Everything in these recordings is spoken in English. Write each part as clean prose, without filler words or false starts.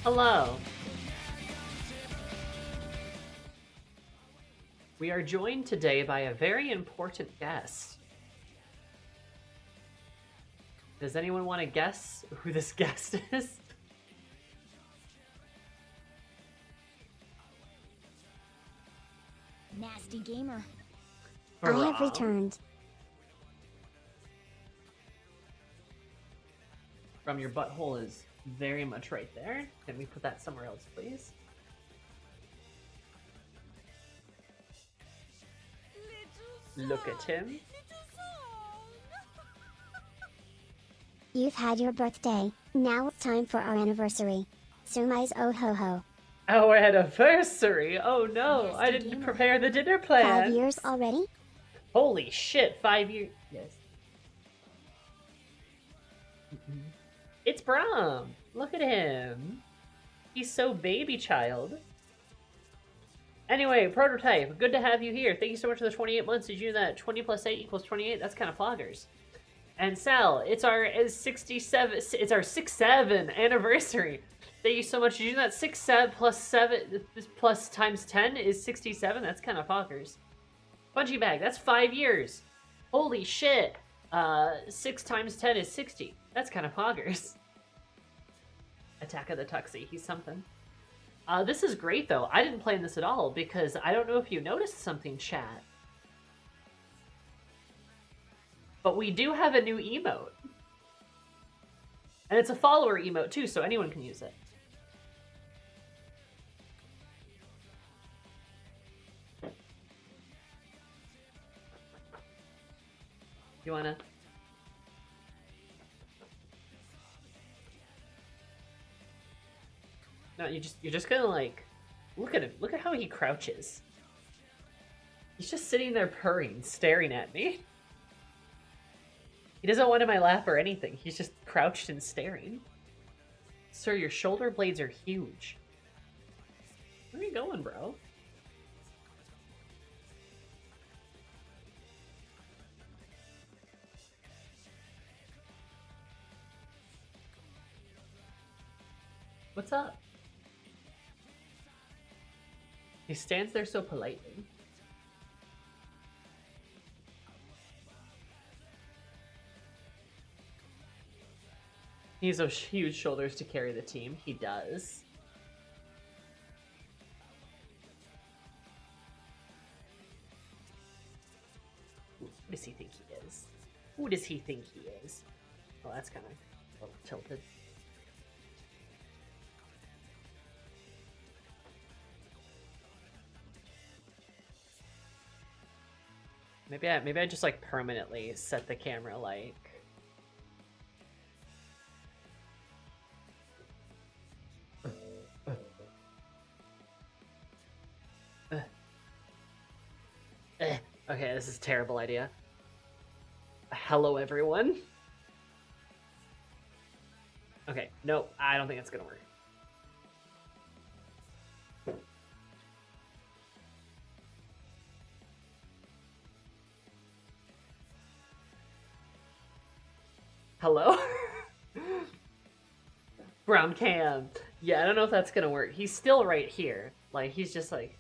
Hello. We are joined today by a very important guest. Does anyone want to guess who this guest is? Nasty gamer. I have Hurrah. returned. From your butthole is very much right there. Can we put that somewhere else, please? Look at him. You've had your birthday. Now it's time for our anniversary. Surmise oh ho ho. Our anniversary! Oh no, I Nasty didn't gamer. prepare the dinner plan. 5 years already? Holy shit, 5 years. Yes. It's Brom. Look at him. He's so baby child. Anyway, Prototype, good to have you here. Thank you so much for the 28 months. Did you know that 20 plus 8 equals 28? That's kind of floggers. And Sal, it's our 67. It's our 6-7 anniversary. Thank you so much. Did you know that 6-7 plus 7 plus times 10 is 67? That's kind of floggers. Bungie Bag, that's 5 years. Holy shit. 6 times 10 is 60. That's kind of poggers. Attack of the Tuxie, he's something. This is great though. I didn't plan this at all because I don't know if you noticed something, chat. But we do have a new emote. And it's a follower emote too, so anyone can use it. You wanna? No, you're just gonna like look at him. Look at how he crouches. He's just sitting there purring, staring at me. He doesn't want in my lap or anything. He's just crouched and staring. Sir, your shoulder blades are huge. Where are you going, bro? What's up? He stands there so politely. He has those huge shoulders to carry the team. He does. Who does he think he is? Who does he think he is? Oh, that's kind of a little tilted. Maybe I just like permanently set the camera like. Okay, this is a terrible idea. Hello, everyone. Okay, no, I don't think it's gonna work. Hello? Brown cam. Yeah, I don't know if that's gonna work. He's still right here. Like, he's just like...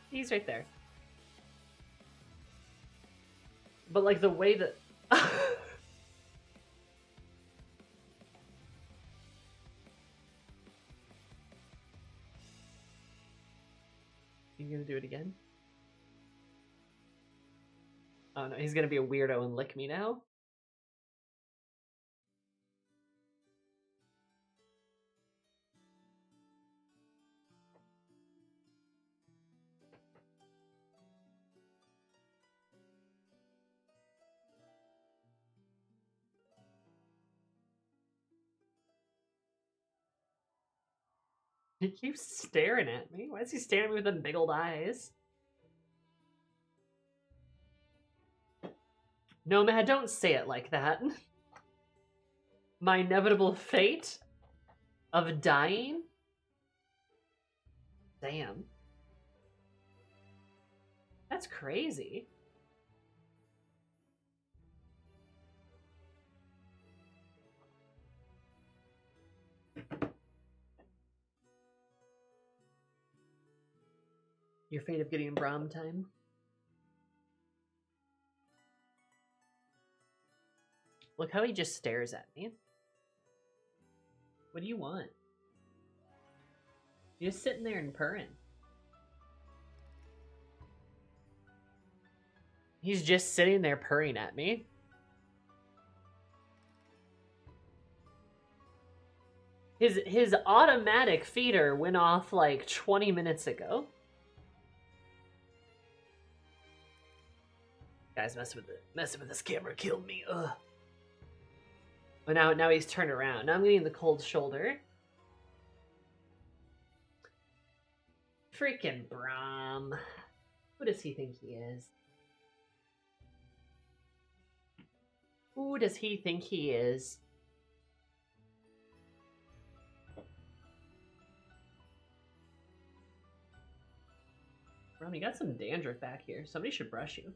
He's right there. But, like, the way that... You gonna do it again? Oh no, he's gonna be a weirdo and lick me now? He keeps staring at me. Why is he staring at me with them big old eyes? No, man, don't say it like that. My inevitable fate of dying? Damn. That's crazy. You're afraid of getting Brahm time? Look how he just stares at me. What do you want? You're just sitting there and purring. He's just sitting there purring at me. His automatic feeder went off like 20 minutes ago. Guys, messing with this camera killed me. Ugh. But now he's turned around. Now I'm getting the cold shoulder. Freaking Brahm. Who does he think he is? Who does he think he is? Brahm, you got some dandruff back here. Somebody should brush you.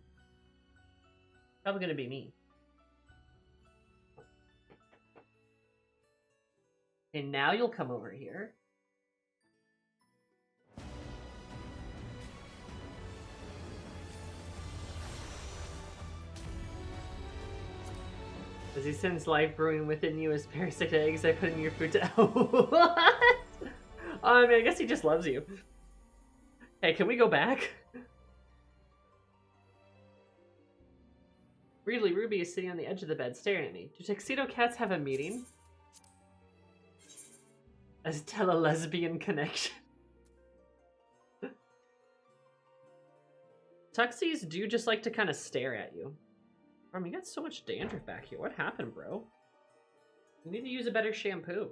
Probably gonna be me. And now you'll come over here. As he sends life brewing within you as parasitic eggs I put in your food to... What? I mean, I guess he just loves you. Hey, can we go back? Weirdly, Ruby is sitting on the edge of the bed staring at me. Do tuxedo cats have a meeting? As tell a lesbian connection. Tuxies do just like to kind of stare at you. You got so much dandruff back here. What happened, bro? You need to use a better shampoo.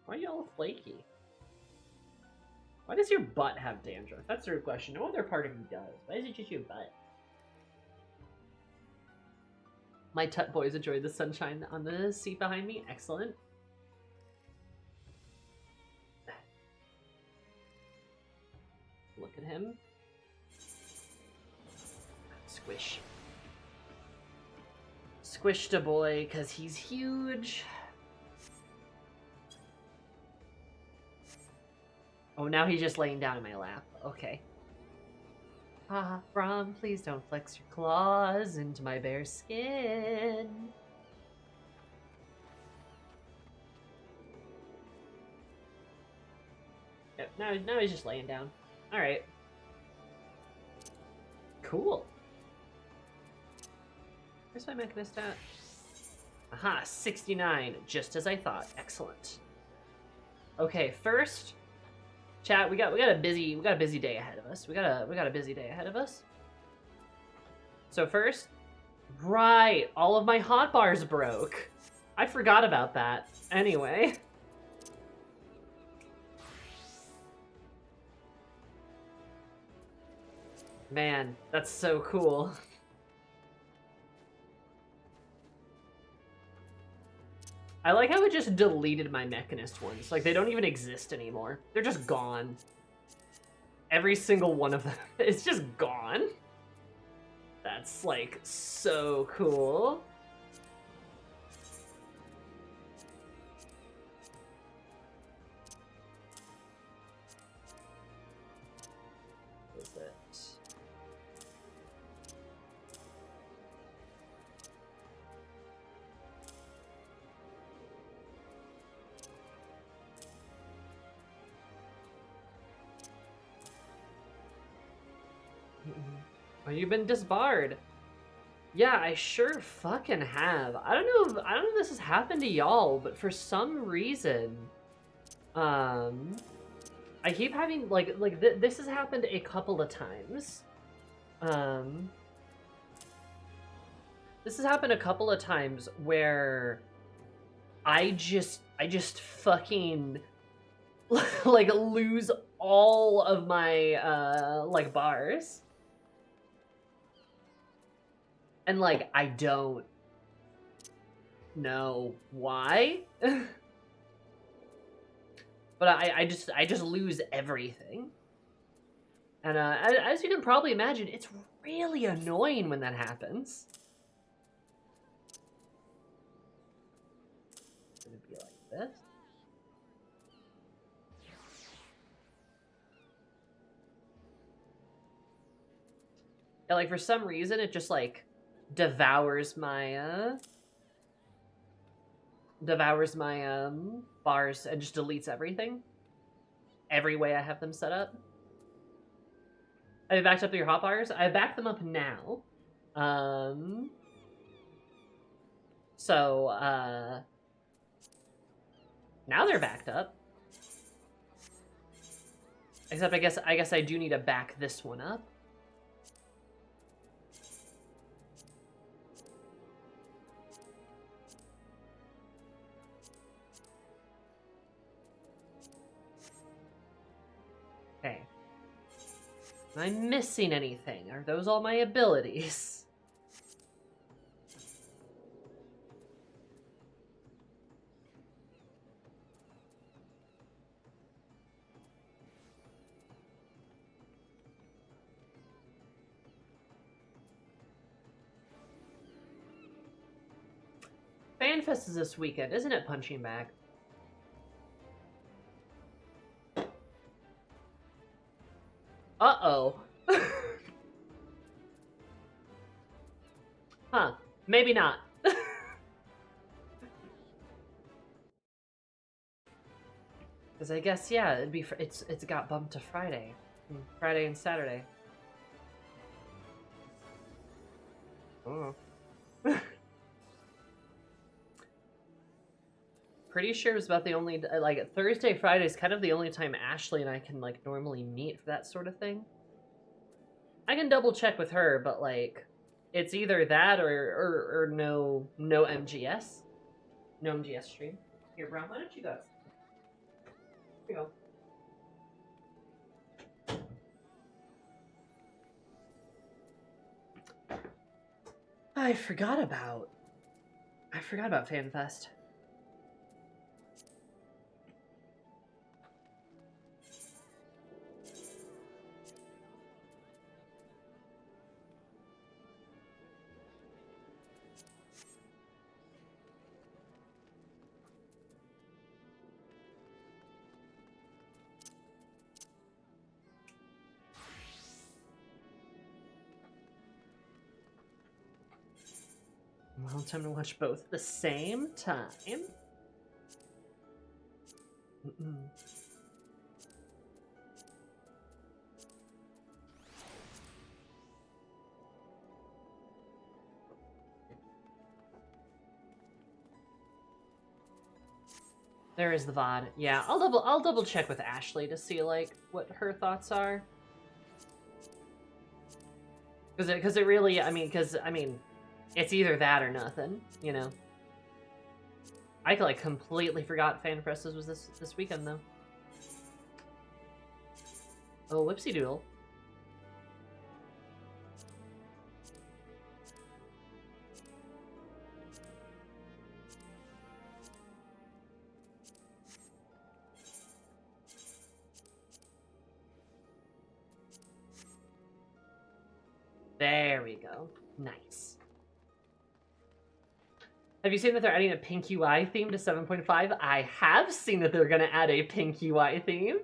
Why are y'all flaky? Why does your butt have dandruff? That's the real question. No other part of you does. Why is it just your butt? My tut boys enjoyed the sunshine on the seat behind me. Excellent. Look at him. Squish. Squished a boy because he's huge. Oh, now he's just laying down in my lap. Okay. Ah, Brahm, please don't flex your claws into my bare skin. Yep, now he's just laying down. Alright. Cool. Where's my Machinist at? Aha, 69, just as I thought. Excellent. Okay, first, chat, we got a busy day ahead of us. We got a busy day ahead of us. So first, right, all of my hotbars broke. I forgot about that. Anyway. Man, that's so cool. I like how it just deleted my Machinist ones. Like, they don't even exist anymore. They're just gone. Every single one of them is just gone. That's, like, so cool. What is it? Oh, you've been disbarred. Yeah, I sure fucking have. I don't know if this has happened to y'all, but for some reason, I keep having this has happened a couple of times. This has happened a couple of times where I just fucking like lose all of my like bars. And, like, I don't know why. But I just lose everything. And as you can probably imagine, it's really annoying when that happens. It's gonna be like this. And, like, for some reason, it just, like, devours my bars and just deletes everything. Every way I have them set up. Have you backed up your hotbars? I backed them up now. So, now they're backed up. Except I guess I do need to back this one up. Okay. Am I missing anything? Are those all my abilities? FanFest is this weekend, isn't it? Punching Bag. Uh-oh. Huh. Maybe not. Because I guess, yeah, it'd be it's got bumped to Friday. Friday and Saturday. Oh. Pretty sure it was about the only, like, Thursday, Friday is kind of the only time Ashley and I can, like, normally meet for that sort of thing. I can double check with her, but, like, it's either that or no MGS. No MGS stream. Here, Brown, why don't you go? Here you go. I forgot about FanFest. Well, time to watch both at the same time. There is the VOD. Yeah, I'll double check with Ashley to see, like, what her thoughts are. Because it really, I mean, it's either that or nothing, you know. I like completely forgot FanFest was this weekend though. Oh, whoopsie doodle. There we go. Nice. Have you seen that they're adding a pink UI theme to 7.5? I have seen that they're going to add a pink UI theme.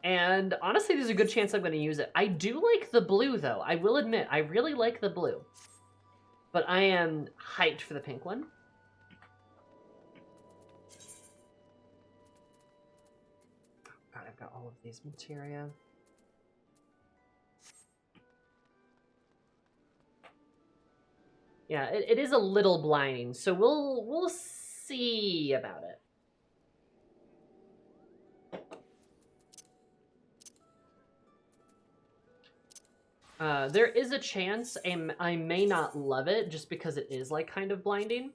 And honestly, there's a good chance I'm going to use it. I do like the blue, though. I will admit, I really like the blue. But I am hyped for the pink one. God, I've got all of these materia. Yeah, it is a little blinding, so we'll see about it. There is a chance I may not love it just because it is like kind of blinding.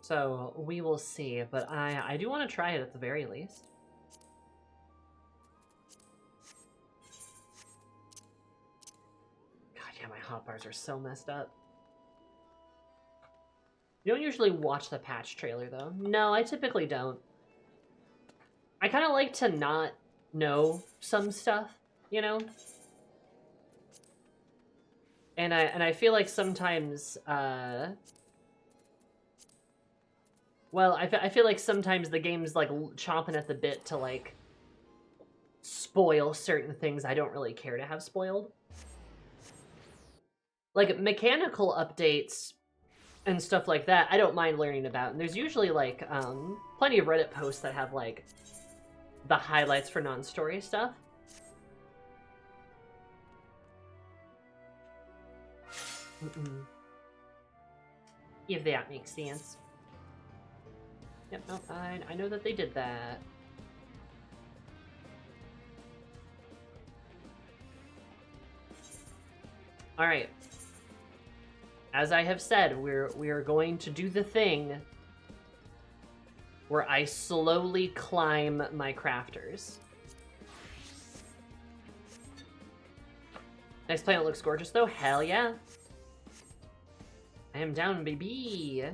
So we will see, but I do want to try it at the very least. hotbars are so messed up. You don't usually watch the patch trailer, though. No, I typically don't. I kind of like to not know some stuff, you know? And I feel like sometimes, well, I feel like sometimes the game's, like, chomping at the bit to, like, spoil certain things I don't really care to have spoiled. Like, mechanical updates and stuff like that, I don't mind learning about. And there's usually, like, plenty of Reddit posts that have, like, the highlights for non-story stuff. If that makes sense. Yep, no, fine. I know that they did that. All right. As I have said, we are going to do the thing where I slowly climb my crafters. Next planet looks gorgeous, though. Hell yeah. I am down, baby.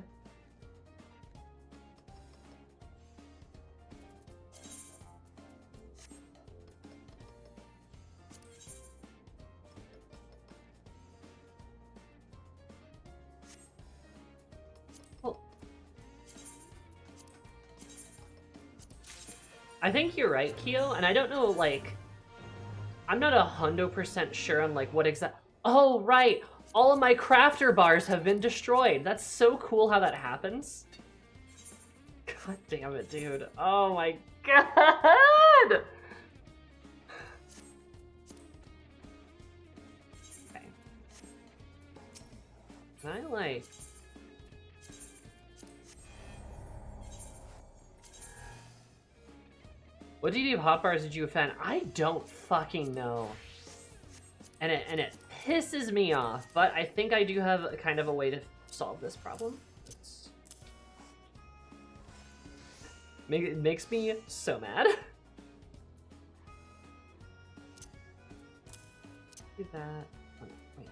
I think you're right, Kyo, and I don't know, like, I'm not 100% sure on, like, what exact... Oh, right! All of my crafter bars have been destroyed! That's so cool how that happens. God damn it, dude. Oh my god! Okay. Can I, like... What DD of hotbars did you offend? I don't fucking know. And it pisses me off, but I think I do have kind of a way to solve this problem. It makes me so mad. Do that. Oh, wait.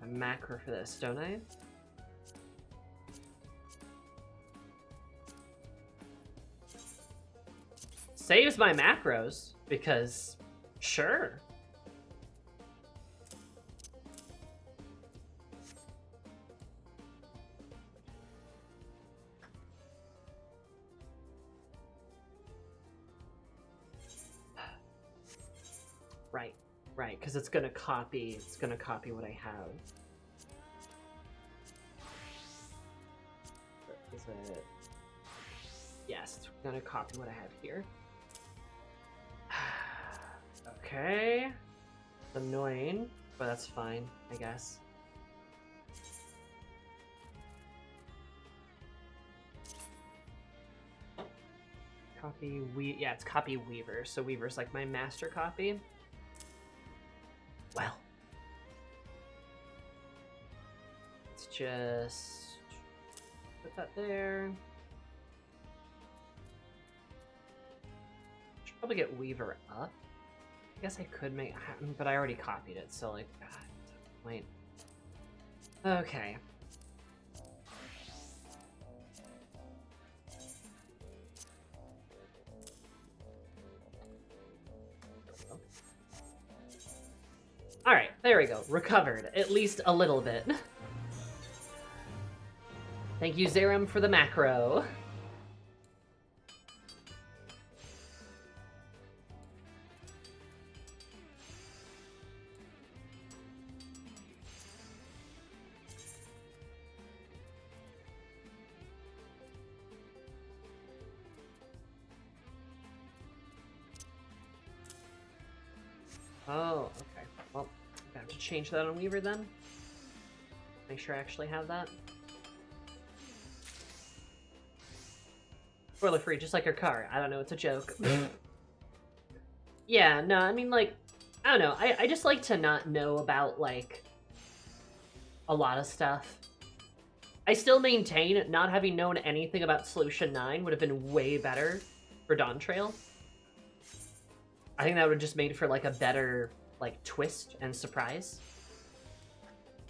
A macro for this, don't I? Saves my macros, because sure. Right, because it's gonna copy what I have. Is it? Yes, it's gonna copy what I have here. Okay. It's annoying, but that's fine, I guess. Copy yeah, it's copy Weaver, so Weaver's like my master copy. Well. Let's just put that there. Should probably get Weaver up. I guess I could make, but I already copied it, so like, God, wait. Okay. Alright, there we go. Recovered. At least a little bit. Thank you, Zerum, for the macro. Oh, okay. Well, I have to change that on Weaver then. Make sure I actually have that. Spoiler free, just like your car. I don't know, it's a joke. Yeah, no, I mean, like, I don't know. I just like to not know about, like, a lot of stuff. I still maintain not having known anything about Solution 9 would have been way better for Dawn Trail. I think that would have just made for, like, a better, like, twist and surprise.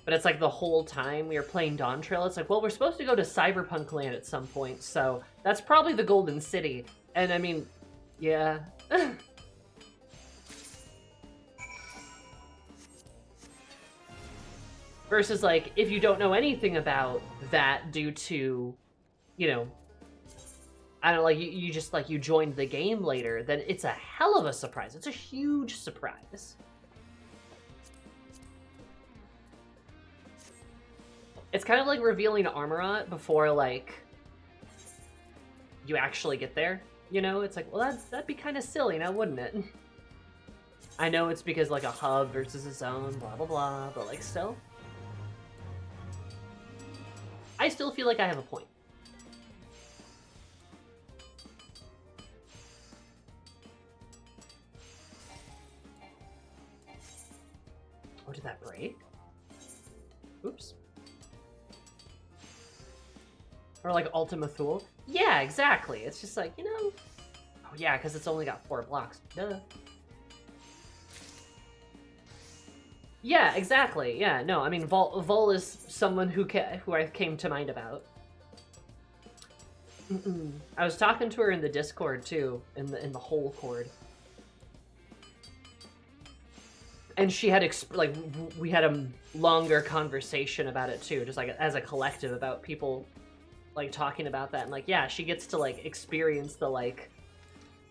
But it's like the whole time we were playing Dawn Trail, it's like, well, we're supposed to go to Cyberpunk Land at some point, so that's probably the Golden City. And I mean, yeah. Versus, like, if you don't know anything about that due to, you know, I don't know, like, you just, like, you joined the game later, then it's a hell of a surprise. It's a huge surprise. It's kind of like revealing Armorot before, like, you actually get there, you know? It's like, well, that'd be kind of silly now, wouldn't it? I know it's because, like, a hub versus a zone, blah, blah, blah, but, like, still. I still feel like I have a point. Oh, did that break? Oops. Or like Ultima Thule? Yeah, exactly. It's just like, you know... Oh yeah, because it's only got 4 blocks. Duh. Yeah, exactly. Yeah, no, I mean, Vol is someone who I came to mind about. I was talking to her in the Discord, too, in the whole chord. And she had, like, we had a longer conversation about it, too, just, like, as a collective about people, like, talking about that. And, like, yeah, she gets to, like, experience the, like,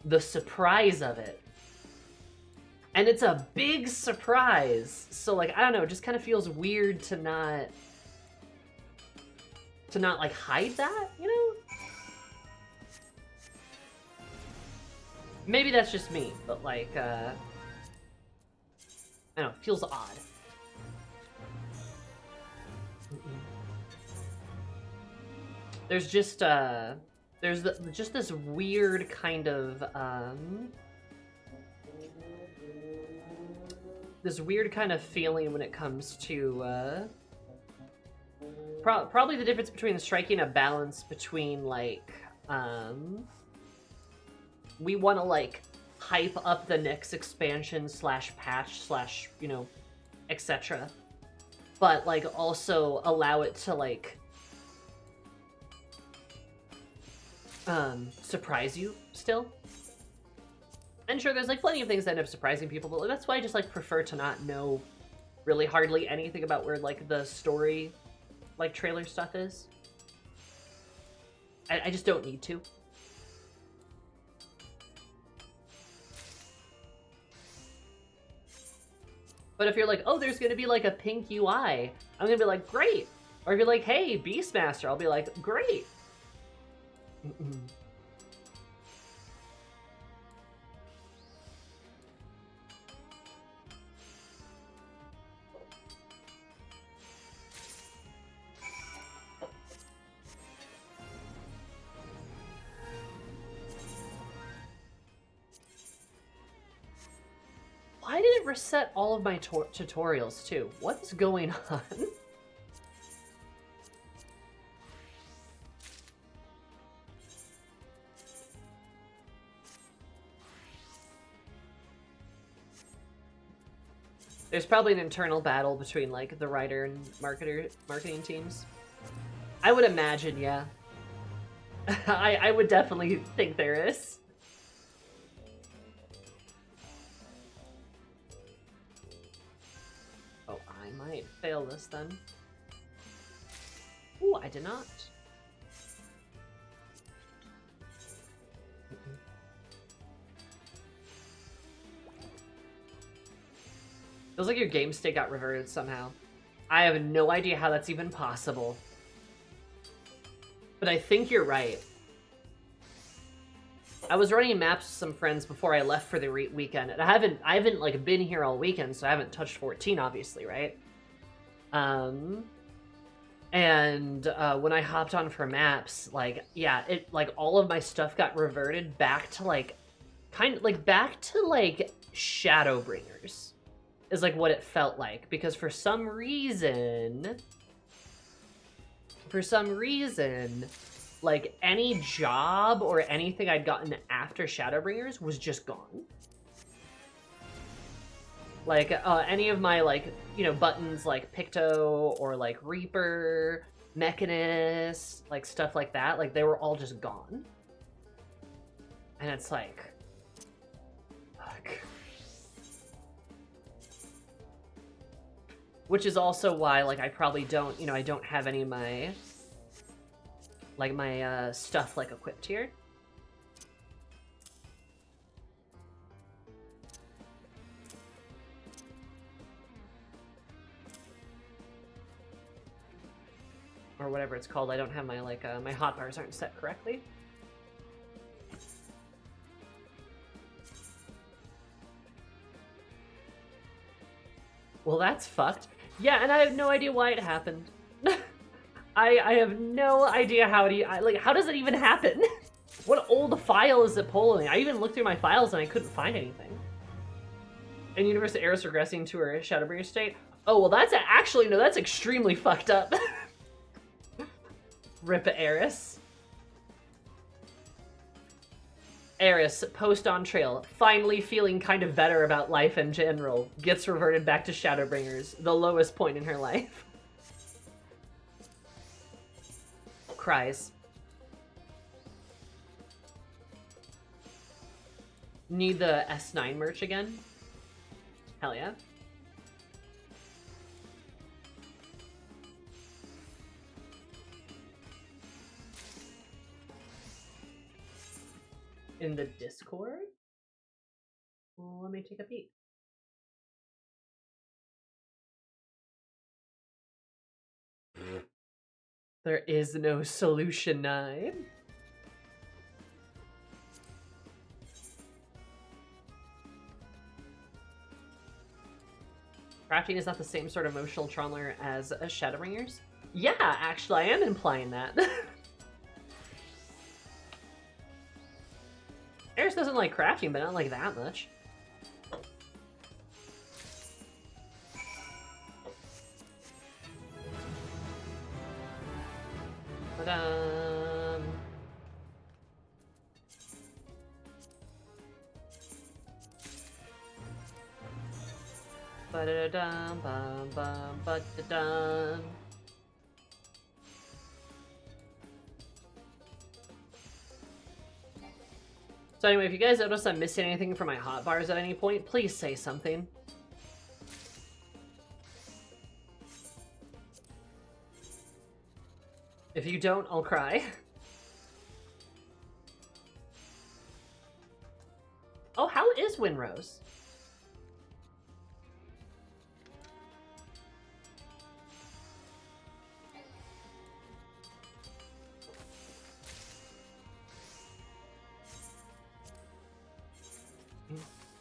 the surprise of it. And it's a big surprise. So, like, I don't know, it just kind of feels weird to not, like, hide that, you know? Maybe that's just me, but, like, I don't know, it feels odd. There's just, just this weird kind of, this weird kind of feeling when it comes to, probably the difference between striking a balance between, like, we want to, like, hype up the next expansion / patch / you know, etc. But, like, also allow it to, like, surprise you still. And sure, there's, like, plenty of things that end up surprising people, but that's why I just, like, prefer to not know really hardly anything about where, like, the story, like, trailer stuff is. I just don't need to. But if you're like, oh, there's gonna be, like, a pink UI, I'm gonna be like, great. Or if you're like, hey, Beastmaster, I'll be like, great. Why did it reset all of my tutorials, too? What is going on? There's probably an internal battle between, like, the writer and marketing teams. I would imagine, yeah. I would definitely think there is. Oh, I might fail this then. Ooh, I did not. Feels like your game state got reverted somehow. I have no idea how that's even possible. But I think you're right. I was running maps with some friends before I left for the weekend, and I haven't like been here all weekend, so I haven't touched 14, obviously, right? And when I hopped on for maps, like, yeah, it, like, all of my stuff got reverted back to, like, back to, like, Shadowbringers is, like, what it felt like. Because for some reason, like, any job or anything I'd gotten after Shadowbringers was just gone. Like, any of my, like, you know, buttons like Picto or, like, Reaper, Machinist, like, stuff like that, like, they were all just gone. And it's like, fuck. Which is also why, like, I probably don't, you know, I don't have any of my, like, my, stuff, like, equipped here. Or whatever it's called. I don't have my, like, my hotbars aren't set correctly. Well, that's fucked. Yeah, and I have no idea why it happened. I have no idea how how does it even happen? What old file is it pulling? I even looked through my files and I couldn't find anything. And Universe Eris regressing to her Shadowbringer state. Oh, well, that's actually, no, that's extremely fucked up. Rip Eris. Eris, post on trail, finally feeling kind of better about life in general, gets reverted back to Shadowbringers, the lowest point in her life. Cries. Need the S9 merch again? Hell yeah. In the Discord? Well, let me take a peek. There is no solution 9. Crafting is not the same sort of emotional trauma as Shadowbringers? Yeah, actually, I am implying that. Eris doesn't like crafting, but not like that much. Ta-da! Ba-da-da-dum, bum, bum, ba-da-dum. So anyway, if you guys notice I'm missing anything from my hotbars at any point, please say something. If you don't, I'll cry. Oh, how is Winrose?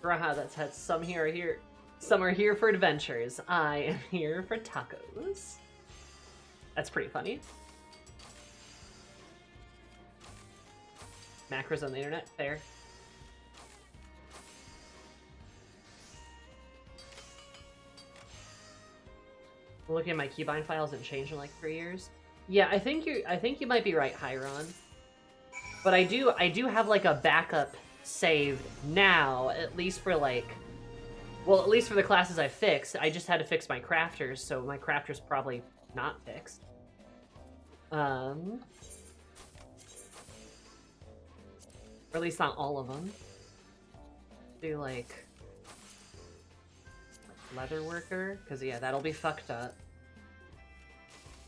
Raha, that's had some here are here. Some are here for adventures. I am here for tacos. That's pretty funny. Macros on the internet, fair. Looking at my keybind files and changed in like 3 years. Yeah, I think you might be right, Hyron. But I do have like a backup saved now, at least for like, well, at least for the classes I fixed. I just had to fix my crafters, so my crafters probably not fixed. Or at least not all of them. Do like leather worker, because yeah, that'll be fucked up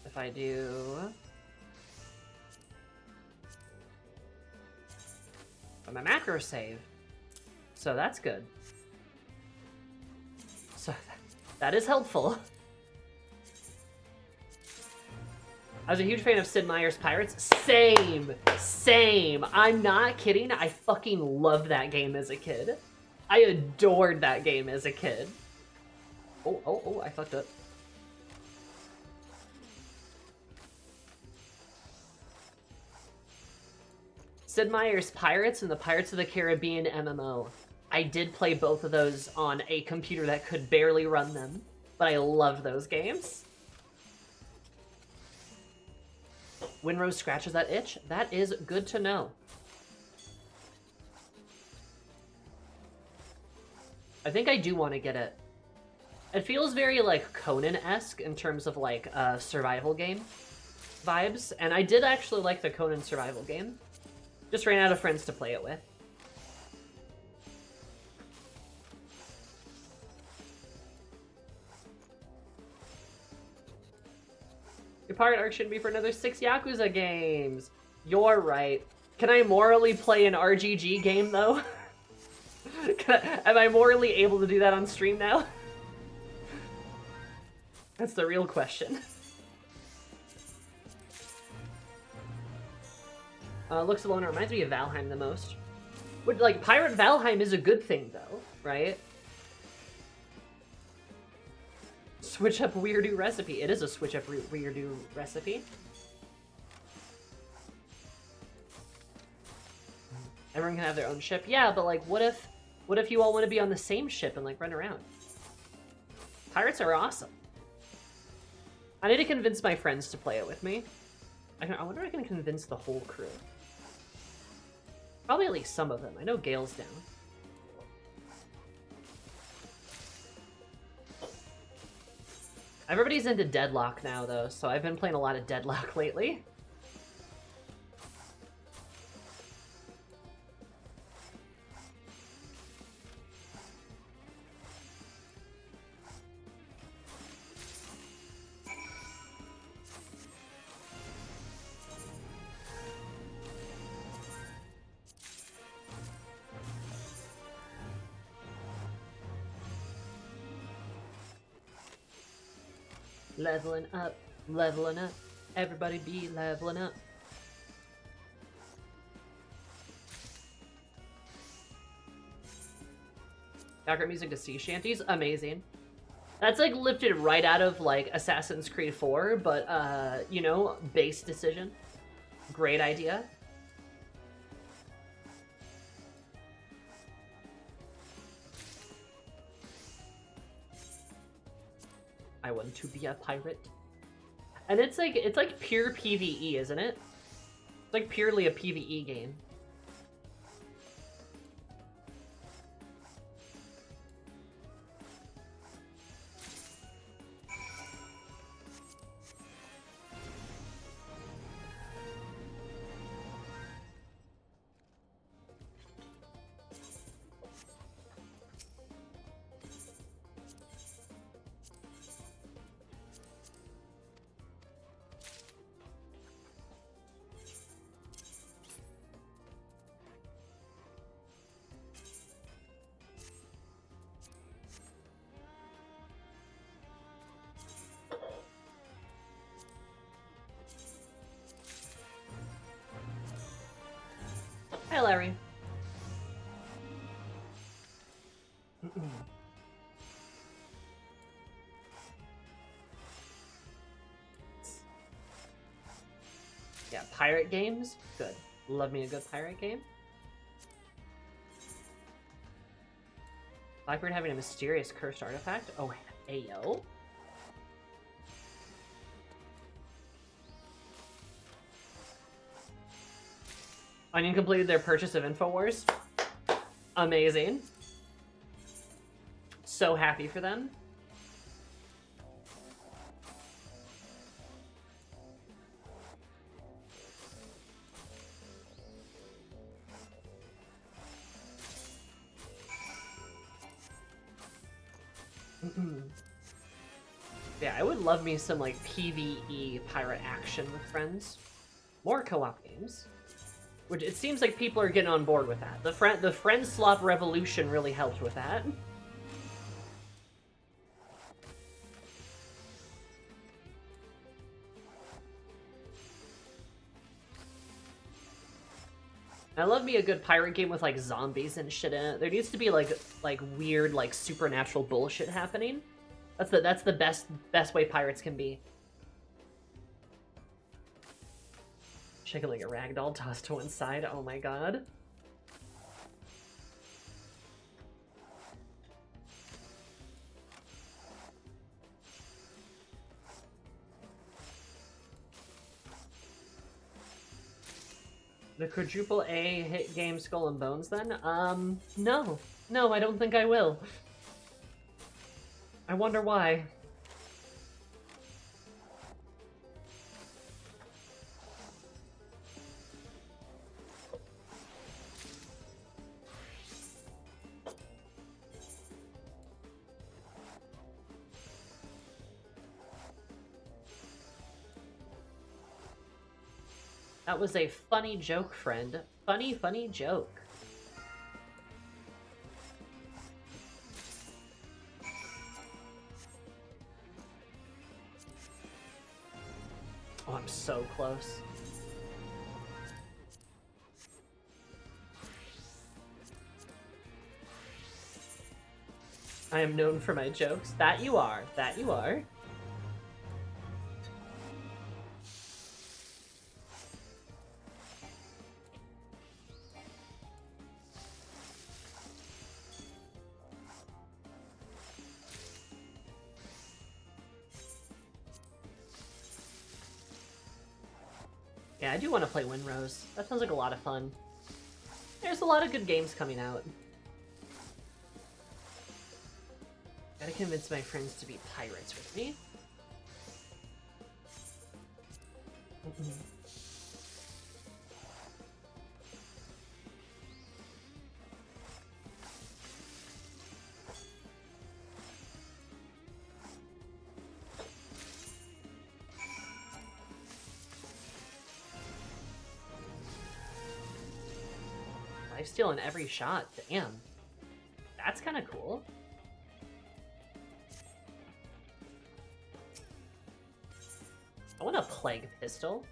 if I do. But my macro save, so that's good. So that is helpful. I was a huge fan of Sid Meier's Pirates. Same. I'm not kidding. I fucking loved that game as a kid. I adored that game as a kid. Oh, I fucked up. Sid Meier's Pirates and the Pirates of the Caribbean MMO. I did play both of those on a computer that could barely run them, but I loved those games. Winrose scratches that itch. That is good to know. I think I do want to get it. It feels very, like, Conan-esque in terms of, like, survival game vibes. And I did actually like the Conan survival game. Just ran out of friends to play it with. Your pirate arc shouldn't be for another 6 Yakuza games. You're right. Can I morally play an RGG game, though? Am I morally able to do that on stream now? That's the real question. Looks alone reminds me of Valheim the most. But, like, Pirate Valheim is a good thing, though, right? Switch up Weirdo recipe. It is a switch up Weirdo recipe. Everyone can have their own ship. Yeah, but, like, what if you all want to be on the same ship and, like, run around? Pirates are awesome. I need to convince my friends to play it with me. I wonder if I can convince the whole crew. Probably at least some of them. I know Gale's down. Everybody's into Deadlock now, though, so I've been playing a lot of Deadlock lately. Leveling up, everybody be leveling up. Background music to sea shanties, amazing. That's like lifted right out of like Assassin's Creed 4, but you know, base decision. Great idea. I want to be a pirate. And it's like pure PvE, isn't it? It's like purely a PvE game. Hi, Larry. Yeah, pirate games? Good. Love me a good pirate game. Blackbird having a mysterious cursed artifact? Oh, ayo. Onion completed their purchase of InfoWars. Amazing. So happy for them. Yeah, I would love me some like PvE pirate action with friends. More co-op games. Which it seems like people are getting on board with that. The friend slop revolution really helped with that. I love me a good pirate game with like zombies and shit in it. There needs to be like weird like supernatural bullshit happening. That's the best way pirates can be. Shaking like a rag doll tossed to one side. Oh my god. The quadruple A hit game Skull and Bones then? No. No, I don't think I will. I wonder why. That was a funny joke, friend. Funny, funny joke. Oh, I'm so close. I am known for my jokes. That you are. That you are. Yeah, I do want to play Windrose. That sounds like a lot of fun. There's a lot of good games coming out. Gotta convince my friends to be pirates with me. Lifesteal in every shot. Damn. That's kind of cool. I want a Plague Pistol.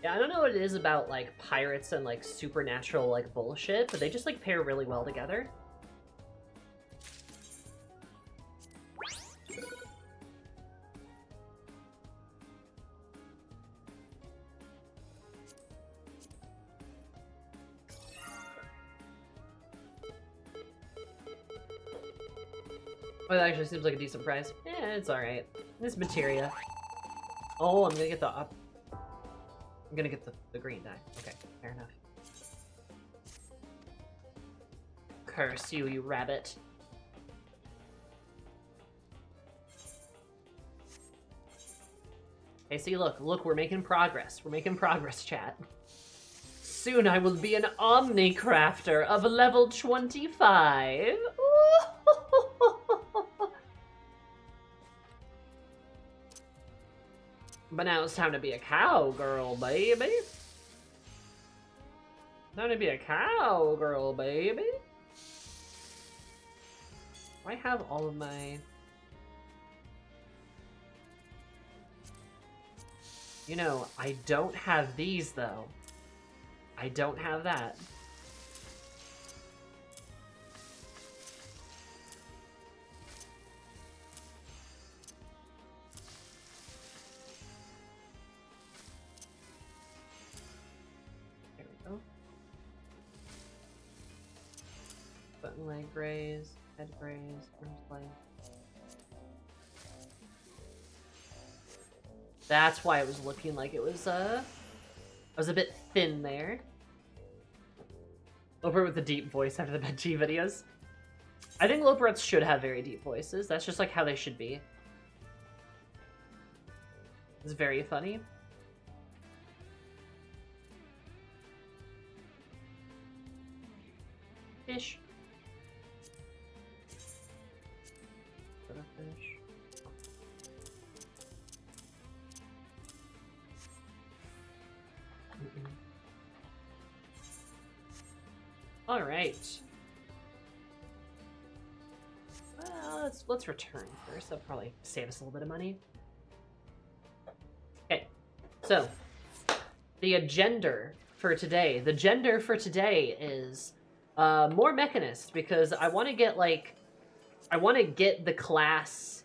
Yeah, I don't know what it is about, like, pirates and, like, supernatural, like, bullshit, but they just, like, pair really well together. Oh, that actually seems like a decent price. Yeah, it's alright. This materia. Oh, I'm gonna get the up. I'm gonna get the green die. Okay, fair enough. Curse you, you rabbit. Hey, see, look, we're making progress. We're making progress, chat. Soon I will be an Omnicrafter of level 25. But now it's time to be a cowgirl, baby. Time to be a cowgirl, baby. Do I have all of my... You know, I don't have these, though. I don't have that. There we go. Button leg graze, head graze, arms leg. That's why it was looking like it was, I was a bit thin there. Loper with the deep voice after the Benji videos. I think Loperettes should have very deep voices. That's just like how they should be. It's very funny. Fish. Fish. All right. Well, let's return first. That'll probably save us a little bit of money. Okay. So, the agenda for today. The gender for today is more Machinist, because I want to get, like, I want to get the class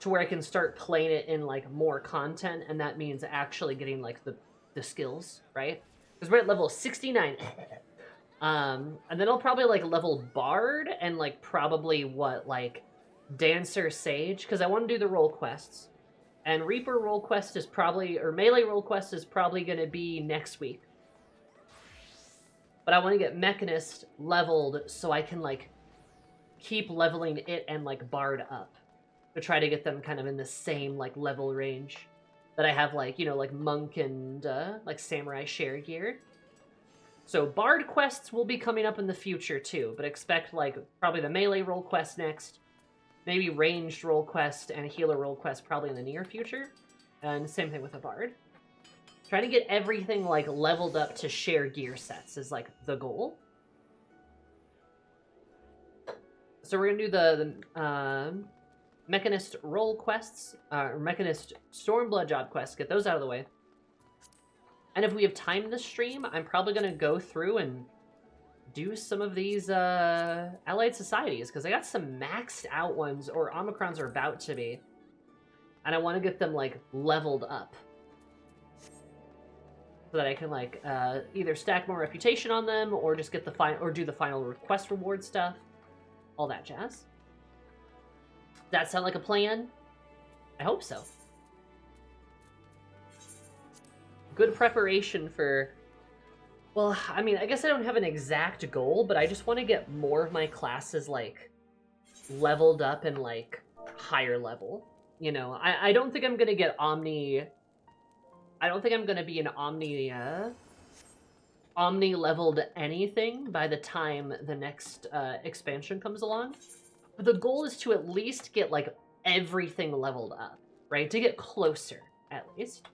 to where I can start playing it in, like, more content, and that means actually getting, like, the skills, right? Because we're at level 69. And then I'll probably, like, level Bard and, like, probably, like, Dancer Sage, because I want to do the role quests. And Reaper role quest is probably, or Melee role quest is probably going to be next week. But I want to get Machinist leveled so I can, like, keep leveling it and, like, Bard up. To try to get them kind of in the same, like, level range that I have, like, you know, like, Monk and, like, Samurai share gear. So Bard quests will be coming up in the future, too. But expect, like, probably the Melee role quest next. Maybe Ranged role quest and a Healer role quest probably in the near future. And same thing with a Bard. Trying to get everything, like, leveled up to share gear sets is, like, the goal. So we're going to do the Machinist role quests, or Machinist Stormblood job quests, get those out of the way. And if we have time this stream, I'm probably going to go through and do some of these allied societies, because I got some maxed out ones, or Omicrons are about to be. And I want to get them, like, leveled up. So that I can, like, either stack more reputation on them, or just get the or do the final request reward stuff. All that jazz. That sound like a plan? I hope so. Good preparation for... Well, I mean, I guess I don't have an exact goal, but I just want to get more of my classes, like, leveled up and, like, higher level. You know, I don't think I'm going to get Omni... I don't think I'm going to be an Omni-leveled anything by the time the next expansion comes along. But the goal is to at least get, like, everything leveled up, right? To get closer, at least.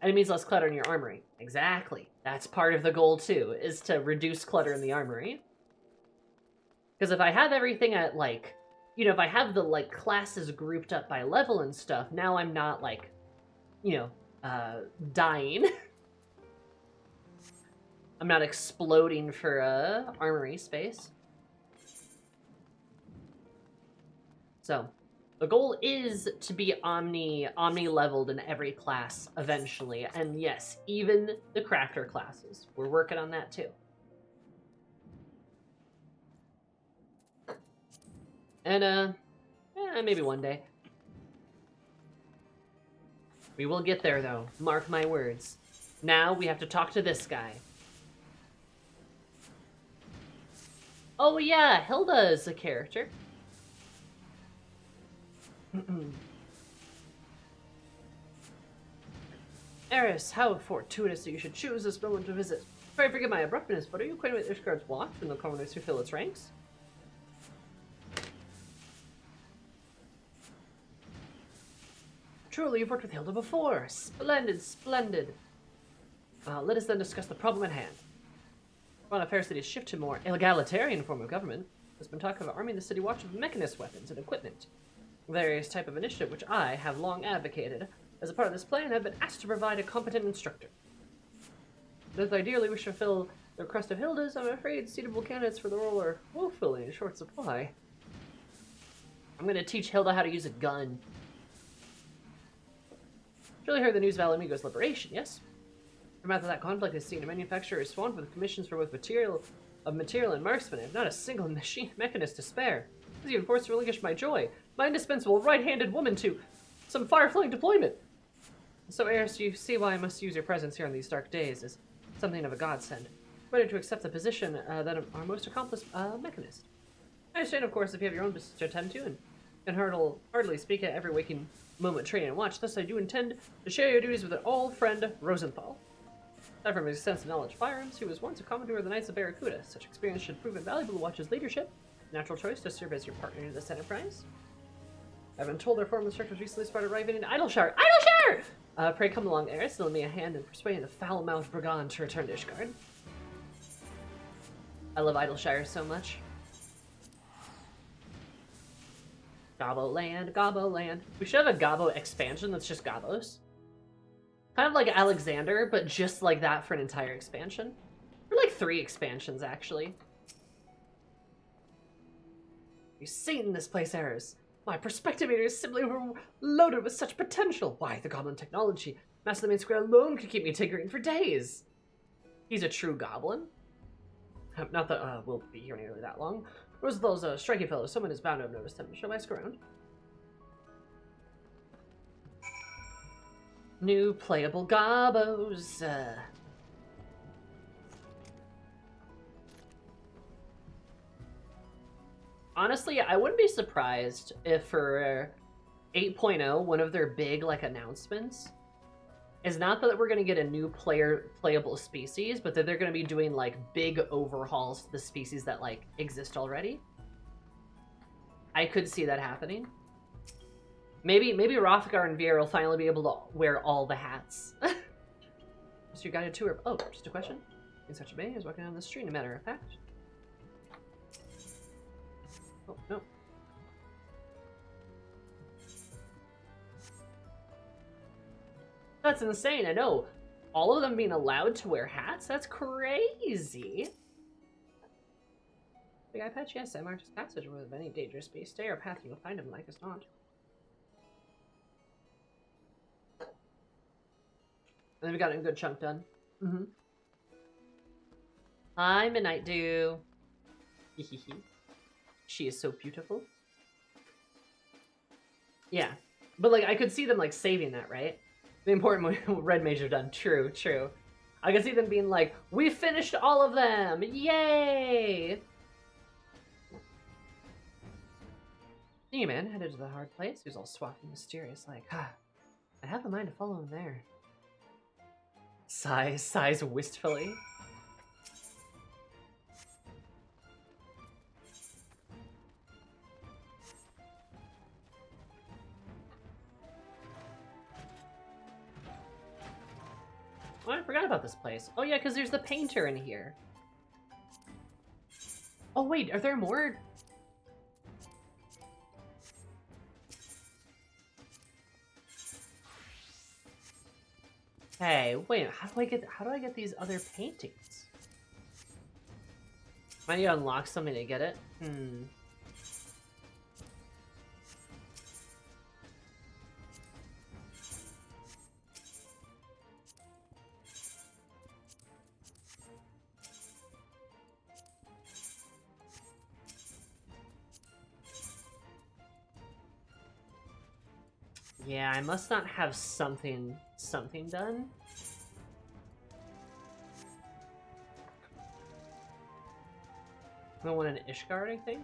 And it means less clutter in your armory. Exactly. That's part of the goal, too, is to reduce clutter in the armory. Because if I have everything at, like, you know, if I have the, like, classes grouped up by level and stuff, now I'm not, like, you know, dying. I'm not exploding for armory space. So, the goal is to be omni-leveled in every class eventually. And yes, even the crafter classes. We're working on that too. And, maybe one day. We will get there, though. Mark my words. Now we have to talk to this guy. Oh yeah, Hilda is a character. Eris, how fortuitous that you should choose this moment to visit. Pray forgive my abruptness, but are you acquainted with Ishgard's watch and the commoners who fill its ranks? Truly, you've worked with Hilda before. Splendid, splendid. Let us then discuss the problem at hand. While affairs cities shift to more egalitarian form of government, there's been talk of arming the city watch with Machinist weapons and equipment. Various type of initiative which I have long advocated. As a part of this plan, I've been asked to provide a competent instructor. But as I dearly wish to fill the request of Hilda's, I'm afraid suitable candidates for the role are woefully in short supply. I'm going to teach Hilda how to use a gun. Surely heard the news of Alamigo's liberation, yes? From after that conflict has seen a manufacturer is swamped with commissions for both material and marksman, and not a single Machinist to spare. I was even forced to relinquish my joy, my indispensable right-handed woman, to some far-flung deployment. So, Eris, you see why I must use your presence here on these dark days as something of a godsend. Ready to accept the position that our most accomplished Machinist. I understand, of course, if you have your own business to attend to, and can hardly speak at every waking moment training and watch, thus I do intend to share your duties with an old friend, Rosenthal. Aside from his extensive knowledge of firearms, he was once a commodore of the Knights of Barracuda. Such experience should prove invaluable to Watch's leadership. Natural choice to serve as your partner in this enterprise. I've been told their former instructors recently started arriving in Idleshire. Idleshire! Pray come along, Eris, and lend me a hand in persuading the foul-mouthed brigand to return to Ishgard. I love Idleshire so much. Gobbo land, Gobbo land. We should have a Gobbo expansion that's just Gobbos. Kind of like Alexander, but just like that for an entire expansion. Or like 3 expansions, actually. You've seen this place, Eris. My perspectivator is simply loaded with such potential. Why, the goblin technology. Master the Main Square alone could keep me tinkering for days. He's a true goblin. Not that we'll be here nearly that long. Those striky fellows, someone is bound to have noticed him. Shall I ask around? New playable gobos. Honestly, I wouldn't be surprised if for 8.0, one of their big like announcements is not that we're going to get a new playable species, but that they're going to be doing like big overhauls to the species that like exist already. I could see that happening. Maybe Rothgar and Vier will finally be able to wear all the hats. So your guided tour. Oh, just a question. In such a bay, I was walking down the street, a matter of fact. Oh, no. That's insane, I know. All of them being allowed to wear hats? That's crazy. Big eye patch? Yes, I marked his passage with any dangerous beast. Stay or path, you'll find him like as not. And then we got a good chunk done. Mm-hmm. Hi, Midnight Dew. She is so beautiful. Yeah. But, like, I could see them, like, saving that, right? The important red mage are done. True, true. I could see them being like, we finished all of them! Yay! Senior man headed to the hard place. He was all swamped and mysterious, like, I have a mind to follow him there. Sighs wistfully. Oh, I forgot about this place. Oh yeah, because there's the painter in here. Oh wait, are there more? Hey, wait, how do I get these other paintings? I need to unlock something to get it? Yeah, I must not have something done. No one in Ishgard, I think?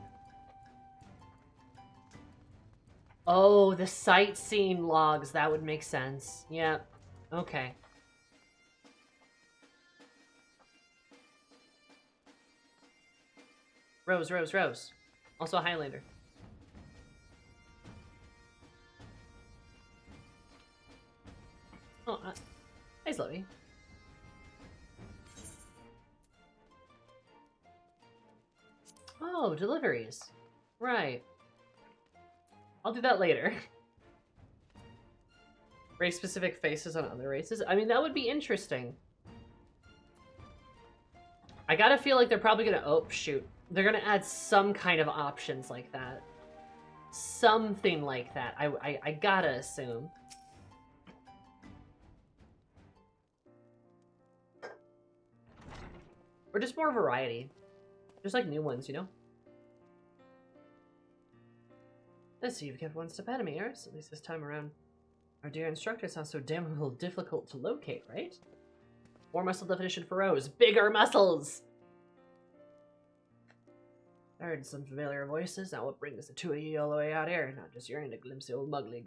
Oh, the sightseeing logs. That would make sense. Yeah. Okay. Rose. Also a Highlander. Oh, hi, Slowey. Oh, deliveries. Right. I'll do that later. Race-specific faces on other races? I mean, that would be interesting. I gotta feel like they're probably gonna... Oh, shoot. They're gonna add some kind of options like that. Something like that. I gotta assume. Or just more variety. Just like new ones, you know? Let's see, you've kept one step ahead of me, Eris. At least this time around. Our dear instructor sounds so damn difficult to locate, right? More muscle definition for Rose. Bigger muscles! I heard some familiar voices. Now what brings the two of you all the way out here? Not just yearning to glimpse the old ugly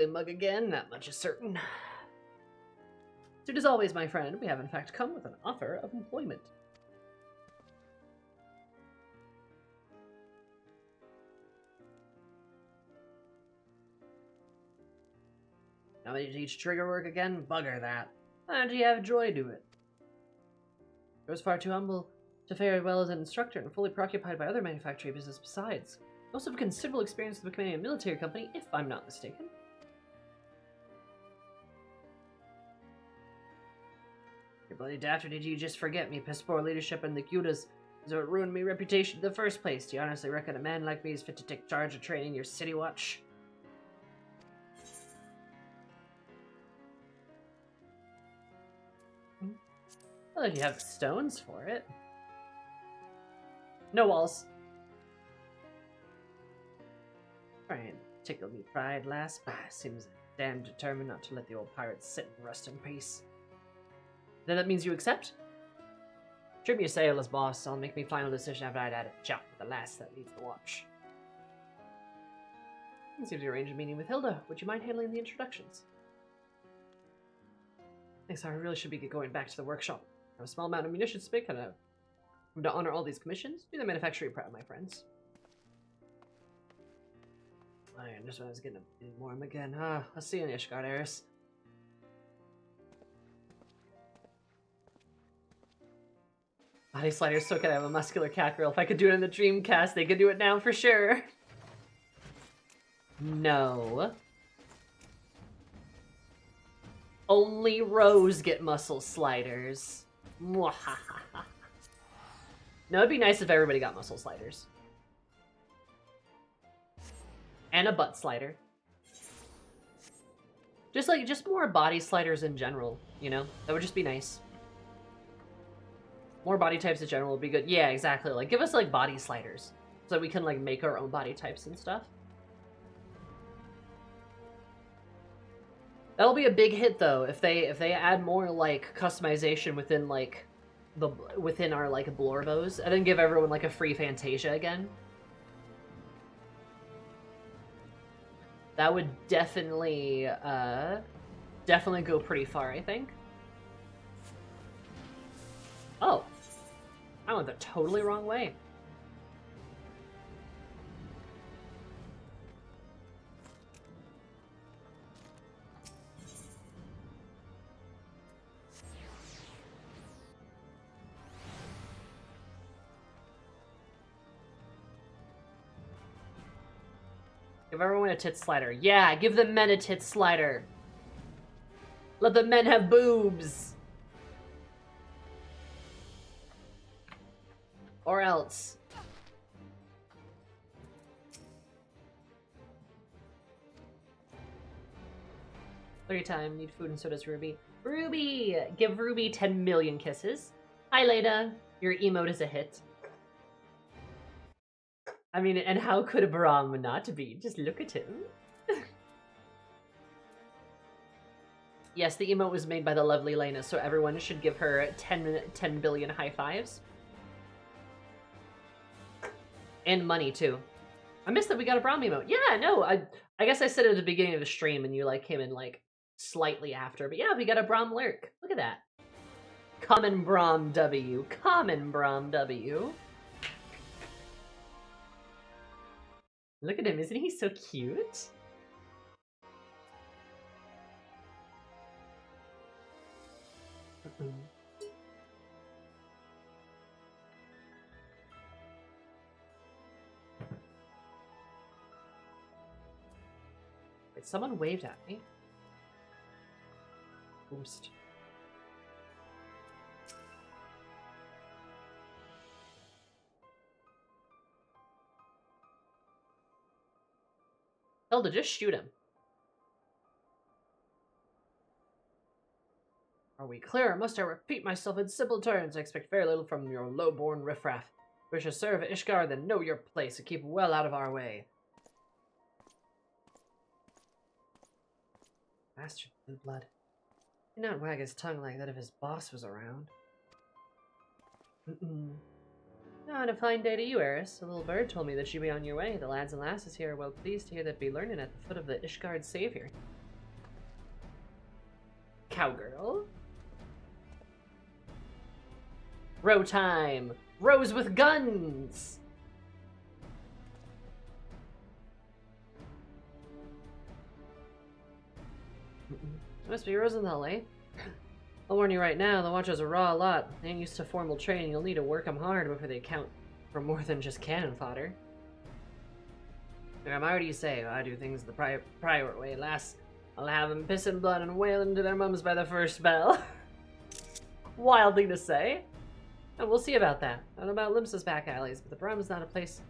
mug again, that much is certain. So it is always, my friend, we have in fact come with an offer of employment. Now I need to teach trigger work again? Bugger that. Why don't you have Joy do it? I was far too humble to fare well as an instructor and fully preoccupied by other manufacturing business besides. I also have considerable experience with becoming a military company, if I'm not mistaken. bloody daft, or did you just forget me? Piss poor leadership and the Cudas. So it ruined me reputation in the first place. Do you honestly reckon a man like me is fit to take charge of training your city watch? Well, if you have stones for it. No walls. Trying to tickle me pride, lass. Bah, seems damn determined not to let the old pirates sit and rest in peace. Then that means you accept? Trim your sailors, boss. I'll make me final decision after I'd had a chat with the lass that leads the watch. It seems you arranged a meeting with Hilda. Would you mind handling the introductions? Thanks, I really should be going back to the workshop. I have a small amount of munitions to make, and I'm to honor all these commissions. Do the manufacturing proud, my friends. Iron, just when I was getting a bit warm again. I'll see you in Ishgard, Eris. Body Slider's so good. I have a muscular cat girl. If I could do it in the Dreamcast, they could do it now for sure. No. Only Rose get muscle sliders. No, it'd be nice if everybody got muscle sliders. And a butt slider. Just more body sliders in general, you know? That would just be nice. More body types in general would be good. Yeah, exactly. Like, give us, like, body sliders. So we can, like, make our own body types and stuff. That'll be a big hit, though, if they add more, like, customization within, like, within our, like, Blorbos, and then give everyone, like, a free Fantasia again. That would definitely go pretty far, I think. Oh. I went the totally wrong way. Give everyone a tit slider. Yeah, give the men a tit slider. Let the men have boobs. Or else. Flirty time. Need food and so does Ruby. Ruby! Give Ruby 10 million kisses. Hi, Leda. Your emote is a hit. I mean, and how could a Brahm not be? Just look at him. Yes, the emote was made by the lovely Lena, so everyone should give her 10 billion high fives. And money, too. I missed that we got a Brahm emote. Yeah, no, I guess I said it at the beginning of the stream and you, like, came in, like, slightly after. But yeah, we got a Brahm lurk. Look at that. Common Brahm W. Common Brahm W. Look at him, isn't he so cute? Wait, someone waved at me. Boost. Hilda, just shoot him. Are we clear? Must I repeat myself in simple terms? I expect very little from your low-born riffraff. Wish to serve Ishgard, then know your place and keep well out of our way. Bastard blue blood. He'd not wag his tongue like that if his boss was around. Oh, and a fine day to you, Eris. A little bird told me that you'd be on your way. The lads and lasses here are well pleased to hear that be learning at the foot of the Ishgard savior. Cowgirl. Row time! Rows with guns! Must be Rosenthal, eh? I'll warn you right now, the Watchers are raw a lot. They ain't used to formal training. You'll need to work them hard before they count for more than just cannon fodder. I'm already say, I do things the prior way, lass. I'll have them pissing blood and wailing to their mums by the first bell. Wild thing to say. And we'll see about that. And about Limsa's back alleys, but the Brum is not a place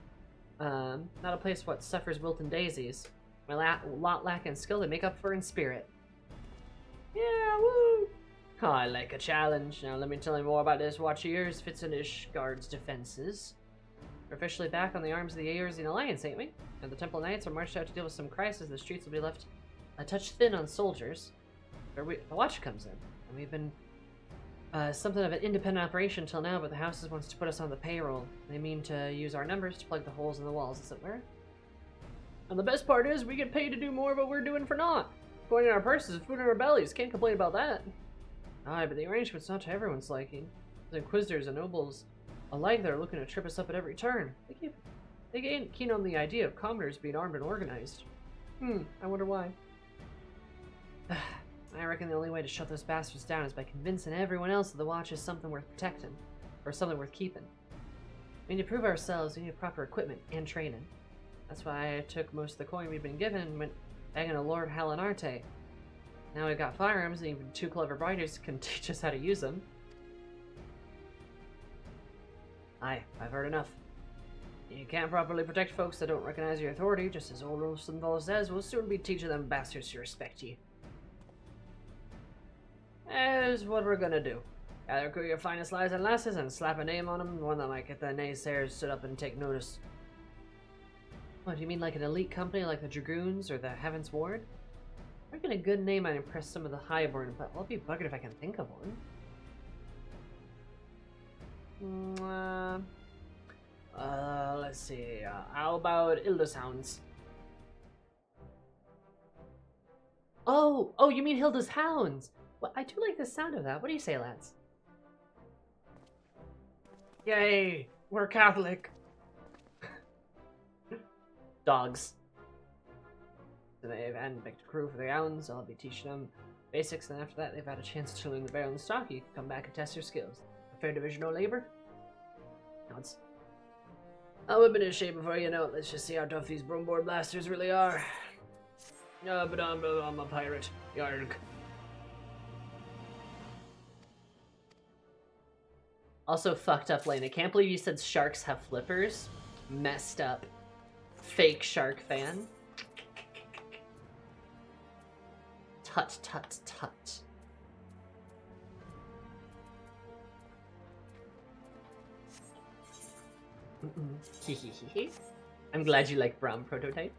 what suffers wilting daisies. My lot lack in skill to make up for in spirit. Yeah, woo! Oh, I like a challenge. Now let me tell you more about this watch of yours, Fitzinish Guard's defenses. We're officially back on the arms of the Eorzean Alliance, ain't we? And the Temple Knights are marched out to deal with some crisis. The streets will be left a touch thin on soldiers. The watch comes in, and we've been something of an independent operation till now, but the House wants to put us on the payroll. They mean to use our numbers to plug the holes in the walls, as it were. And the best part is, we get paid to do more of what we're doing for naught. Coin in our purses and food in our bellies. Can't complain about that. Aye, but the arrangement's not to everyone's liking. The Inquisitors and nobles alike that are looking to trip us up at every turn. They ain't keen on the idea of commoners being armed and organized. I wonder why. I reckon the only way to shut those bastards down is by convincing everyone else that the watch is something worth protecting, or something worth keeping. We need to prove ourselves, we need proper equipment and training. That's why I took most of the coin we've been given and went begging to Lord Halinarte. Now we've got firearms, and even two clever writers can teach us how to use them. Aye, I've heard enough. You can't properly protect folks that don't recognize your authority, just as old Rosenthal says. We'll soon be teaching them bastards to respect you. That's what we're gonna do. Gather crew your finest lads and lasses and slap a name on them, one that might get the naysayers stood up and take notice. What, do you mean like an elite company like the Dragoons or the Heavens Ward? I reckon a good name might impress some of the highborn, but I'll be buggered if I can think of one. Let's see. How about Hilda's Hounds? Oh, you mean Hilda's Hounds? Well, I do like the sound of that. What do you say, lads? Yay, we're Catholic. Dogs. So they've handpicked a crew for the Hounds. I'll be teaching them basics, and after that, they've had a chance to learn the barrel and stock. You can come back and test your skills. A fair division of labor? Nods. I'll whip it in shape before you know it. Let's just see how tough these broomboard blasters really are. But I'm a pirate. Yarg. Also fucked up, Lane. I can't believe you said sharks have flippers. Messed up. Fake shark fan. Tut, tut, tut. I'm glad you like Braum prototype.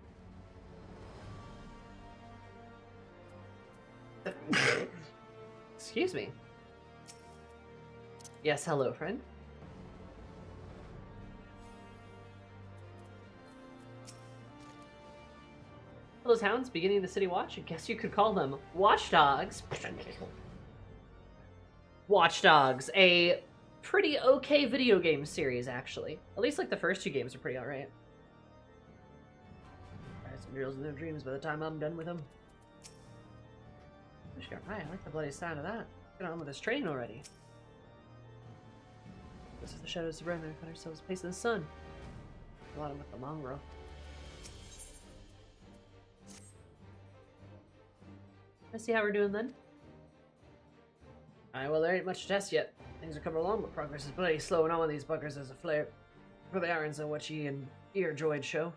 Excuse me. Yes, hello, friend. Those hounds beginning the city watch? I guess you could call them watchdogs. Watchdogs, a pretty okay video game series, actually. At least, like, the first two games are pretty alright. I had some girls in their dreams by the time I'm done with them. Right, I like the bloody sound of that. Get on with this training already. This is the shadows of Brenner. Find ourselves a place in the sun. A lot of with the mongrel. Let's see how we're doing then. Alright, well, there ain't much to test yet. Things are coming along, but progress is bloody slow, and all of these buggers as a flare. For the irons and what ye and ear droid show.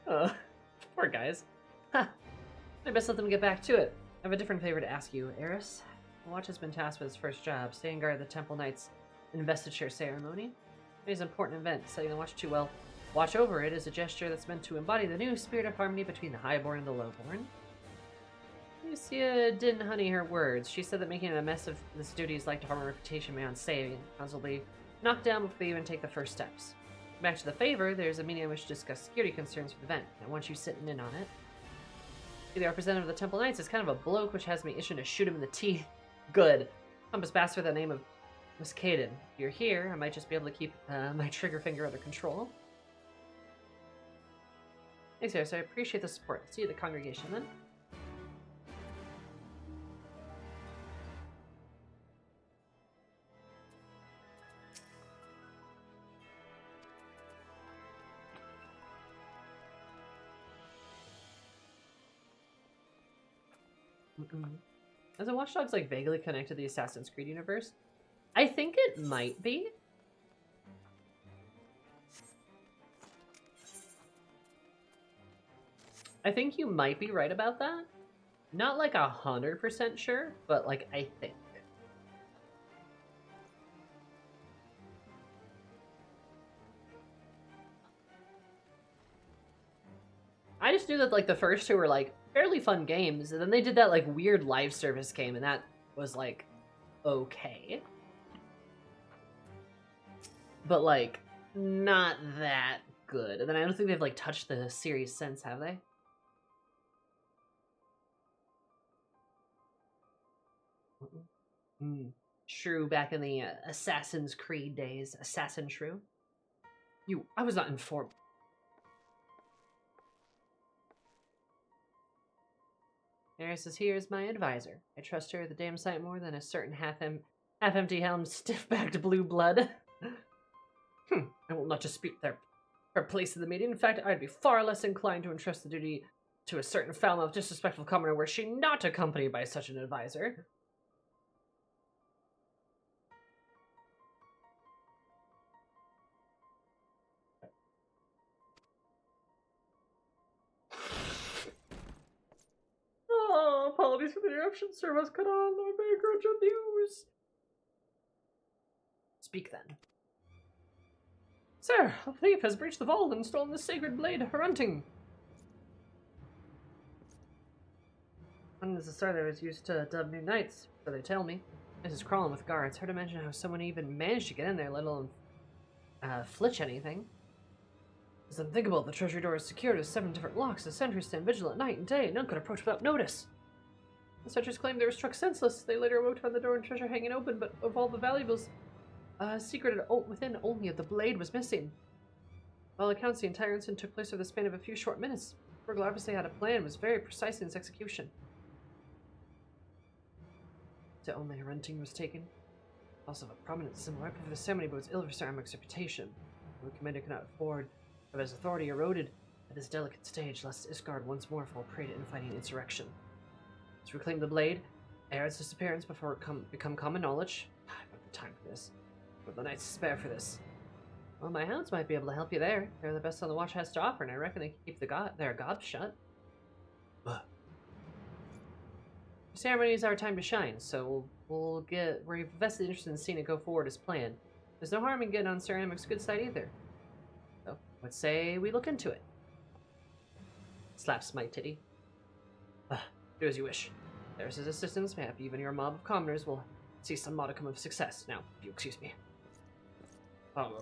Poor guys. Ha! I best let them get back to it. I have a different favor to ask you, Eris. The watch has been tasked with its first job, staying guard at the Temple Knight's investiture ceremony. It is an important event. Setting the watch to, well, watch over it is a gesture that's meant to embody the new spirit of harmony between the highborn and the lowborn. Lucia didn't honey her words. She said that making it a mess of this duty is like to harm a reputation may unsaving, and possibly knocked down before they even take the first steps. Back to the favor, there's a meeting in which to discuss security concerns for the event, and I want you sitting in on it. The representative of the Temple Knights is kind of a bloke which has me itching to shoot him in the teeth. Good. Compass bastard with the name of Miss Caden. If you're here, I might just be able to keep my trigger finger under control. Thanks, Eris. I appreciate the support. See you at the congregation then. Is Watch Dogs like vaguely connected to the Assassin's Creed universe? I think it might be. I think you might be right about that. Not like 100% sure, but like I think. I just knew that like the first two were like fairly fun games, and then they did that like weird live service game, and that was like okay. But like not that good. And then I don't think they've like touched the series since, have they? Shrew back in the Assassin's Creed days. Assassin Shrew? I was not informed. Eris is here as my advisor. I trust her the damn sight more than a certain half-empty helm, stiff-backed blue blood. I will not dispute her place in the meeting. In fact, I'd be far less inclined to entrust the duty to a certain foul-mouthed, disrespectful commoner were she not accompanied by such an advisor. Oh, apologies for the interruption, sir. Must cut on. I bear grudge on news. Speak then. Sir, a thief has breached the vault and stolen the sacred blade, Hunting. Hunting is the star that was used to dub new knights, so they tell me. This is crawling with guards. Hard to imagine how someone even managed to get in there, let alone flitch anything. It's unthinkable. The treasury door is secured with 7 different locks. The sentries stand vigilant night and day. None could approach without notice. The sentries claimed they were struck senseless. They later awoke to find the door and treasure hanging open, but of all the valuables secreted within, only the blade was missing. By all accounts, the entire incident took place over the span of a few short minutes. Burglar obviously had a plan and was very precise in its execution. The only Hunting was taken. Also, a prominent symbol right before the ceremony, but was ill for Sir Amrick's reputation. The commander could not afford of his authority eroded at this delicate stage, lest Isgard once more fall prey to infighting insurrection. To reclaim the blade, Aerith's disappearance before it become common knowledge. I don't have the time for this. But the knights spare for this. Well, my hounds might be able to help you there. They're the best on the watch has to offer, and I reckon they can keep their gobs shut. The ceremony is our time to shine, so we're vested interest in seeing it go forward as planned. There's no harm in getting on Sir Amrick's good side either. So, let's say we look into it. Slaps my titty. Do as you wish. There's his assistance. Maybe even your mob of commoners will see some modicum of success. Now, if you excuse me. I'm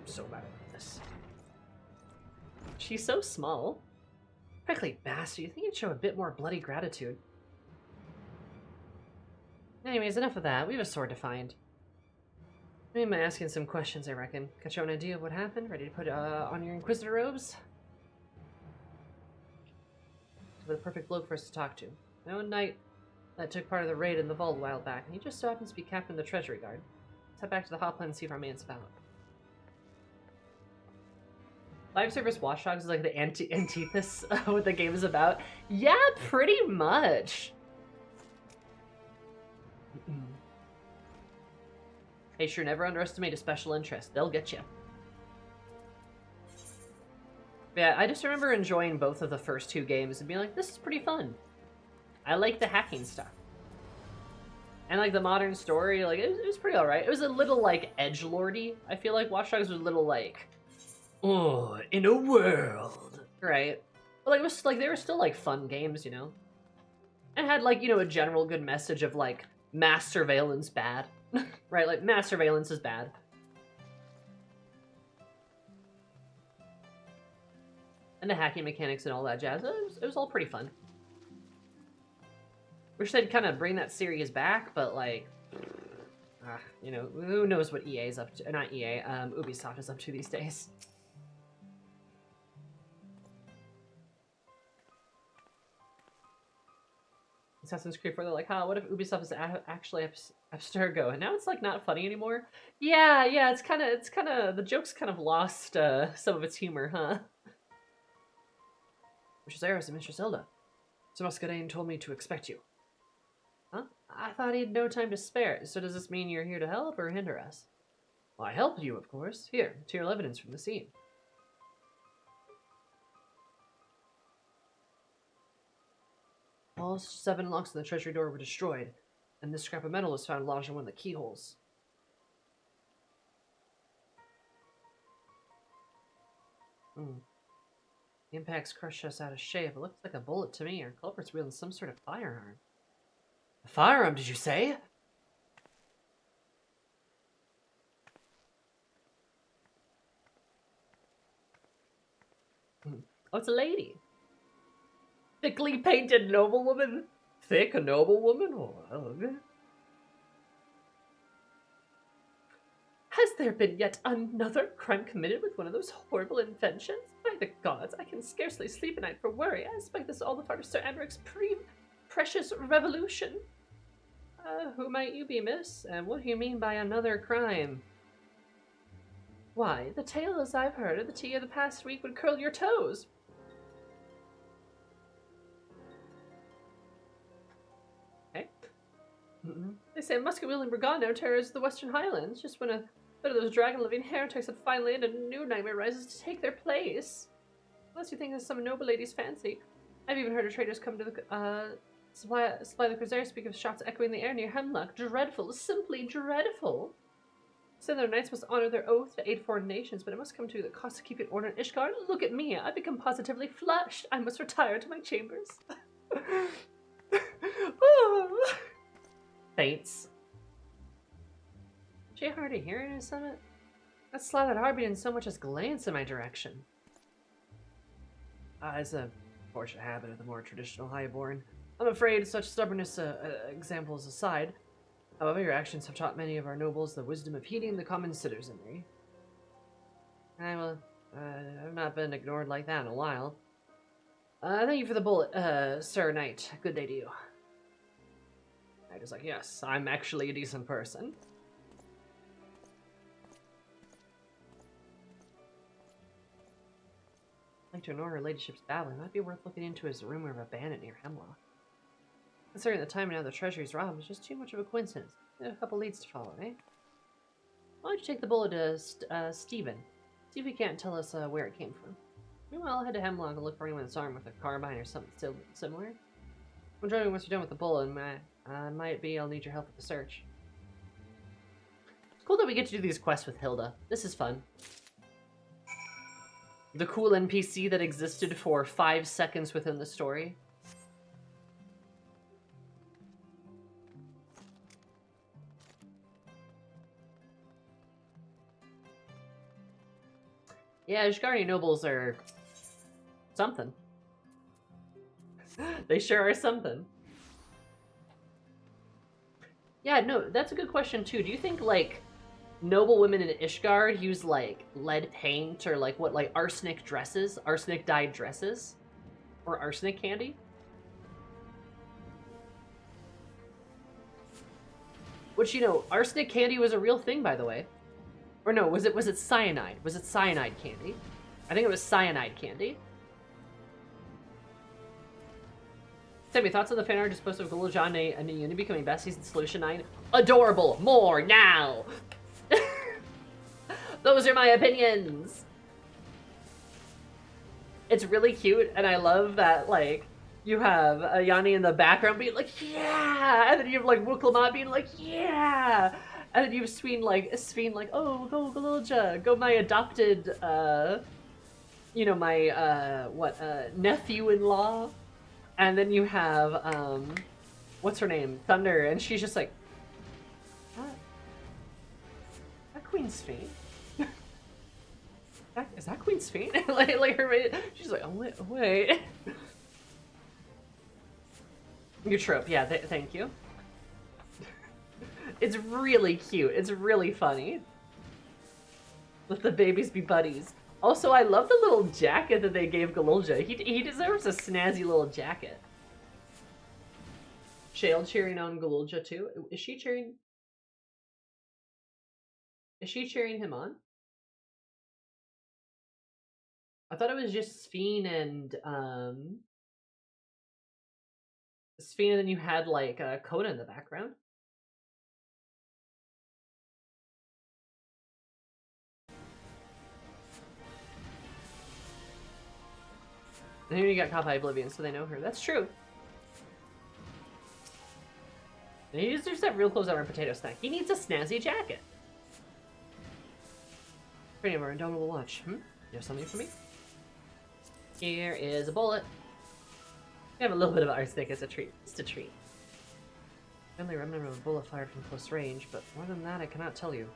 so bad at this. She's so small. Prickly bastard, you think you'd show a bit more bloody gratitude? Anyways, enough of that. We have a sword to find. I am asking some questions, I reckon. Got you an idea of what happened? Ready to put on your Inquisitor robes? The perfect bloke for us to talk to. I know a knight that took part of the raid in the vault a while back, and he just so happens to be captain of the treasury guard. Let's head back to the hotline and see if our man's about. Live service Watch Dogs is like the antithesis of what the game is about. Yeah, pretty much. Hey, sure, never underestimate a special interest. They'll get you. Yeah, I just remember enjoying both of the first 2 games and being like, this is pretty fun. I like the hacking stuff. And like the modern story, like it was pretty alright. It was a little like edgelordy. I feel like Watch Dogs was a little like, oh, in a world, right? But like it was like they were still like fun games, you know. And had like, you know, a general good message of like mass surveillance bad, right? Like mass surveillance is bad. And the hacking mechanics and all that jazz, it was all pretty fun. Wish they'd kind of bring that series back, but like, you know, who knows what EA's up to? Not EA, Ubisoft is up to these days. Assassin's Creed 4, they're like, huh, what if Ubisoft is actually Abstergo? And now it's like not funny anymore. Yeah, it's kind of the joke's kind of lost some of its humor, huh? Mistress Eris and Mistress Hilda. Sir Muscadine told me to expect you. Huh? I thought he had no time to spare. So does this mean you're here to help or hinder us? Well, I helped you, of course. Here, material evidence from the scene. All 7 locks on the treasury door were destroyed, and this scrap of metal was found lodged in one of the keyholes. The impacts crushed us out of shape. It looks like a bullet to me. Our culprit's wielding some sort of firearm. A firearm, did you say? Oh, it's a lady. Thickly painted noblewoman. Thick noblewoman? Oh, has there been yet another crime committed with one of those horrible inventions? By the gods, I can scarcely sleep at night for worry. I suspect this is all the part of Sir Amberic's precious revolution. Who might you be, miss? And what do you mean by another crime? Why, the tales I've heard of the tea of the past week would curl your toes. Okay. They say Muscat-wielding Brigando terrors the Western Highlands, just when a bit of those dragon-living heretics had finally ended, a new nightmare rises to take their place. Unless you think it's some noble lady's fancy. I've even heard of traders come to the, supply the crusader speak of shots echoing the air near Hemlock. Dreadful, simply dreadful. So their knights must honor their oath to aid foreign nations, but it must come to the cost of keeping order in Ishgard. Look at me, I've become positively flushed. I must retire to my chambers. Faints. She hard to hear in his summit? That slathered Harby didn't so much as glance in my direction. It's a fortunate habit of the more traditional highborn. I'm afraid such stubbornness examples aside. However, your actions have taught many of our nobles the wisdom of heeding the common citizenry. I've not been ignored like that in a while. Thank you for the bullet, Sir Knight. Good day to you. Knight is like, yes, I'm actually a decent person. I'd like to ignore her ladyship's babble. It might be worth looking into his rumor of a bandit near Hemlock. Considering the time now the treasury's robbed, it's just too much of a coincidence. A couple leads to follow, eh? Why don't you take the bullet to Stephen? See if he can't tell us where it came from. Meanwhile, I'll head to Hemlock and look for anyone that's armed with a carbine or something still similar. I'm joining once you're done with the bullet, and might be I'll need your help with the search. It's cool that we get to do these quests with Hilda. This is fun. The cool NPC that existed for 5 seconds within the story. Yeah, Ishgari nobles are something. They sure are something. Yeah, no, that's a good question too. Do you think like noble women in Ishgard use like lead paint or like what, like arsenic dresses, arsenic dyed dresses, or arsenic candy? Which, you know, arsenic candy was a real thing, by the way. Or no, was it cyanide? Was it cyanide candy? I think it was cyanide candy. Sammy, thoughts on the fan art just posted of Gul'jan and Yuni becoming besties in Solution 9? Adorable! More now! Those are my opinions! It's really cute, and I love that, like, you have Yanni in the background being like, yeah! And then you have, like, Wuklamat being like, yeah! And then you have Sween like, oh, go Galilja, go my adopted, you know, my, nephew-in-law. And then you have, what's her name? Thunder, and she's just like, what? That Queen Sphene? Is that Queen Sphene? like her, she's like, oh wait. Your trope, yeah, thank you. It's really cute. It's really funny. Let the babies be buddies. Also, I love the little jacket that they gave Galilja. He deserves a snazzy little jacket. Shale cheering on Galilja too. Is she cheering? Is she cheering him on? I thought it was just Sphene Josephine, and then you had like Coda in the background. And here you got caught by Oblivion, so they know her. That's true. And he just that real close on our potato snack. He needs a snazzy jacket. Pretty of our indomitable watch. You have something for me? Here is a bullet. We have a little bit of arsenic as a treat. Just a treat. Only remnant of a bullet fired from close range, but more than that I cannot tell you.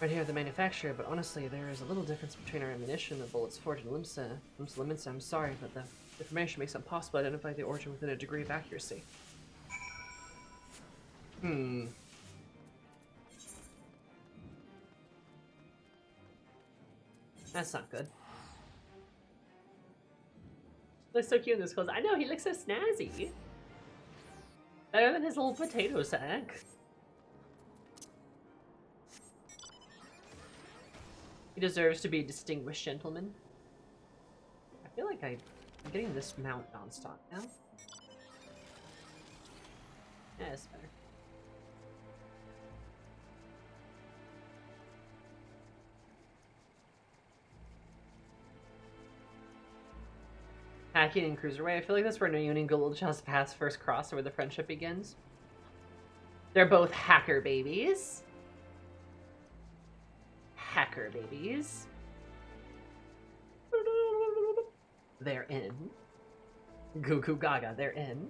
Right here at the manufacturer, but honestly, there is a little difference between our ammunition and bullets forged in Limsa. I'm sorry, but the information makes it impossible to identify the origin within a degree of accuracy. That's not good. He looks so cute in this clothes. I know, he looks so snazzy. Better than his little potato sack. He deserves to be a distinguished gentleman. I feel like I'm getting this mount non-stop now. Yeah, it's better. Hacking and Cruiserweight. I feel like that's where Noyuni and Gul'Cha's past first cross where the friendship begins. They're both hacker babies. Hacker babies. They're in. Goo Goo Gaga, they're in.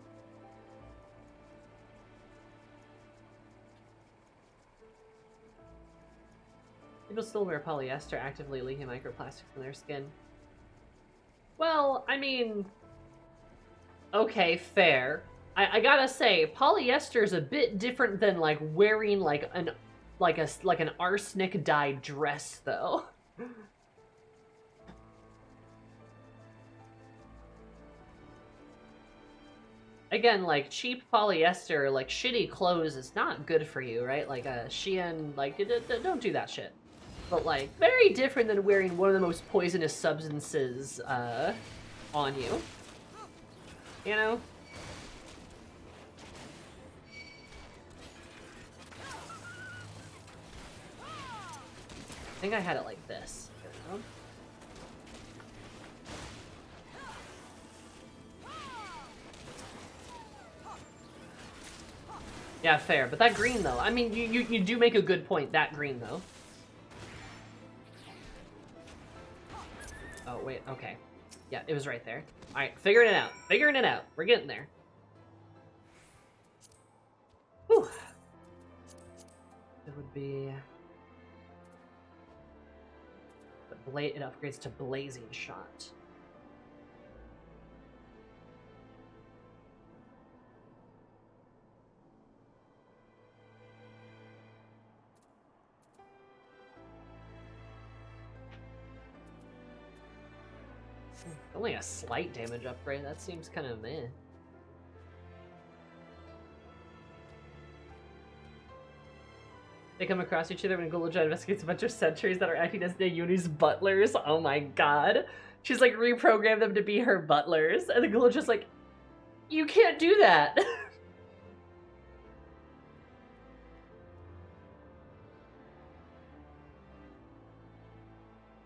People still wear polyester, actively leaking microplastics in their skin. Well, I mean, okay, fair. I gotta say, polyester is a bit different than like wearing like an arsenic dyed dress, though. Again, like cheap polyester, like shitty clothes is not good for you, right? Like a Shein, like don't do that shit. But like very different than wearing one of the most poisonous substances on you. You know? I think I had it like this. You know? Yeah, fair. But that green, though. I mean, you do make a good point. That green, though. Oh, wait. Okay. Yeah, it was right there. Alright, figuring it out. Figuring it out. We're getting there. Whew. It would be... It upgrades to Blazing Shot. Only a slight damage upgrade. That seems kind of meh. They come across each other when Gul'Cha investigates a bunch of sentries that are acting as Nayuni's butlers. Oh my god. She's like reprogrammed them to be her butlers. And the Gul'Cha's like, you can't do that.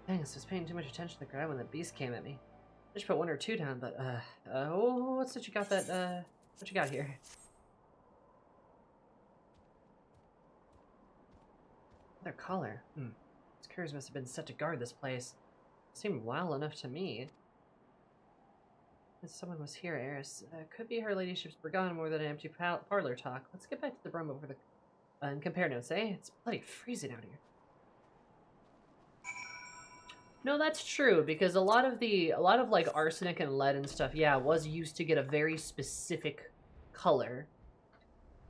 Thanks, I was paying too much attention to the crowd when the beast came at me. I just put one or two down, but, what's that you got that, what you got here? Their collar. These couriers must have been set to guard this place. It seemed wild enough to me. If someone was here, Eris. Could be her ladyship's Burgon more than an empty parlor talk. Let's get back to the room over the... and compare notes, eh? It's bloody freezing out here. No, that's true, because a lot of like arsenic and lead and stuff, yeah, was used to get a very specific color.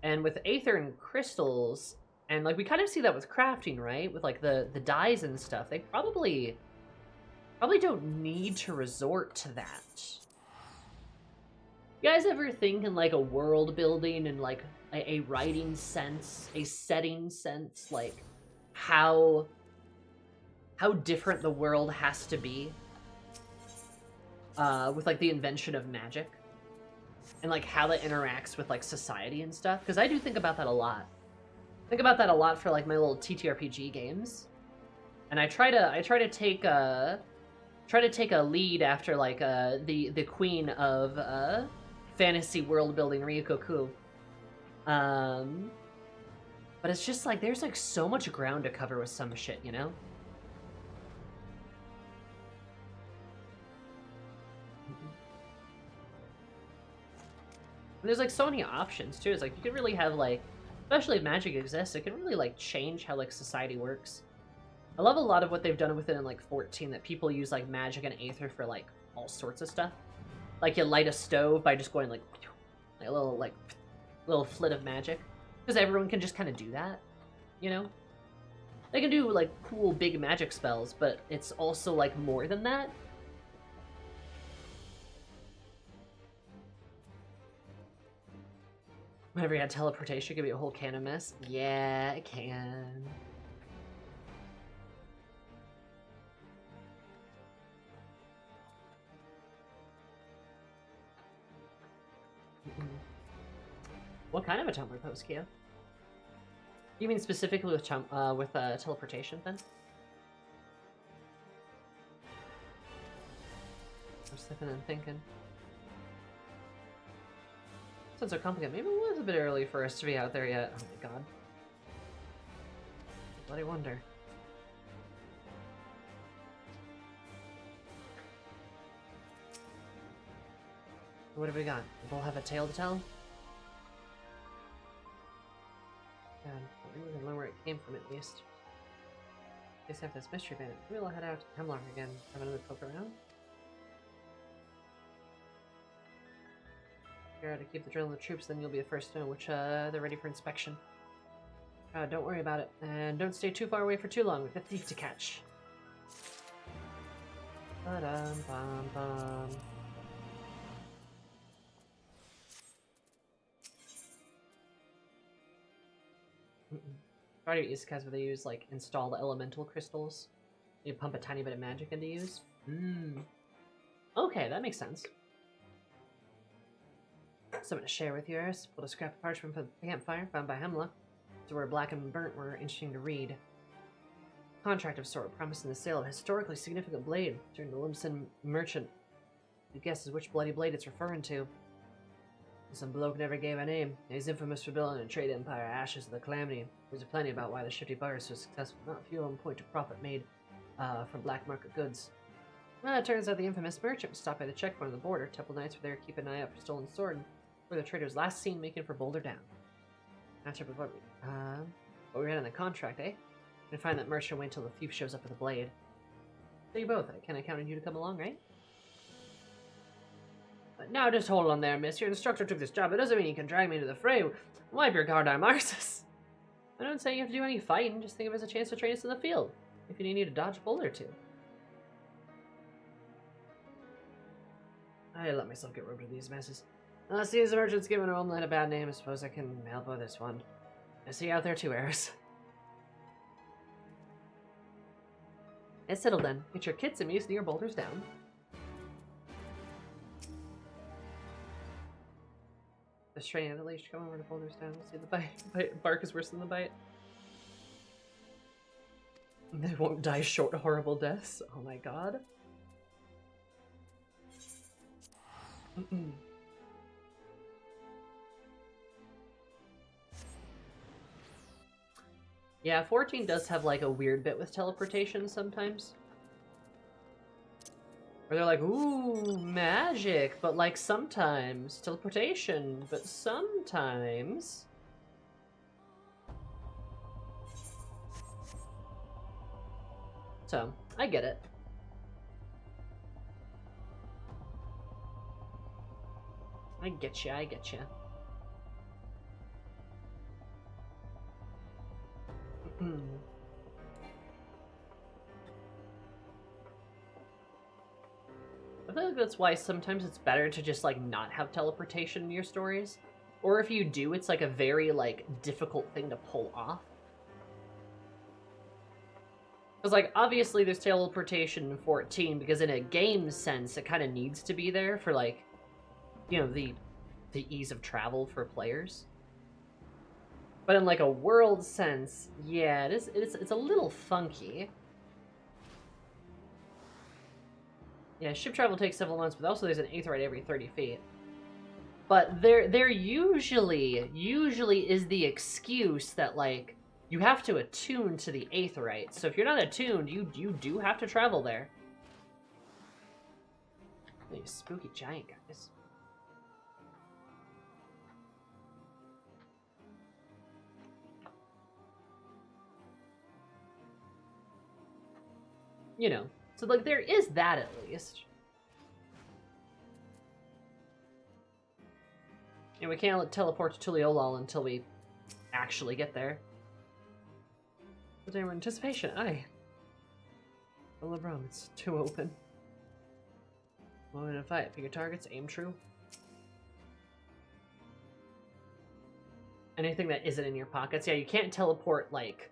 And with aether and crystals, and like we kind of see that with crafting, right? With like the dyes and stuff, they probably don't need to resort to that. You guys ever think in like a world building and like a writing sense, a setting sense, like how different the world has to be with like the invention of magic? and like how that interacts with like society and stuff. Because I do think about that a lot. Think about that a lot for like my little TTRPG games, and I try to take a lead after like the queen of fantasy world building, Ryukoku. But it's just like there's like so much ground to cover with some shit, you know? And there's like so many options too. It's like you can really have like, especially if magic exists, it can really like change how like society works. I love a lot of what they've done with it in like 14, that people use like magic and aether for like all sorts of stuff. Like you light a stove by just going like a little flit of magic, because everyone can just kind of do that, you know? They can do like cool big magic spells, but it's also like more than that. Whenever you had teleportation, it could be a whole can of mess. Yeah, it can. What kind of a Tumblr post, Kia? You mean specifically with teleportation, then? I'm slipping and thinking. Sounds so complicated. Maybe it was a bit early for us to be out there yet. Oh my god. Bloody wonder. What have we got? We'll have a tale to tell? God, we can learn where it came from at least. At least have this mystery bandit. We'll head out to Hemlock again. Have another poke around. Here to keep the drill in the troops, then you'll be the first to know which they're ready for inspection. Don't worry about it, and don't stay too far away for too long with the thief to catch. Ba-dum-bum-bum. Part of isekais where they use like installed elemental crystals. You pump a tiny bit of magic into use. Okay, that makes sense. Something to share with you, Eris. Pulled a scrap of parchment from the campfire found by Hemlock. The word black and burnt were interesting to read. Contract of sort promising the sale of a historically significant blade. Turned to Limson merchant. Who guesses which bloody blade it's referring to? Some bloke never gave a name. He's infamous for building a trade empire, ashes of the calamity. There's plenty about why the shifty buyers so successful. Not a few of them point to profit made from black market goods. Well, it turns out the infamous merchant was stopped by the checkpoint on the border. Temple Knights were there to keep an eye out for stolen sword, where the trader was last seen making for Boulder Down. After before we read on the contract, eh? And find that merchant wait till the thief shows up with a blade. So you both, I kinda counted you to come along, right? But now just hold on there, miss. Your instructor took this job. It doesn't mean you can drag me into the fray. Wipe your goddamn arses. I don't say you have to do any fighting. Just think of it as a chance to train us in the field. If you need to dodge a bullet or two. I let myself get roped into these messes. See, as the merchant's giving her homeland a bad name, I suppose I can help with this one. I see you out there too, Eris. It's settled then. Get your kits and me near Boulders Down. The strain of the leash, come over to Boulders Down. We'll see the bite. Bark is worse than the bite. They won't die short, horrible deaths. Oh my god. Yeah, 14 does have like a weird bit with teleportation sometimes. Where they're like, ooh, magic, but like sometimes. Teleportation, but sometimes. So, I get it. I get ya, I get ya. I feel like that's why sometimes it's better to just like not have teleportation in your stories. Or if you do, it's like a very like difficult thing to pull off. Because like obviously there's teleportation in 14 because in a game sense it kind of needs to be there for like, you know, the the ease of travel for players. But in like a world sense, yeah, it's a little funky. Yeah, ship travel takes several months, but also there's an aetheryte every 30 feet. But there usually is the excuse that, like, you have to attune to the aetheryte. So if you're not attuned, you do have to travel there. These spooky giant guys. You know, so like there is that at least. And we can't teleport to Tuliolol until we actually get there. But there anticipation, aye. Full of rum, it's too open. Moment of fight, pick your targets, aim true. Anything that isn't in your pockets. Yeah, you can't teleport, like,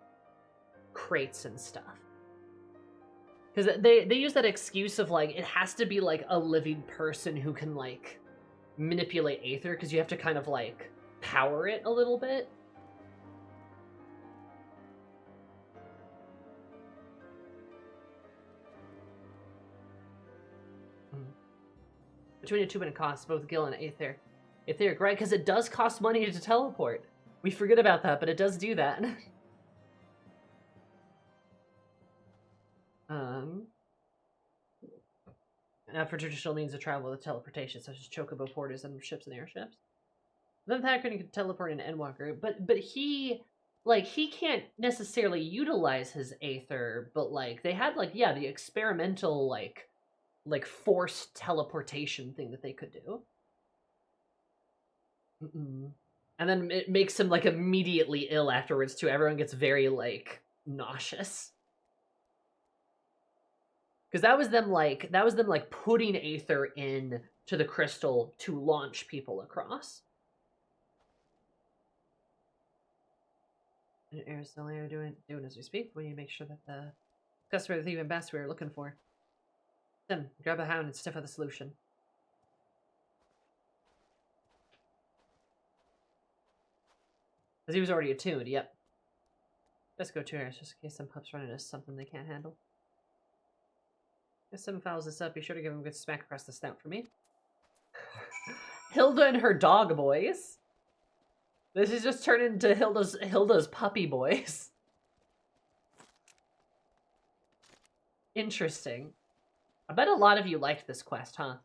crates and stuff. Because they use that excuse of, like, it has to be, like, a living person who can, like, manipulate Aether, because you have to kind of, like, power it a little bit. Between the two minute costs, both Gil and Aetheric, right? Because it does cost money to teleport. We forget about that, but it does do that. For traditional means of travel with teleportation, such as chocobo porters and ships and airships. Then Thacker can teleport in Endwalker, but he can't necessarily utilize his Aether, but like they had like the experimental like forced teleportation thing that they could do. And then it makes him like immediately ill afterwards too. Everyone gets very like nauseous. Because that was them like putting Aether in to the crystal to launch people across. And Air's still doing as we speak. We need to make sure that the customer, the thief, and bastard we are looking for. Then grab a hound and sniff out the solution. Because he was already attuned. Yep. Let's go to Air just in case some pups run into something they can't handle. If someone fouls this up, be sure to give him a good smack across the snout for me. Hilda and her dog boys. This is just turned into Hilda's puppy boys. Interesting. I bet a lot of you liked this quest, huh?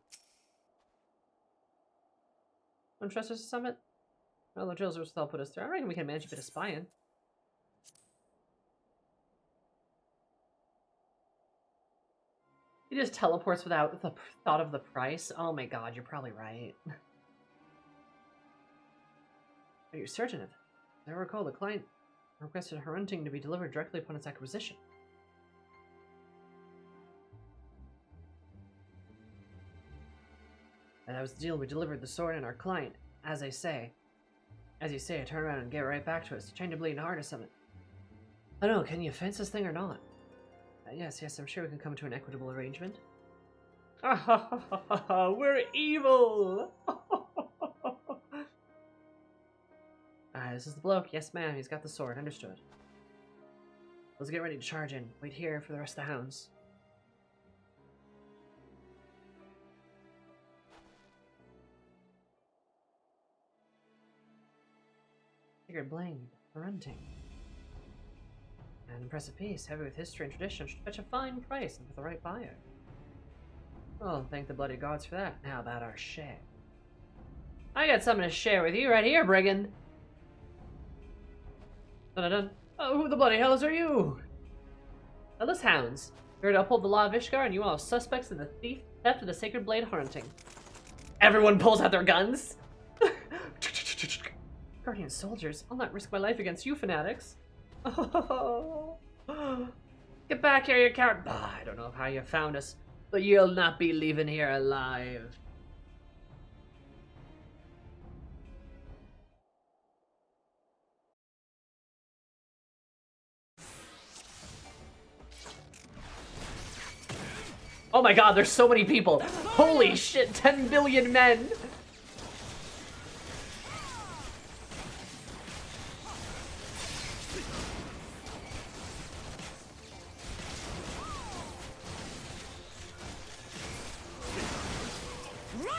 Don't trust us to summit? Well, the drills will still put us through. I reckon we can manage a bit of spying. He just teleports without the thought of the price. Oh my god, you're probably right. Are you certain of it? As I recall, the client requested her hunting to be delivered directly upon its acquisition. And that was the deal. We delivered the sword and our client, as you say, turn around and get right back to us. Chain to bleeding heart or something. I don't know, can you fence this thing or not? Yes, I'm sure we can come to an equitable arrangement. We're evil! This is the bloke. Yes, ma'am. He's got the sword. Understood. Let's get ready to charge in. Wait here for the rest of the hounds. Sacred blade for hunting. An impressive piece, heavy with history and tradition, should fetch a fine price and for the right buyer. Oh, thank the bloody gods for that. How about our share? I got something to share with you right here, brigand. Dun-dun-dun. Oh, who the bloody hells are you? Ellis hounds. We're to uphold the law of Ishgar, and you all are suspects in the theft of the sacred blade hunting. Everyone pulls out their guns. Guardian soldiers, I'll not risk my life against you fanatics. Oh. Get back here, you coward. I don't know how you found us, but you'll not be leaving here alive. Oh my god, there's so many people. Holy shit, 10 billion men.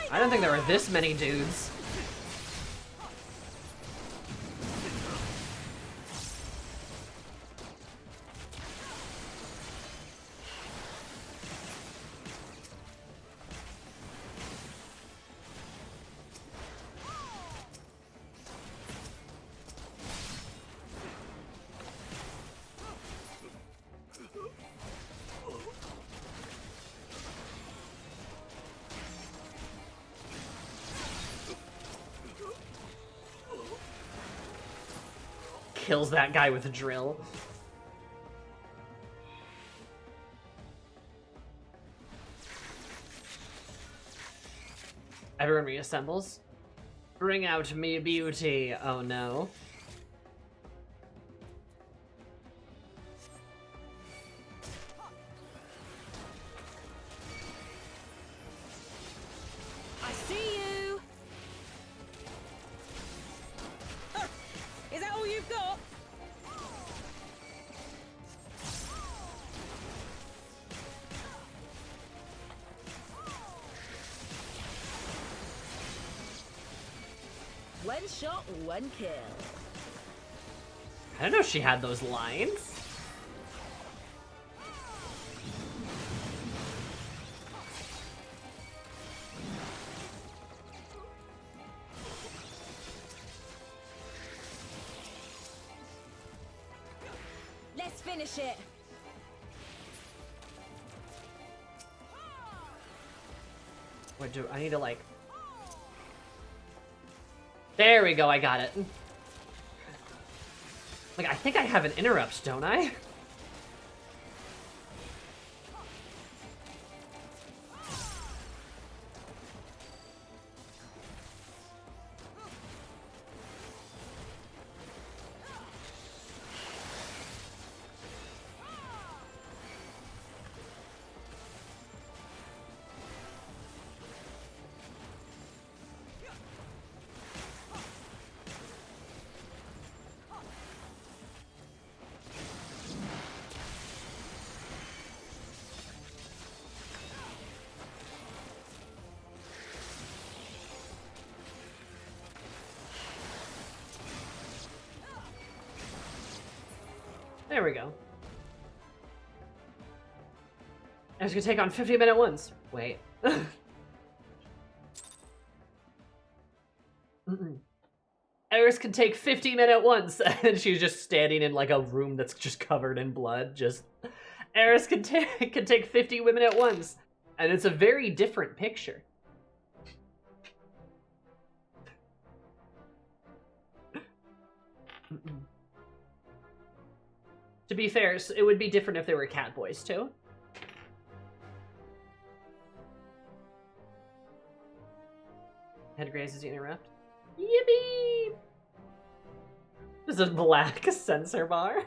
I don't think there were this many dudes. Kills that guy with a drill. Everyone reassembles. Bring out me beauty. Oh no. I see you. Is that all you've got? One shot, one kill. I don't know if she had those lines. Let's finish it. What do I need to like? There we go, I got it. Like, I think I have an interrupt, don't I? There we go. I was gonna take on 50-minute ones. Wait. Eris can take 50-minute ones, and she's just standing in like a room that's just covered in blood. Just Eris can take 50-minute ones, and it's a very different picture. To be fair, it would be different if they were cat boys too. Head grazes the interrupt. Yippee! There's a black sensor bar.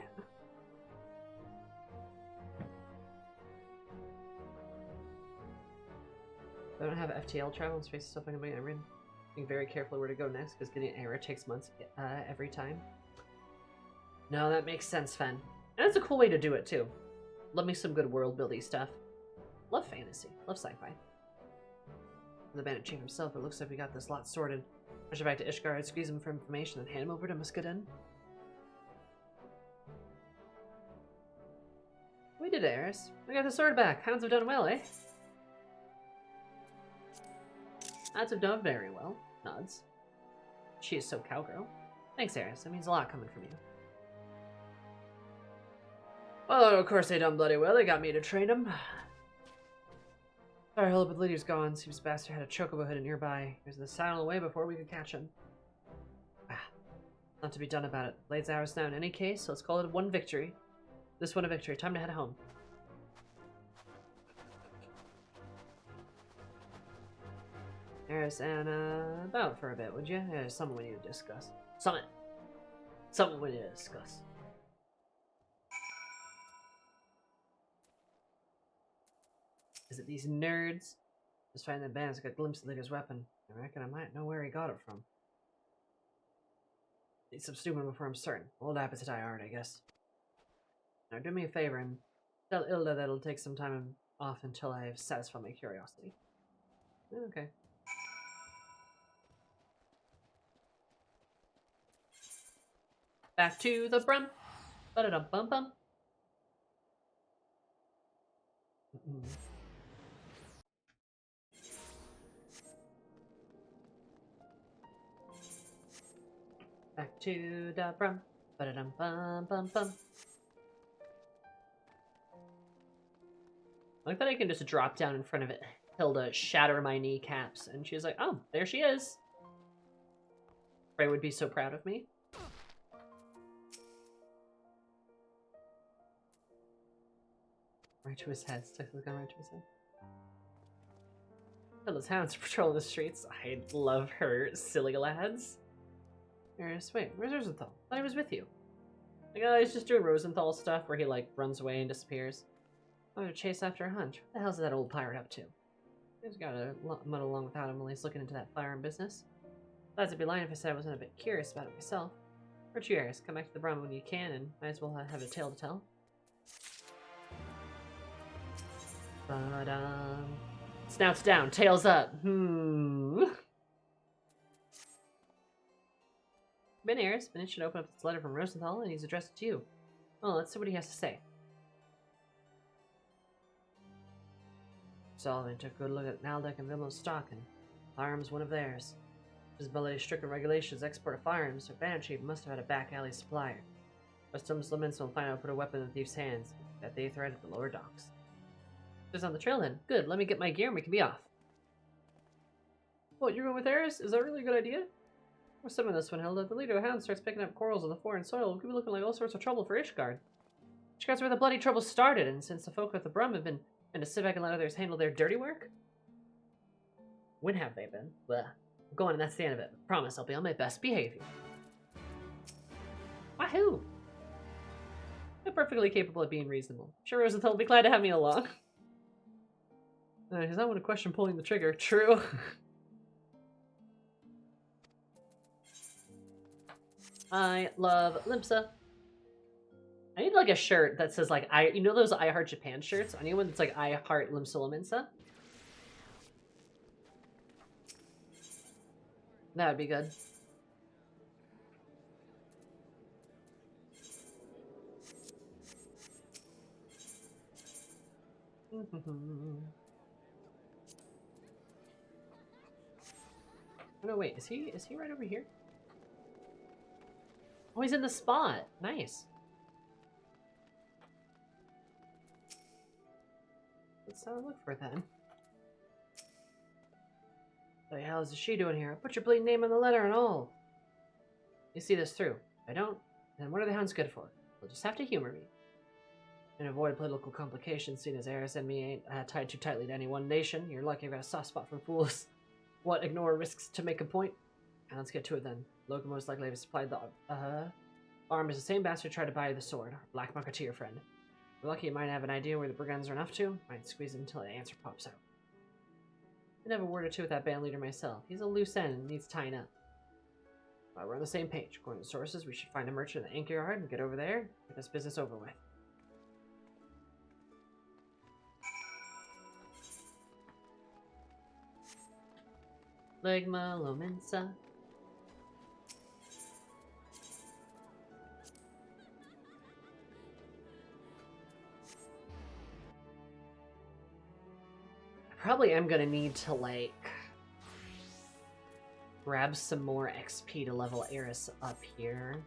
I don't have FTL travel and space stuff. I'm thinking very carefully where to go next because getting an error takes months every time. No, that makes sense, Fen. And it's a cool way to do it too. Love me some good world building stuff. Love fantasy. Love sci-fi. The bandit chief himself, it looks like we got this lot sorted. Rush back to Ishgard, squeeze him for information, and hand him over to Muscadin. We did it, Eris. We got the sword back. Hounds have done well, eh? Hounds have done very well. Nods. She is so cowgirl. Thanks, Eris. That means a lot coming from you. Well, of course they done bloody well. They got me to train them. Sorry, hold up, the leader's gone. Seems Bastard had a chocobo hidden nearby. There's the sound of the way before we could catch him. Not to be done about it. Blade's hours now in any case, so let's call it one victory. This one a victory. Time to head home. Eris and about for a bit, would you? Yeah, there's something we need to discuss. Something we need to discuss. Is it these nerds? Just find the bands got a glimpse of the leader's weapon. I reckon I might know where he got it from. Need some stupid before I'm certain. Old appetite I already, I guess. Now do me a favor and tell Ilda that it'll take some time off until I have satisfied my curiosity. Okay. Back to the brum. Ba-da-dum-bum-bum. Back to the brum. Ba-da-dum-bum-bum-bum. I like that I can just drop down in front of it, Hilda, shatter my kneecaps, and she's like, oh, there she is. Ray would be so proud of me. Right to his head. Sticks the gun right to his head. Hilda's hounds patrol the streets. I love her silly lads. Wait, where's Rosenthal? I thought he was with you. Like, oh, he's just doing Rosenthal stuff where he, like, runs away and disappears. I'm gonna chase after a hunch. What the hell's that old pirate up to? He's gotta muddle along without him while he's looking into that firearm business. Besides, I'd be lying if I said I wasn't a bit curious about it myself. Where'd you Eris? Come back to the Brum when you can, and might as well have a tale to tell. But, snouts down, tails up. Ben Eris, Ben should open up this letter from Rosenthal, and he's addressed it to you. Well, let's see what he has to say. Sullivan took a good look at Naldek and Vilmo's stock, and firearms one of theirs. His ability stricken regulations export of firearms, so Bandit Chief must have had a back alley supplier. Customs limits will find out who put a weapon in the thief's hands, that they thread at the lower docks. Just on the trail then. Good, let me get my gear and we can be off. What, you're going with Eris? Is that really a good idea? We're simming this one, Hilda. The leader of the hounds starts picking up corals on the foreign soil. We could be looking like all sorts of trouble for Ishgard. Ishgard's where the bloody trouble started, and since the folk of the Brum have been to sit back and let others handle their dirty work? When have they been? Blech. I'm going and that's the end of it. Promise I'll be on my best behavior. Wahoo! I'm perfectly capable of being reasonable. I'm sure Rosenthal will be glad to have me along. He's not going to question pulling the trigger. True. I love Limsa. I need like a shirt that says like you know those I Heart Japan shirts? I need one that's like I Heart Limsa Limsa. That would be good. Oh, no, wait, is he right over here? Oh, he's in the spot. Nice. Let's look for it then. What the hell is she doing here? Put your bleeding name on the letter and all. You see this through. If I don't, then what are the hounds good for? They'll just have to humor me. And avoid political complications, seeing as Eris and me ain't tied too tightly to any one nation. You're lucky I've got a soft spot for fools. What, ignore risks to make a point? And let's get to it then. Logan most likely have supplied the arm is the same bastard tried to buy the sword. Black Marketeer friend. We're lucky you might have an idea where the brigands are enough to. Might squeeze it until the answer pops out. I'd have a word or two with that band leader myself. He's a loose end and needs tying up. But we're on the same page. According to sources, we should find a merchant in the anchor yard and get over there, get this business over with. Ligma Lominsa. I probably am gonna need to, like, grab some more XP to level Eris up here.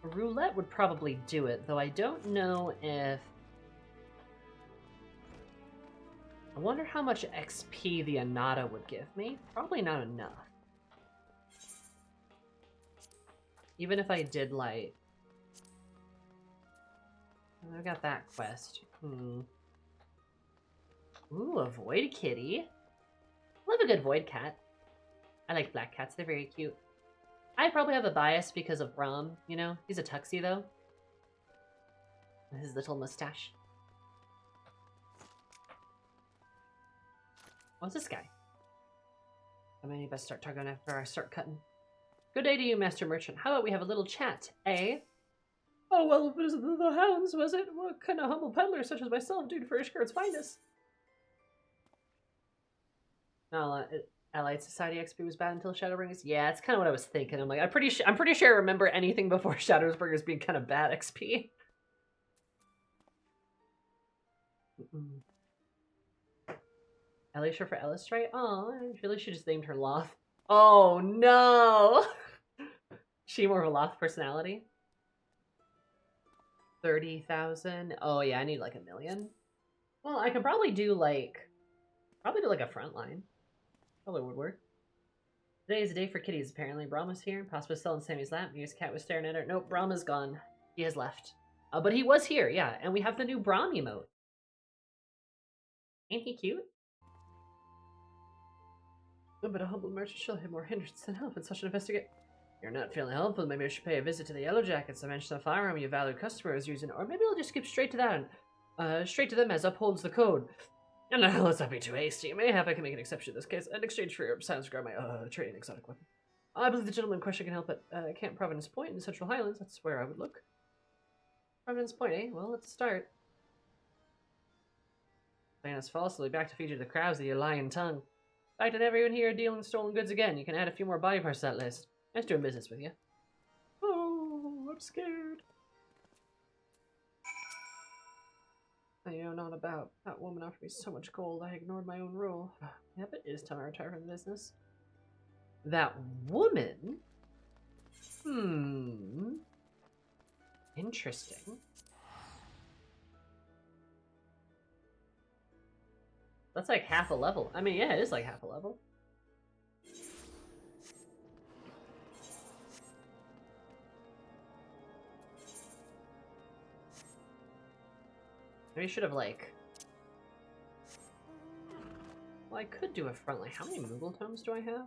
Roulette would probably do it, though I don't know if... I wonder how much XP the Anata would give me. Probably not enough. Even if I did, like... I got that quest. Ooh, a Void Kitty. Love a good Void Cat. I like black cats, they're very cute. I probably have a bias because of Braum, you know? He's a tuxie, though. With his little mustache. What's this guy? I may best start talking after I start cutting. Good day to you, Master Merchant. How about we have a little chat, eh? Oh, well, it was the hounds, was it? What kind of humble peddler such as myself, dude, for Ishgard's finest? I'll Allied Society XP was bad until Shadowbringers. Yeah, it's kind of what I was thinking. I'm like, I'm pretty sure I remember anything before Shadowbringers being kind of bad XP. Alicia for Ellistrite? Oh, I really should just named her Loth. Oh no! She more of a Loth personality? 30,000? Oh yeah, I need like 1 million. Well, I could probably do like a frontline. Probably would work. Today is a day for kitties, apparently. Brahma's here. Possibly still in Sammy's lap. Mia's cat was staring at her. Nope, Brahma's gone. He has left. But he was here, yeah. And we have the new Brahm emote. Ain't he cute? Oh, but a humble merchant shall have more hindrance than help in such an investigation. You're not feeling helpful. Maybe I should pay a visit to the Yellow Jackets and mention the firearm your valued customer is using. Or maybe I'll just skip straight to that and straight to them as upholds the code. And let's not be too hasty. Mayhap I can make an exception in this case, in exchange for your silence regard my trade in exotic weapon. I believe the gentleman in question can help at Camp Providence Point in the Central Highlands. That's where I would look. Providence Point, eh? Well, let's start. Plan is falsely back to feed you the crowds with your lying tongue. In fact, I never even hear dealing stolen goods again. You can add a few more body parts to that list. Nice doing business with you. Oh, I'm scared. I know not about. That woman offered me so much gold, I ignored my own rule. Yep, it is time I retire from the business. That woman? Interesting. That's like half a level. I mean, yeah, it is like half a level. Maybe I should have, like... Well, I could do a frontline. How many Moogle tomes do I have?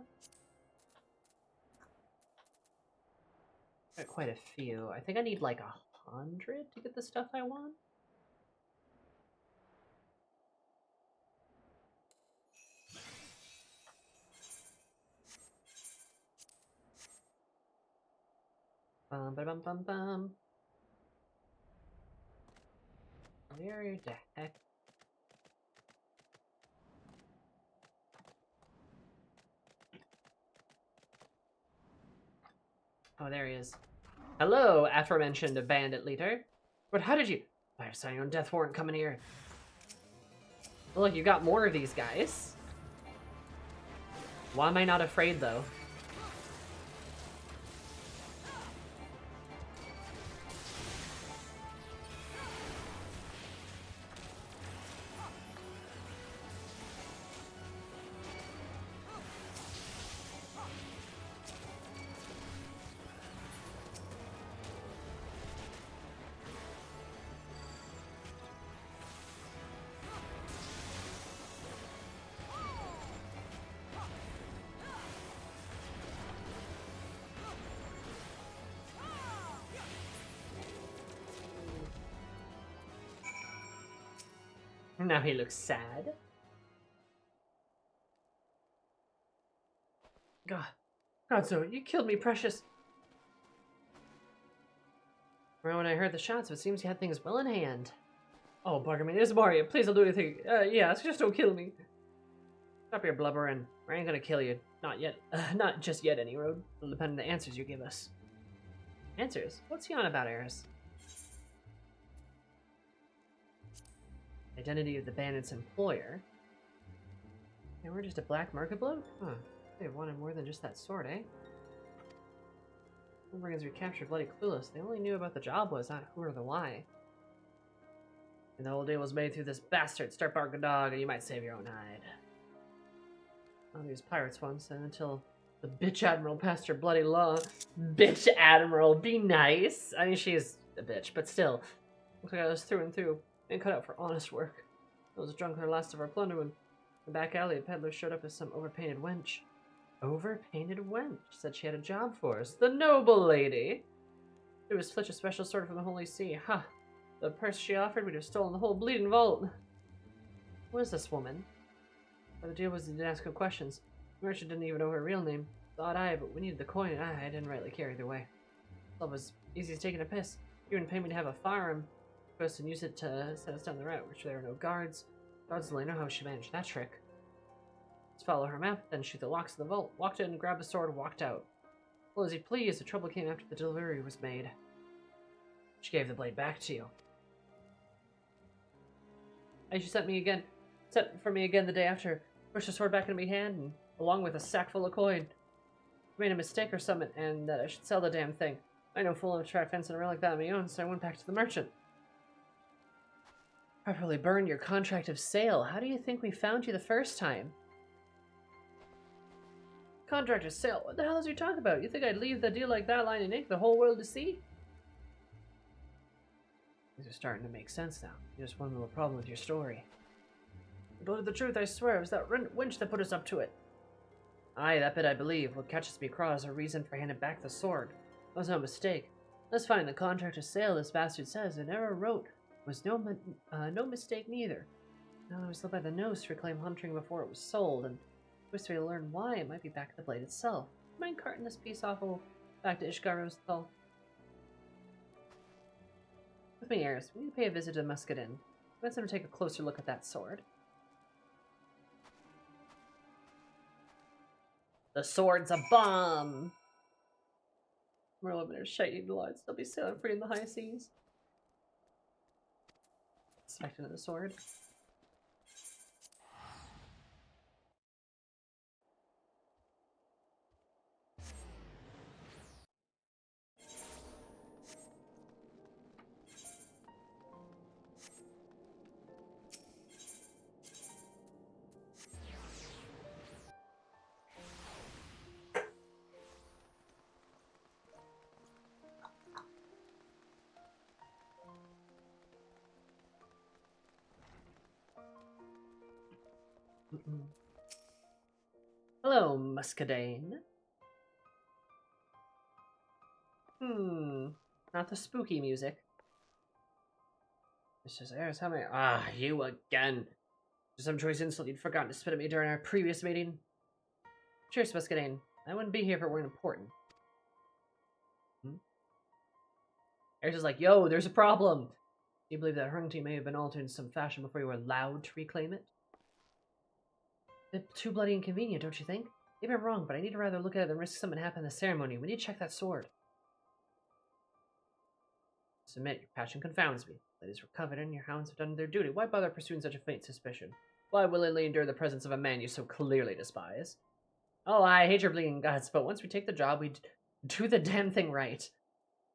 Got quite a few. I think I need, like, 100 to get the stuff I want. Bum ba bum bum bum. Where the heck? Oh, there he is. Hello, aforementioned bandit leader. But how did you... I have signed your own death warrant coming here. Well, look, you got more of these guys. Why am I not afraid, though? Now he looks sad. God, so you killed me, precious. Right when I heard the shots, it seems you had things well in hand. Oh, bugger me, there's Mario. Please don't do anything. Yeah, just don't kill me. Stop your blubbering. I ain't gonna kill you. Not yet. Not just yet, any road. It'll depend on the answers you give us. Answers? What's he on about, Eris? Identity of the bandit's employer. Hey, we're just a black market bloke? Huh. They wanted more than just that sword, eh? As we captured bloody clueless. They only knew about the job was, not who or the why. And the whole deal was made through this bastard. Start barking dog, and you might save your own hide. One of these pirates once, and until the bitch admiral passed her bloody law. Bitch admiral, be nice. I mean, she is a bitch, but still. Looks like I was through and through. And cut out for honest work. I was drunk on the last of our plunder when in the back alley a peddler showed up as some overpainted wench. Overpainted wench? Said she had a job for us. The noble lady! It was such a special sword from the Holy See. Ha! The purse she offered, we'd have stolen the whole bleeding vault. What is this woman? Well, the deal was to ask her questions. The merchant didn't even know her real name. Thought I, but we needed the coin and I didn't rightly carry either way. Love was easy as taking a piss. You wouldn't pay me to have a firearm. And use it to set us down the route, which there are no guards. Gods only know how she managed that trick. Just follow her map, then shoot the locks of the vault. Walked in, grabbed the sword, walked out. Well, as you please, the trouble came after the delivery was made. She gave the blade back to you. And she sent for me again the day after. Pushed the sword back into my hand, and along with a sack full of coin. I made a mistake or something, and that I should sell the damn thing. I know full of try fencing around like that on my own, so I went back to the merchant. Properly burned your contract of sale. How do you think we found you the first time? Contract of sale? What the hell is you talking about? You think I'd leave the deal like that lying in ink the whole world to see? These are starting to make sense now. Just one little problem with your story. But to the truth, I swear, it was that wench that put us up to it. Aye, that bit I believe. What catches me across a reason for handing back the sword. That was no mistake. Let's find the contract of sale this bastard says it never wrote. Was no mistake neither. Now I was led by the nose to reclaim hunting before it was sold, and twist me to learn why it might be back to the blade itself. Mind carting this piece off back to Ishgar Rosenthal? With me, heirs, we need to pay a visit to the Musket Inn. Let's have to take a closer look at that sword. The sword's a bomb! We're living in shiny lights. They'll be sailing free in the high seas. Expecting the sword. Hello, Muscadine. Not the spooky music. It's just Eris, how many? Ah, you again. Some choice insult you'd forgotten to spit at me during our previous meeting. Cheers, Muscadine. I wouldn't be here if it weren't important. Eris is like, yo, there's a problem. Do you believe that hunting may have been altered in some fashion before you were allowed to reclaim it? Bit too bloody inconvenient, don't you think? Maybe I'm wrong, but I need to rather look at it than risk something happening in the ceremony. We need to check that sword. Submit, your passion confounds me. It is recovered and your hounds have done their duty. Why bother pursuing such a faint suspicion? Why willingly endure the presence of a man you so clearly despise? Oh, I hate your bleeding guts, but once we take the job, we do the damn thing right.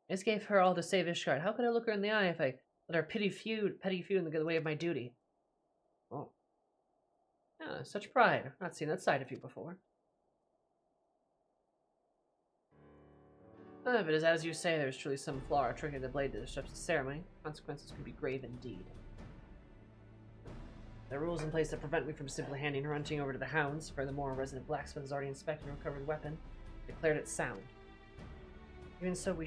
I just gave her all to save Ishgard. How could I look her in the eye if I let our petty feud in the way of my duty? Oh. Ah, such pride. I've not seen that side of you before. If it is as you say, there is truly some flaw or trick in the blade that disrupts the ceremony. Consequences could be grave indeed. There are rules in place that prevent me from simply handing her hunting over to the hounds. Furthermore, a resident blacksmith has already inspected and recovered the weapon, declared it sound. Even so,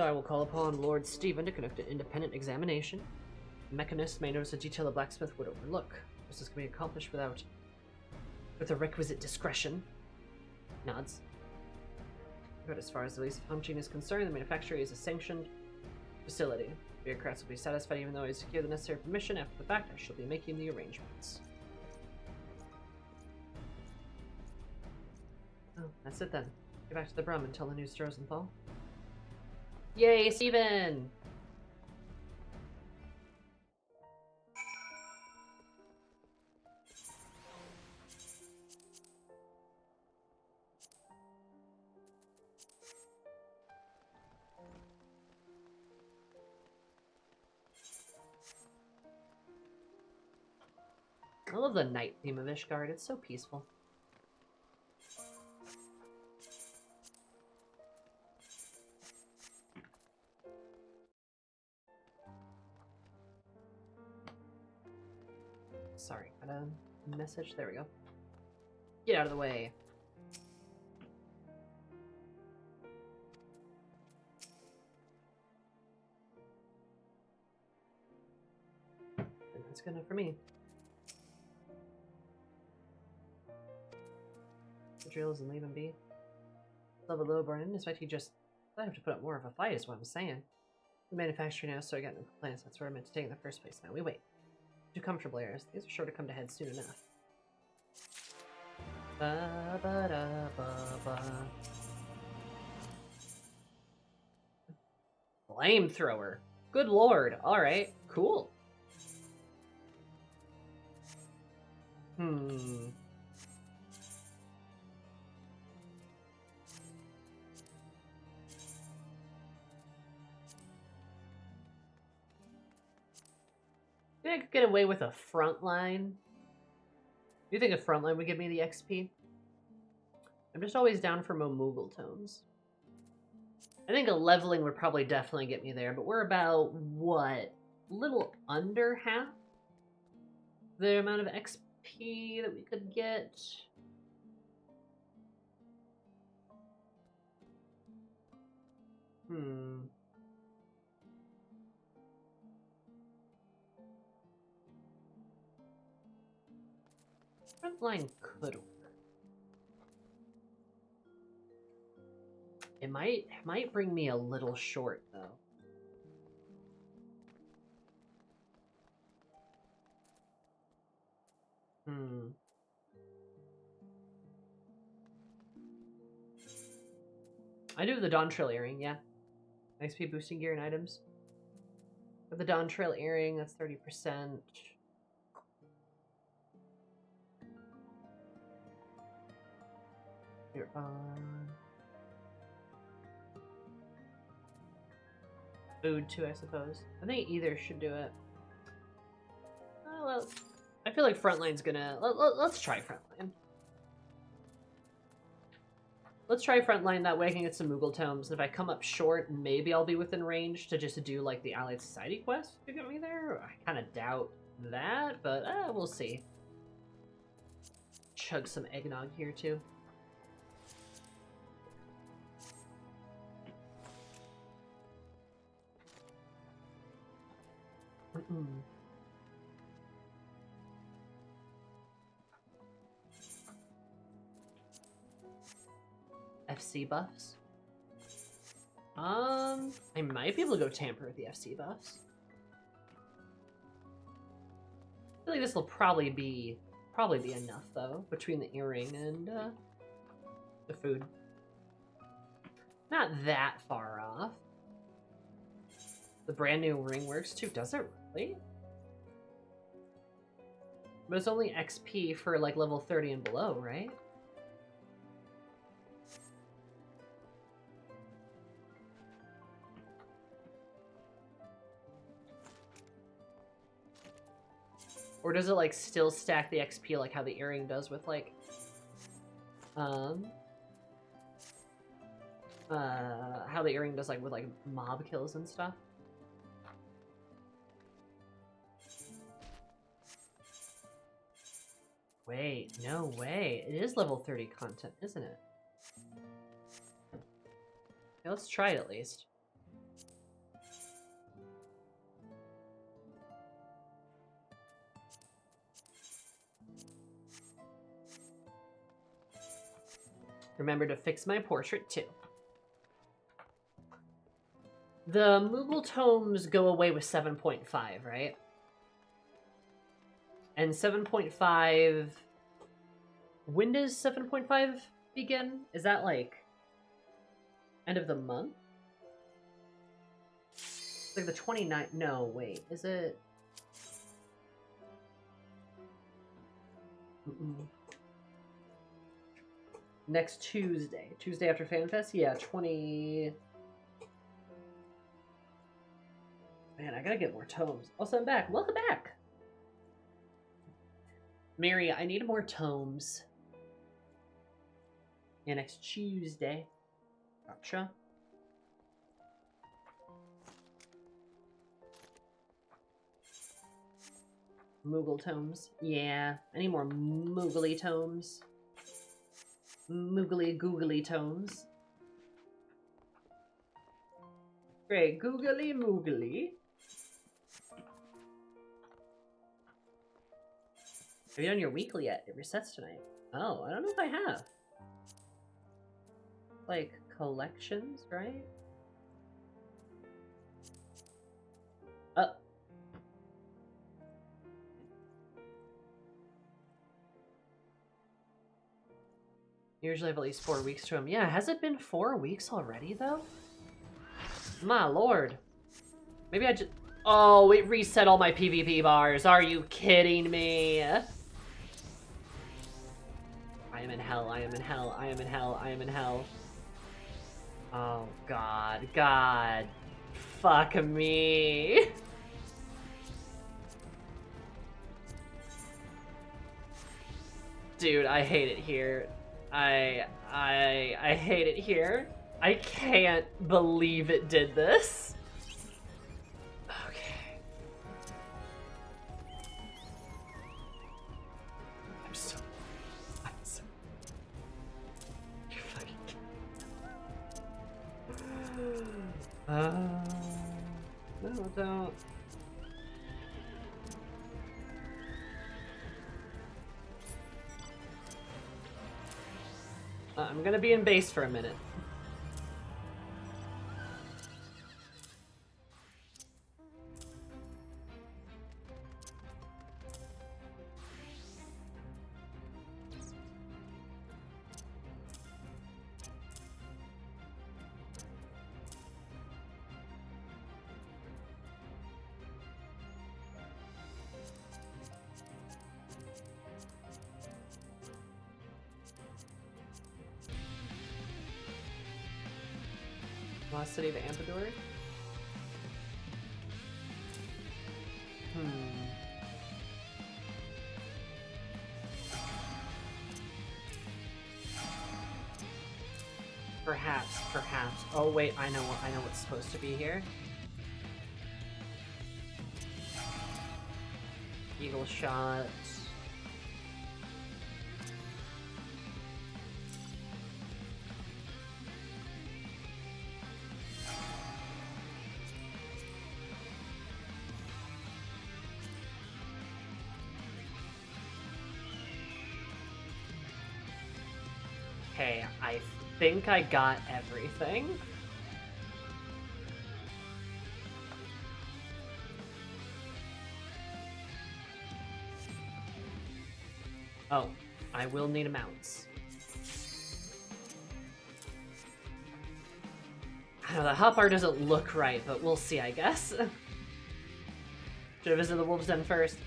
I will call upon Lord Stephen to conduct an independent examination. The Machinist may notice a detail the blacksmith would overlook. This can be accomplished with the requisite discretion. Nods. But as far as the lease of hunting is concerned, the manufacturer is a sanctioned facility. Bureaucrats will be satisfied even though I secure the necessary permission. After the fact, I shall be making the arrangements. Oh, that's it then. Get back to the Brum and tell the news to Rosenthal. Yay, Steven! I love the night theme of Ishgard. It's so peaceful. Sorry, got a message. There we go. Get out of the way. That's good enough for me. The drills and leave him be. Level low burn in, despite he just. I have to put up more of a fight, is what I'm saying. The manufacturer now, so I got no complaints. That's where I meant to take in the first place. Now we wait. Too comfortable areas. These are sure to come to head soon enough. Ba, ba, da, ba, ba. Flamethrower. Good lord. Alright, cool. Hmm. I think I could get away with a front line. Do you think a front line would give me the XP? I'm just always down for more Moogle tomes. I think a leveling would probably definitely get me there, but we're about, what? A little under half the amount of XP that we could get. Hmm. Frontline could work. It might bring me a little short though. Hmm. I do have the Dawn Trail earring, yeah. XP boosting gear and items. With the Dawn Trail earring, that's 30%. You're on. Food too, I suppose. I think either should do it. Oh, well, I feel like Frontline's gonna... Let's try Frontline. Let's try Frontline, that way I can get some Moogle tomes. If I come up short, maybe I'll be within range to just do, like, the Allied Society quest to get me there. I kind of doubt that, but we'll see. Chug some eggnog here, too. FC buffs. I might be able to go tamper with the FC buffs. I feel like this will probably be enough though, between the earring and the food. Not that far off. The brand new ring works too, does it really? But it's only XP for like level 30 and below, right? Or does it like still stack the XP like how the earring does with like how the earring does like with like mob kills and stuff? Wait, no way. It is level 30 content, isn't it? Okay, let's try it at least. Remember to fix my portrait too. The Moogle tomes go away with 7.5, right? And 7.5... When does 7.5 begin? Is that like end of the month? It's like the 29th. No, wait. Is it? Next Tuesday. Tuesday after FanFest? Yeah, 20... Man, I gotta get more tomes. Also, I'm back. Welcome back! Mary, I need more tomes. Yeah, next Tuesday. Gotcha. Moogle tomes. Yeah, I need more Moogly tomes. Moogly googly tomes. Great, googly moogly. Have you done your weekly yet? It resets tonight. Oh, I don't know if I have. Like, collections, right? Oh. Usually have at least 4 weeks to him. Yeah, has it been 4 weeks already, though? My lord. Maybe I just... Oh, it reset all my PvP bars. Are you kidding me? I am in hell, I am in hell, I am in hell, I am in hell. Oh, God. God. Fuck me. Dude, I hate it here. I hate it here. I can't believe it did this. Okay. I'm so... You're fucking no, don't. I'm gonna be in base for a minute. Lost City of Ampador? Perhaps. Oh wait, I know what's supposed to be here. Eagle shot. Okay, I think I got everything. Oh, I will need a mounts. I know the hotbar doesn't look right, but we'll see, I guess. Should have visited the Wolves Den first.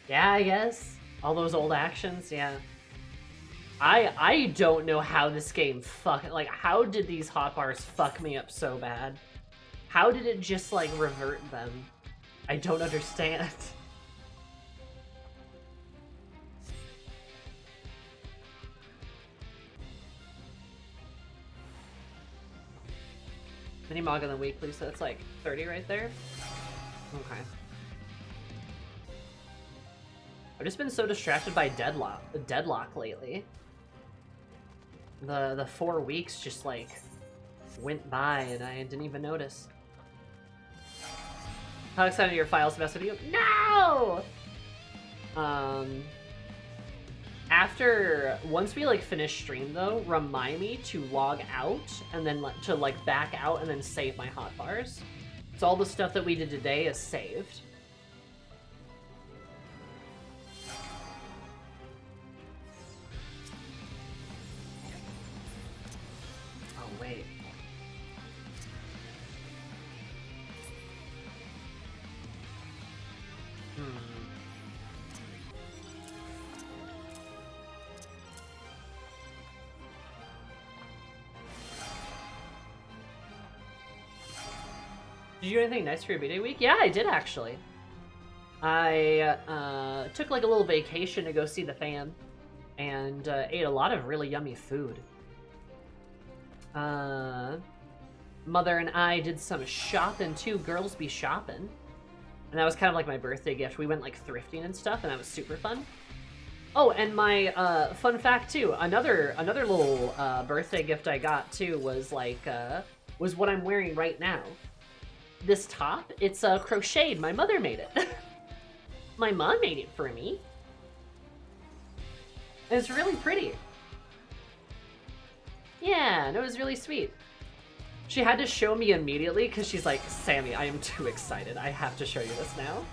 Yeah, I guess. All those old actions, yeah. I don't know how this game how did these hotbars fuck me up so bad? How did it just, like, revert them? I don't understand. Mini Mog on the weekly, so that's like 30 right there? Okay. I've just been so distracted by deadlock lately. The 4 weeks just like went by and I didn't even notice. How excited are your files mess with you? No! Once we like finish stream though, remind me to log out and then to like back out and then save my hotbars. So all the stuff that we did today is saved. Oh wait. Did you do anything nice for your B-Day week? Yeah, I did actually. I took like a little vacation to go see the fam and ate a lot of really yummy food. Mother and I did some shopping too. Girls be shopping. And that was kind of like my birthday gift. We went like thrifting and stuff and that was super fun. Oh, and my fun fact too, another little birthday gift I got too was like was what I'm wearing right now. This top, it's crocheted. My mother made it. My mom made it for me. And it's really pretty. Yeah, and it was really sweet. She had to show me immediately because she's like, Sammy, I am too excited. I have to show you this now.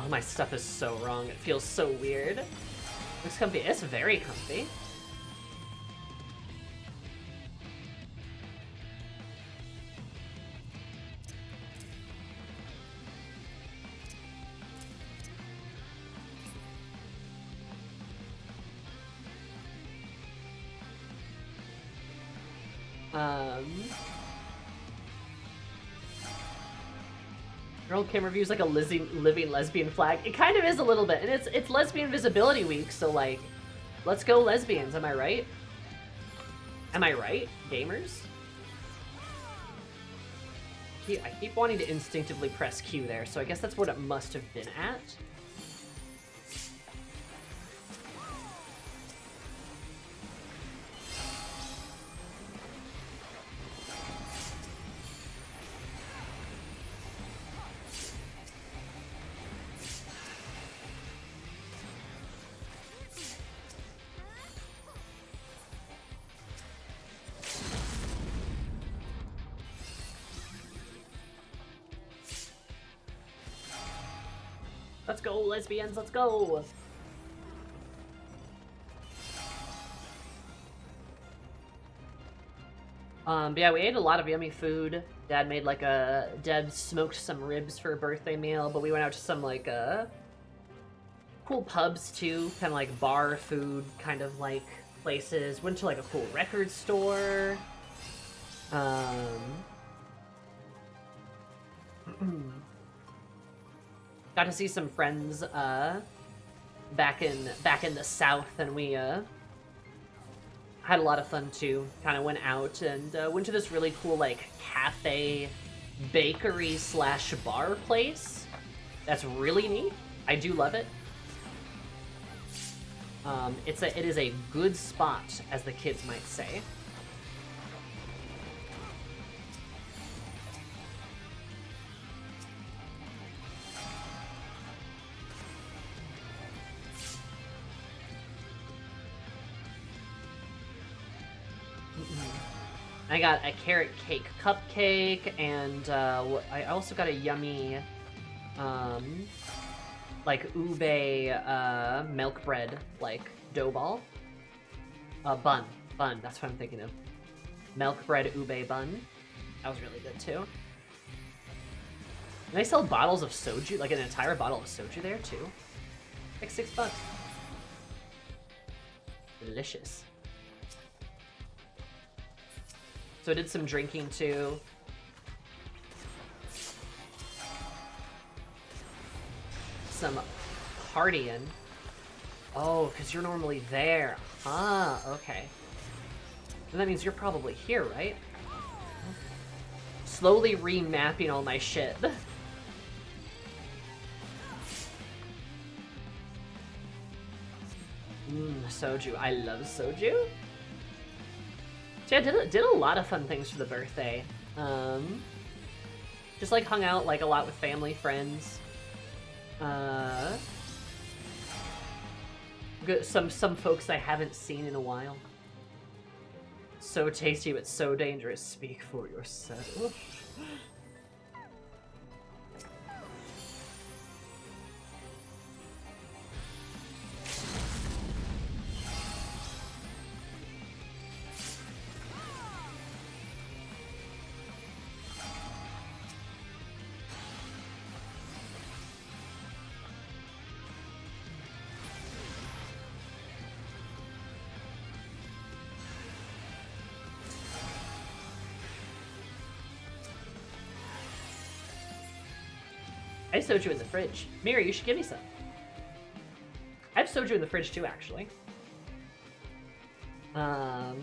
Oh, my stuff is so wrong. It feels so weird. Looks comfy. It's very comfy. Girl Kim reviews like a living lesbian flag. It kind of is a little bit, and it's Lesbian Visibility Week, so like, let's go lesbians. Am I right? Am I right, gamers? I keep wanting to instinctively press Q there, so I guess that's what it must have been at. Let's go, lesbians, let's go! But yeah, we ate a lot of yummy food. Dad made like Dad smoked some ribs for a birthday meal, but we went out to some like cool pubs too, kind of like bar food kind of like places. Went to like a cool record store. Got to see some friends back in the South, and we had a lot of fun too. Kind of went out and went to this really cool like cafe, bakery / bar place. That's really neat. I do love it. It is a good spot, as the kids might say. I got a carrot cake cupcake, and I also got a yummy, like ube milk bread, like dough ball. Bun, that's what I'm thinking of. Milk bread ube bun. That was really good too. And they sell bottles of soju, like an entire bottle of soju there too. Like $6. Delicious. So I did some drinking too. Some partying. Oh, because you're normally there. Ah, okay. And that means you're probably here, right? Slowly remapping all my shit. Soju. I love soju. So yeah, did a lot of fun things for the birthday. Just like hung out like a lot with family, friends. Some folks I haven't seen in a while. So tasty, but so dangerous. Speak for yourself. I have soju in the fridge. Miri, you should give me some. I have soju in the fridge too, actually. Yeah,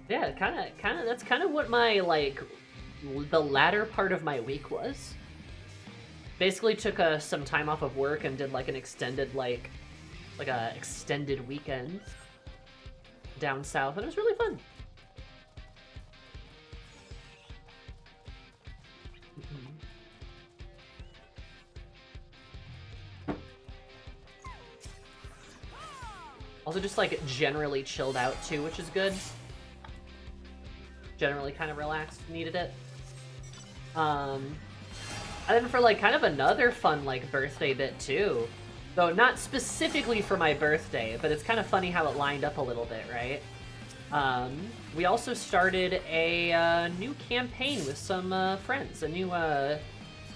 that's kind of what my, like, the latter part of my week was. Basically took some time off of work and did, like, an extended, like a extended weekend down south, and it was really fun. Also just, like, generally chilled out, too, which is good. Generally kind of relaxed. Needed it. And then for like kind of another fun like birthday bit too, though not specifically for my birthday, but it's kind of funny how it lined up a little bit, right? We also started a new campaign with some friends, a new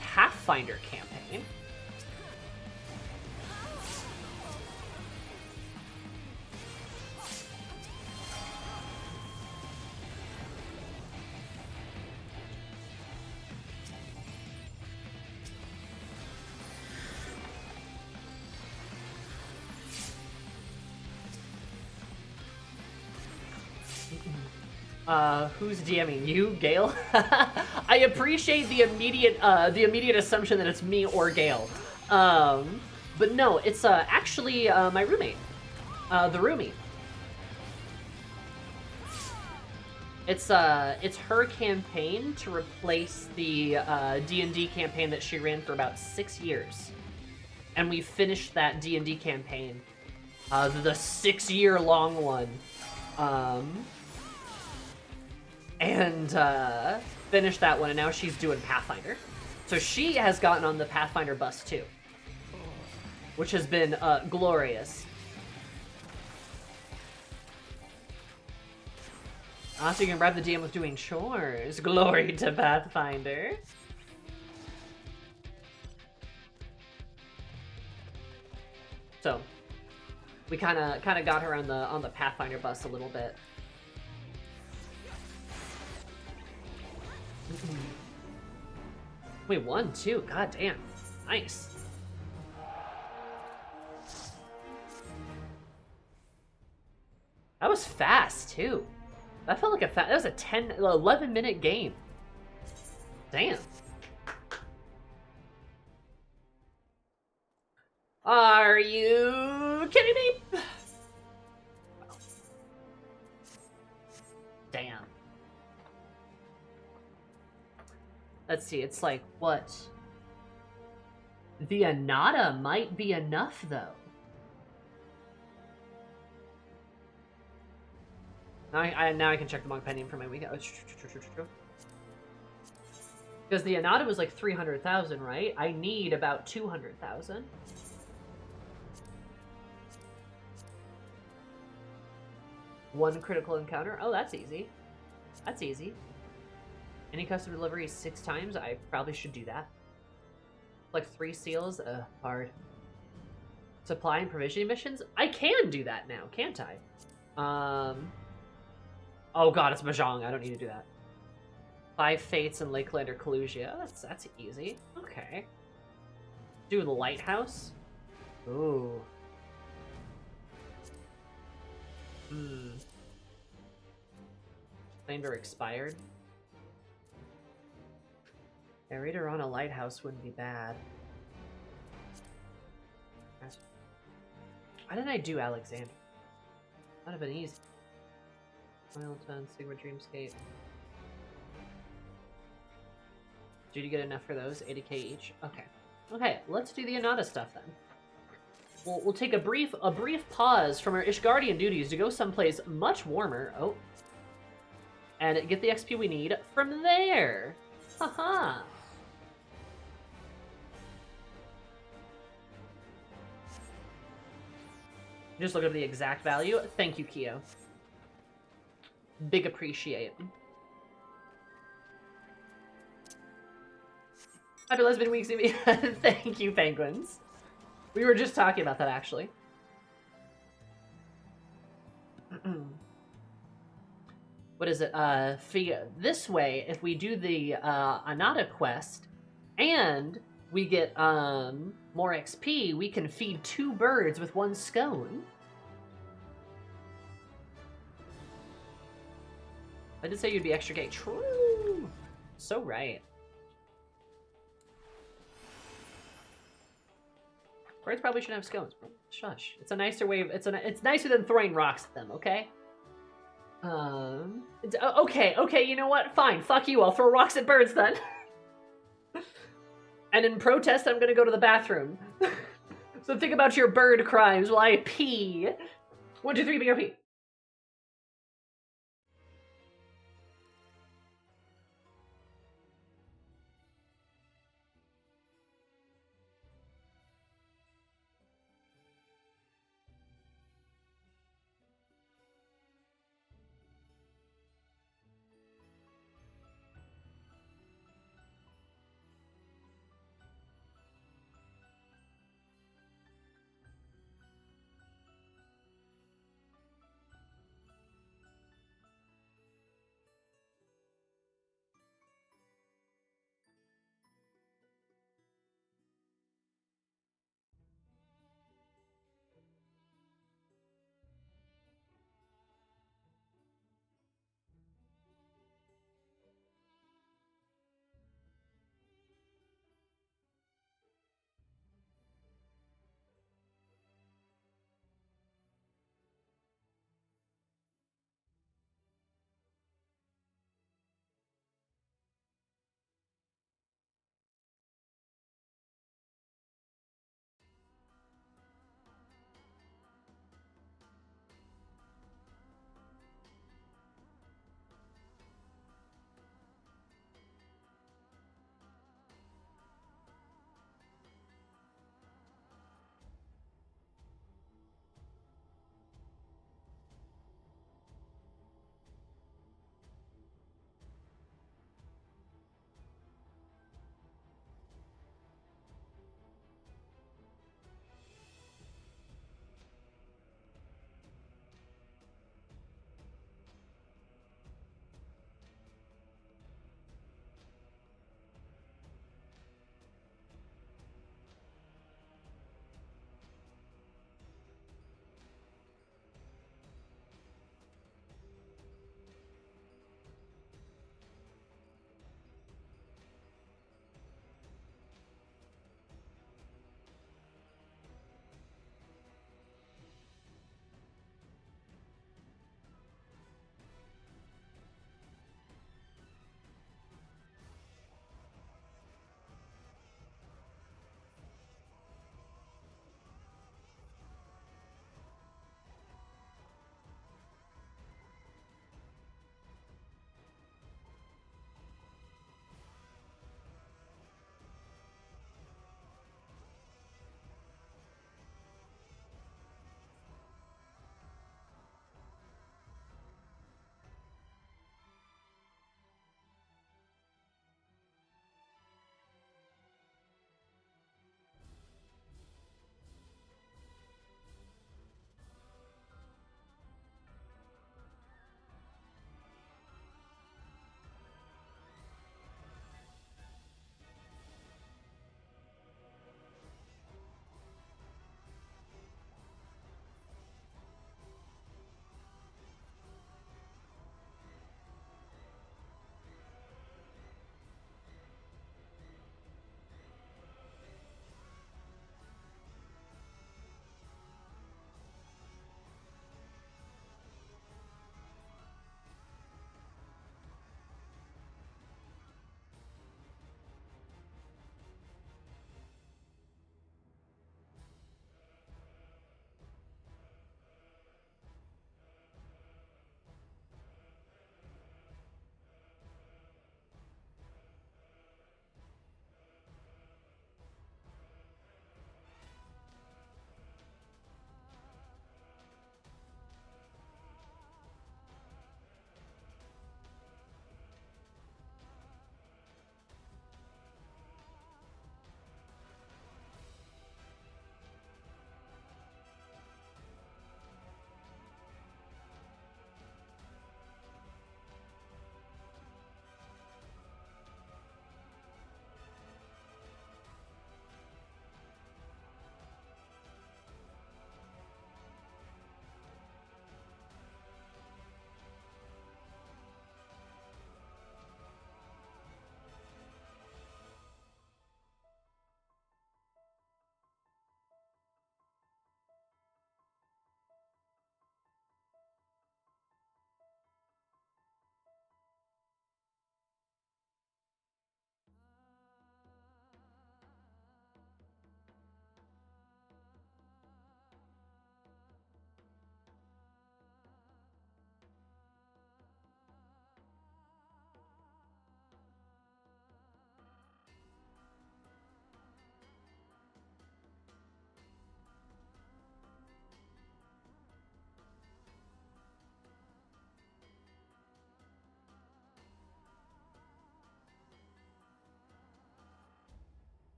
Pathfinder campaign. Who's DMing you, Gale? I appreciate the immediate assumption that it's me or Gale. But no, it's actually my roommate, the roomie. It's her campaign to replace the D&D campaign that she ran for about 6 years, and we finished that D&D campaign, the 6-year-long one. And finished that one, and now she's doing Pathfinder. So she has gotten on the Pathfinder bus too, which has been glorious. So you can bribe the DM with doing chores. Glory to Pathfinder. So we kind of got her on the Pathfinder bus a little bit. Wait, 1, 2, god damn. Nice. That was fast, too. That felt like that was a 11-minute game. Damn. Are you kidding me? Damn. Let's see, it's like, what? The Anata might be enough, though. Now I can check the Monk Penny for my week. Oh, true. Because the Anata was like 300,000, right? I need about 200,000. One critical encounter. Oh, that's easy. That's easy. Any custom delivery 6 times? I probably should do that. Like 3 seals? Hard. Supply and provisioning missions? I can do that now, can't I? Oh god, it's Mahjong. I don't need to do that. 5 Fates and Lakelander Collusia. That's easy. Okay. Do the Lighthouse? Ooh. Claimed or expired? Yeah, Raider on a Lighthouse wouldn't be bad. Why didn't I do Alexander? That would have been easy. Milton, Sigma Dreamscape. Did you get enough for those? 80k each? Okay. Okay, let's do the Anata stuff then. We'll take a brief pause from our Ishgardian duties to go someplace much warmer. Oh. And get the XP we need from there. Haha. Just look up the exact value. Thank you, Keo. Big appreciate. Happy Lesbian Week, CB. Thank you, Penguins. We were just talking about that, actually. What is it? This way, if we do the Anata quest, and we get more XP, we can feed 2 birds with 1 scone. I did say you'd be extra gay. True. So right. Birds probably shouldn't have scones. Shush. It's a nicer way of, it's nicer than throwing rocks at them, okay? Okay, you know what? Fine, fuck you. I'll throw rocks at birds then. And in protest, I'm gonna go to the bathroom. So think about your bird crimes while I pee. 1, 2, 3, bingo pee.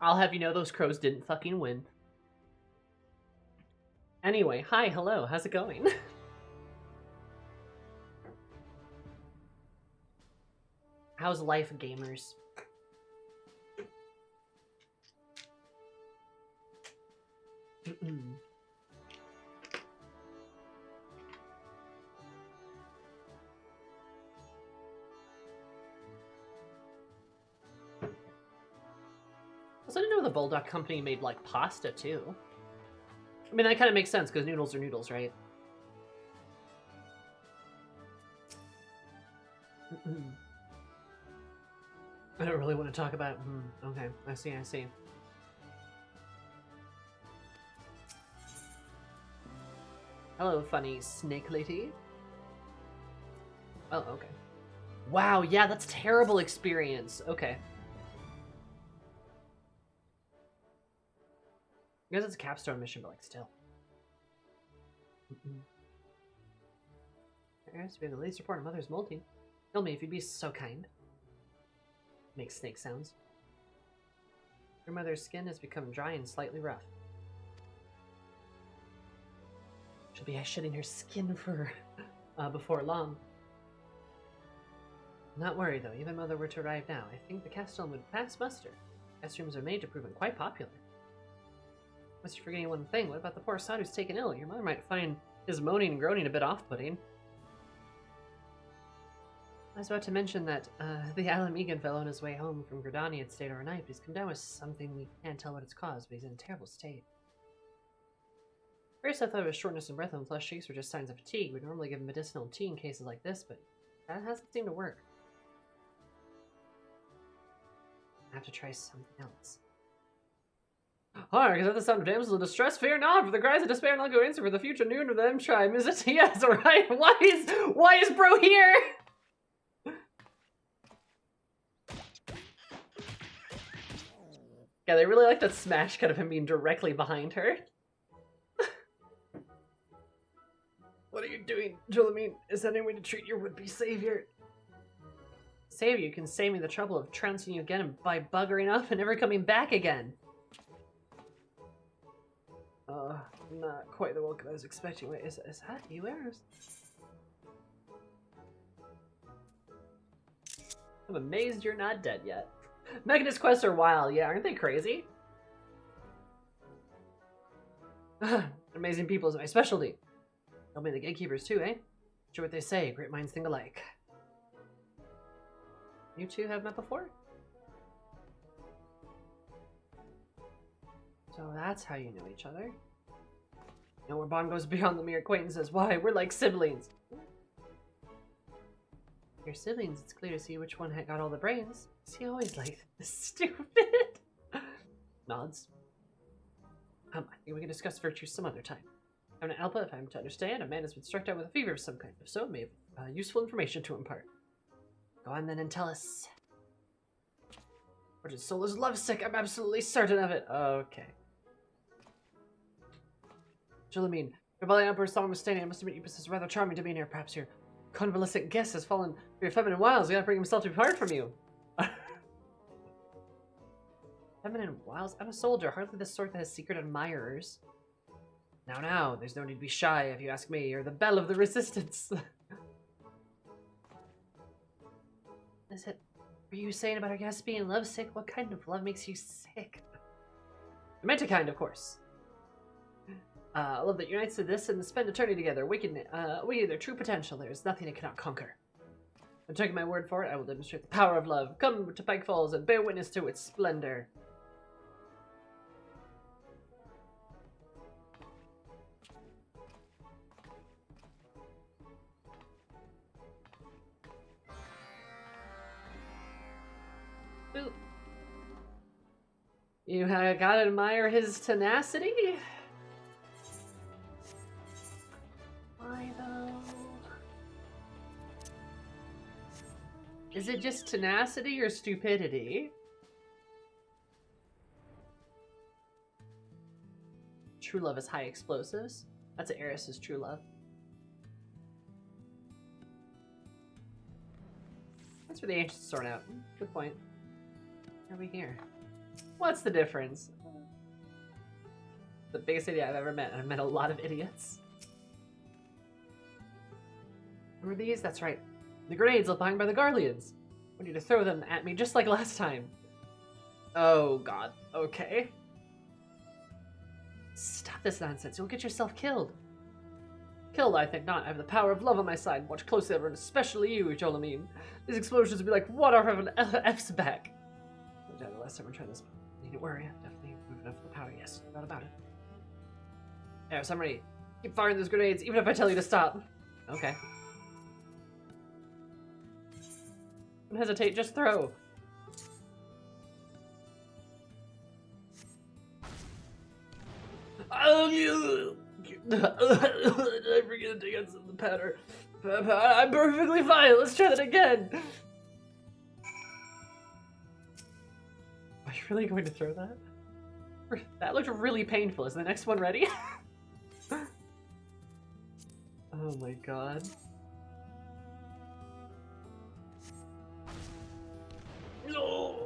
I'll have you know those crows didn't fucking win. Anyway, hi, hello, how's it going? How's life, gamers? I didn't know the Bulldog Company made, like, pasta, too. I mean, that kind of makes sense, because noodles are noodles, right? I don't really want to talk about... okay, I see, I see. Hello, funny snake lady. Oh, okay. Wow, yeah, that's terrible experience. Okay. I guess it's a capstone mission, but like still. There has to be the least report of mother's molting. Kill me if you'd be so kind. Makes snake sounds. Your mother's skin has become dry and slightly rough. She'll be shedding her skin for before long. Not worried though, even mother were to arrive now, I think the Castellan would pass muster. Guest rooms are made to prove quite popular. Unless you're forgetting one thing, what about the poor son who's taken ill? Your mother might find his moaning and groaning a bit off-putting. I was about to mention that the Alamegan fellow on his way home from Gridani had stayed overnight, but he's come down with something we can't tell what it's caused, but he's in a terrible state. First I thought it was shortness of breath and flesh shakes were just signs of fatigue. We normally give medicinal tea in cases like this, but that hasn't seemed to work. I have to try something else. Hark, is that the sound of damsel in distress? Fear not, for the cries of despair not go answer for the future noon of them chime. Is it? Yes, alright. Why is bro here? Yeah, they really like that smash cut of him being directly behind her. What are you doing, Jolamine? Is that any way to treat your would-be savior? Savior, you can save me the trouble of trouncing you again by buggering up and never coming back again. Not quite the welcome I was expecting. Wait, is that you, Eris? I'm amazed you're not dead yet. Machinist quests are wild, yeah, aren't they crazy? Amazing people is my specialty. Tell me the gatekeepers too, eh? Sure what they say, great minds think alike. You two have met before? So that's how you know each other. You know, our bond goes beyond the mere acquaintances. Why? We're like siblings. Your siblings, it's clear to see which one had got all the brains. Is he always like this? Stupid? Nods. I think we can discuss virtues some other time. I'm an Alpha, if I'm to understand. A man has been struck down with a fever of some kind. If so, may have useful information to impart. Go on then and tell us. Or his soul is lovesick, I'm absolutely certain of it. Okay. Jolamine, your Valiant Emperor saw him standing. I must admit you possess rather charming demeanor. Perhaps your convalescent guest has fallen for your feminine wiles. You gotta bring himself to be apart from you. Feminine wiles? I'm a soldier, hardly the sort that has secret admirers. Now, there's no need to be shy if you ask me. You're the belle of the resistance. Is it? Were you saying about our guest being lovesick? What kind of love makes you sick? Romantic kind, of course. A love that unites to this and spend eternity together. We their true potential. There is nothing it cannot conquer. I'm taking my word for it. I will demonstrate the power of love. Come to Pike Falls and bear witness to its splendor. Boop. You gotta admire his tenacity. Why though? Is it just tenacity or stupidity? True love is high explosives. That's Eris's true love. That's where the ancients sort out. Good point. What are we here? What's the difference? The biggest idiot I've ever met, and I've met a lot of idiots. Who are these? That's right. The grenades left behind by the Garleans. I want you to throw them at me just like last time. Oh god. Okay. Stop this nonsense. You'll get yourself killed. Killed, I think not. I have the power of love on my side. Watch closely, everyone, especially you, Jolamine. These explosions will be like water from an F's back. No doubt the last time we tried this. Needn't worry. I'm definitely moving up for the power. Yes, no doubt about it. Yeah, so I'm ready. Keep firing those grenades, even if I tell you to stop. Okay. Don't hesitate, just throw. Oh, you! I forget to get some of the powder. I'm perfectly fine. Let's try that again. Are you really going to throw that? That looked really painful. Is the next one ready? Oh my god. No.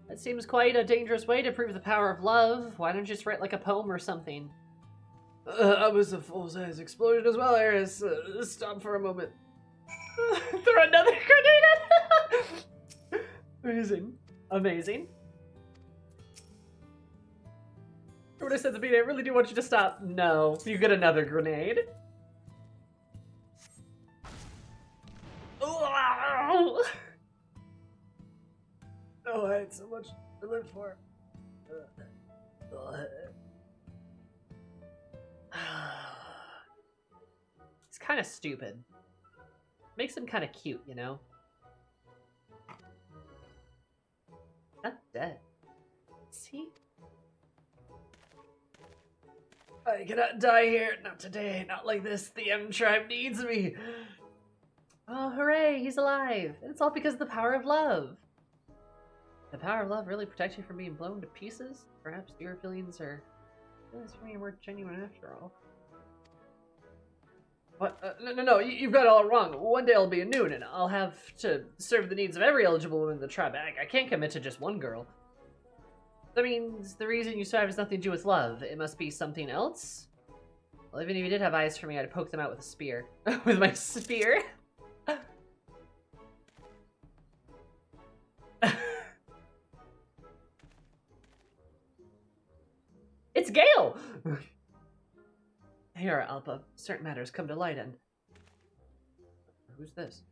That seems quite a dangerous way to prove the power of love. Why don't you just write like a poem or something? I was a full-size explosion as well, Eris. Stop for a moment. Throw another grenade at Amazing. Amazing. What I said to Vita, I really do want you to stop. No, you get another grenade. Oh, I had so much to live for. He's kind of stupid. Makes him kind of cute, you know? Not dead. Is he? I cannot die here. Not today. Not like this. The M tribe needs me. Oh, hooray. He's alive. And it's all because of the power of love. The power of love really protects you from being blown to pieces? Perhaps your feelings for me are more genuine after all. What? No, you've got it all wrong. One day I'll be a Noon, and I'll have to serve the needs of every eligible woman in the tribe. I can't commit to just one girl. That means the reason you strive has nothing to do with love. It must be something else? Well, even if you did have eyes for me, I'd poke them out with a spear. With my spear? It's Gale! Here, Alpa. Certain matters come to light and... Who's this?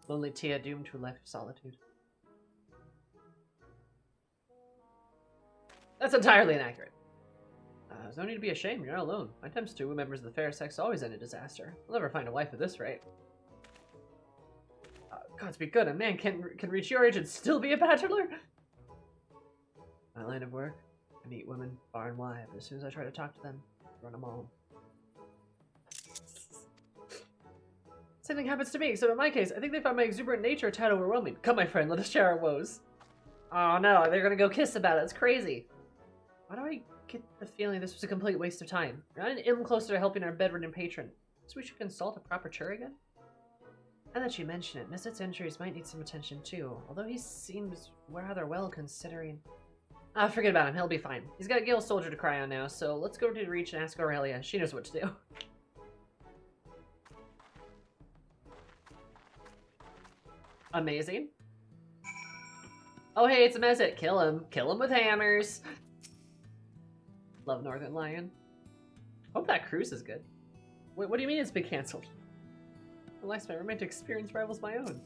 Lonely Tia doomed to a life of solitude. That's entirely inaccurate. There's no need to be ashamed. You're not alone. My attempts to woo members of the fair sex always end in disaster. I'll never find a wife at this rate. Gods be good. A man can reach your age and still be a bachelor? My line of work, I meet women far and wide. As soon as I try to talk to them, I run them all. Same thing happens to me, except in my case, I think they found my exuberant nature a tad overwhelming. Come, my friend, let us share our woes. Oh no, they're gonna go kiss about it. It's crazy. Why do I get the feeling this was a complete waste of time? We're not an M closer to helping our bedridden patron. So we should consult a proper Churigan? Now that you mention it, Misset's injuries might need some attention too, although he seems rather well considering. Ah, forget about him, he'll be fine. He's got Gale's soldier to cry on now, so let's go to the Reach and ask Aurelia. She knows what to do. Amazing. Oh hey, it's a Messet. Kill him. Kill him with hammers. Love Northern Lion. Hope that cruise is good. What do you mean it's been cancelled? Alas, my romantic experience rivals my own.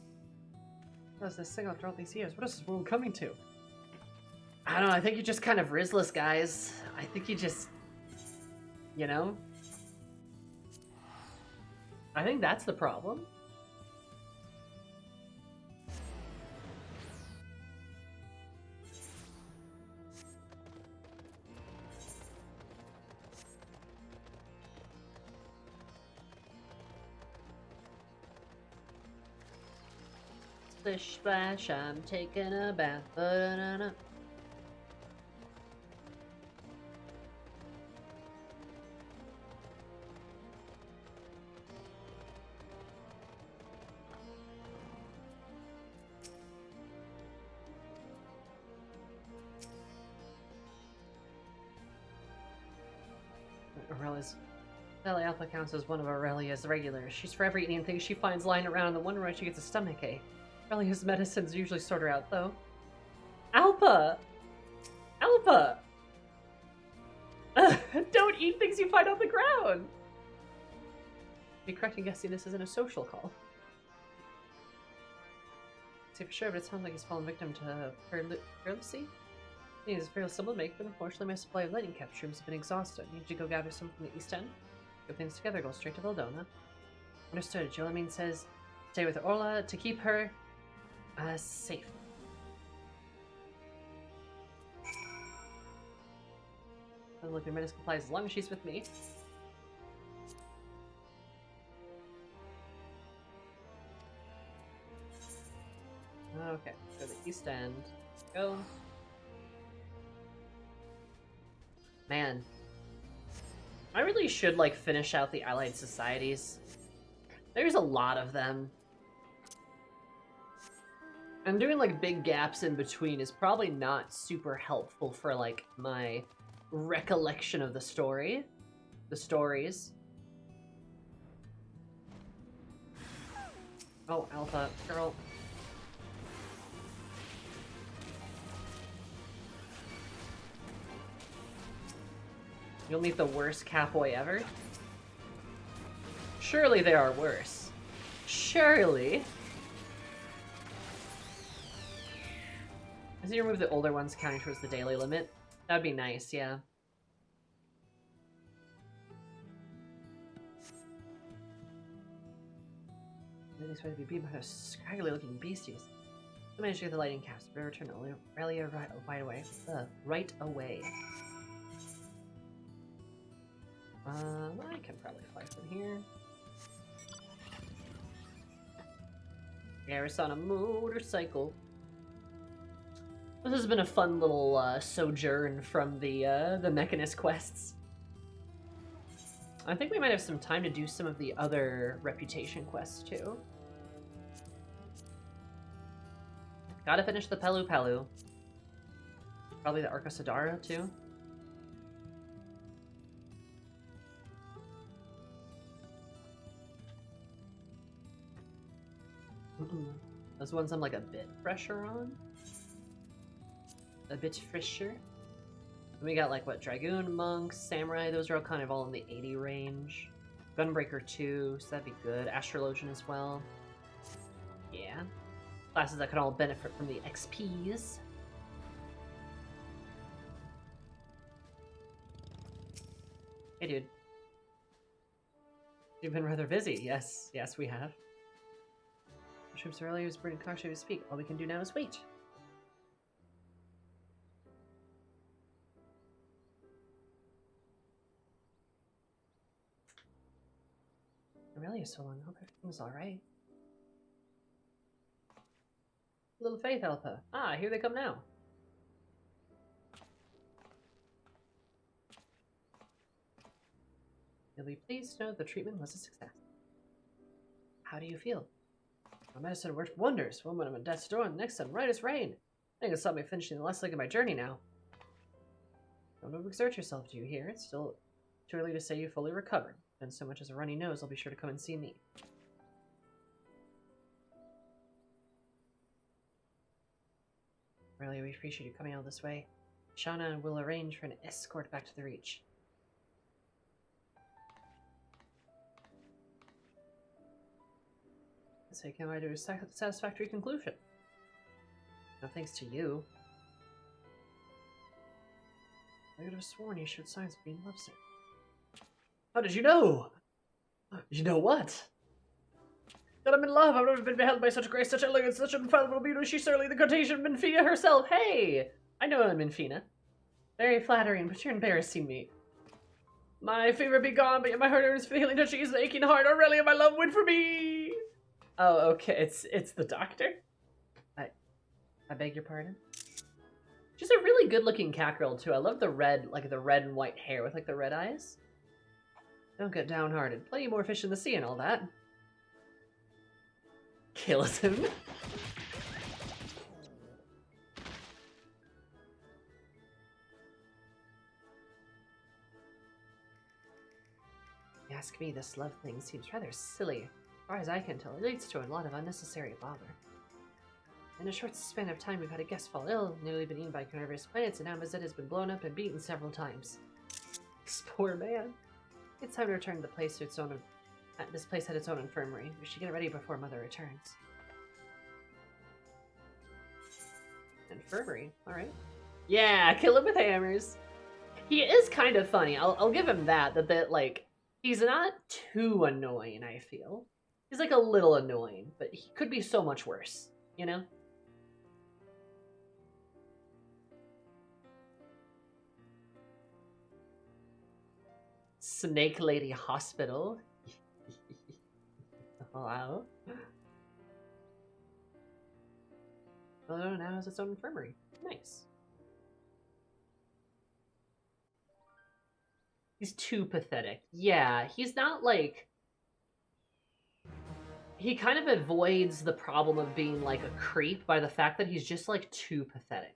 What is this thing after all these years? What is this world coming to? I don't know, I think you're just kind of Rizless, guys. I think you just... You know? I think that's the problem. Splish splash, I'm taking a bath. Ba-da-da-da. Aurella's... Sally Alpha counts as one of Aurelia's regulars. She's forever eating things she finds lying around and the wonder why she gets a stomachache. Aurelia's medicines usually sort her out, though. Alpha! Alpha! Don't eat things you find on the ground! Be correct in guessing this isn't a social call. See for sure, but it sounds like he's fallen victim to fearlessy. He is very simple to make, but unfortunately my supply of lightning capture has been exhausted. Need to go gather some from the East End. Get things together, go straight to Valdona. Understood. Jolamine says stay with Orla to keep her safe. Doesn't look like Menace complies as long as she's with me. Okay, go to the East End. Go. Man. I really should, like, finish out the Allied Societies. There's a lot of them. And doing, like, big gaps in between is probably not super helpful for, like, my recollection of the story. The stories. Oh, Alpha. Girl. You'll meet the worst catboy ever? Surely there are worse. Surely. As you remove the older ones counting towards the daily limit? That'd be nice, yeah. This way to be beat by those scraggly looking beasties. I managed to get the lighting caps, but I returned to Aurelia right away. Right away. I can probably fly from here. Garrus on a motorcycle. This has been a fun little sojourn from the Machinist quests. I think we might have some time to do some of the other reputation quests too. Gotta finish the Pelu Pelu. Probably the Arca Sadara too. Those ones I'm like a bit fresher on. A bit fresher. And we got like what, Dragoon, Monks, Samurai, those are all kind of all in the 80 range. Gunbreaker 2, so that'd be good. Astrologian as well. Yeah. Classes that could all benefit from the XPs. Hey dude. You've been rather busy. Yes, yes we have. Troops earlier was bringing car to speak. All we can do now is wait. Aurelia's so long. I hope everything's alright. Little Faith Alpha. Ah, here they come now. You'll be pleased to know the treatment was a success. How do you feel? My medicine worked wonders. One moment I'm at death's door, and the next I'm right as rain. I think it's stop me finishing the last leg of my journey now. Don't overexert yourself, do you hear? It's still too early to say you fully recovered. And so much as a runny nose, I'll be sure to come and see me. Really, we appreciate you coming all this way. Shauna will arrange for an escort back to the Reach. So you came to a satisfactory conclusion. No thanks to you. I could have sworn you showed signs of being lovesick. How did you know? Did you know what? That I'm in love. I've never been beheld by such grace, such elegance, such infallible beauty. She's certainly the quotation of Minfina herself. Hey! I know Minfina. Very flattering, but you're embarrassing me. My fever be gone, but yet my heart is feeling that she is an aching heart. Aurelia, my love, wait for me! Oh, okay, it's the doctor? I beg your pardon? She's a really good-looking cat girl, too. I love the red, like the red and white hair with like the red eyes. Don't get downhearted. Plenty more fish in the sea and all that. Kills him. ask me, this love thing seems rather silly. As far as I can tell, it leads to a lot of unnecessary bother. In a short span of time, we've had a guest fall ill, nearly been eaten by carnivorous plants, and now Mazette has been blown up and beaten several times. This poor man. It's time to return to the place to its own. This place had its own infirmary. We should get it ready before Mother returns. Infirmary, all right. Yeah, kill him with hammers. He is kind of funny. I'll give him that. That like he's not too annoying. I feel he's like a little annoying, but he could be so much worse. You know. Snake Lady Hospital. Wow. Oh, now has its own infirmary. Nice. He's too pathetic. Yeah, he's not like... He kind of avoids the problem of being like a creep by the fact that he's just like too pathetic.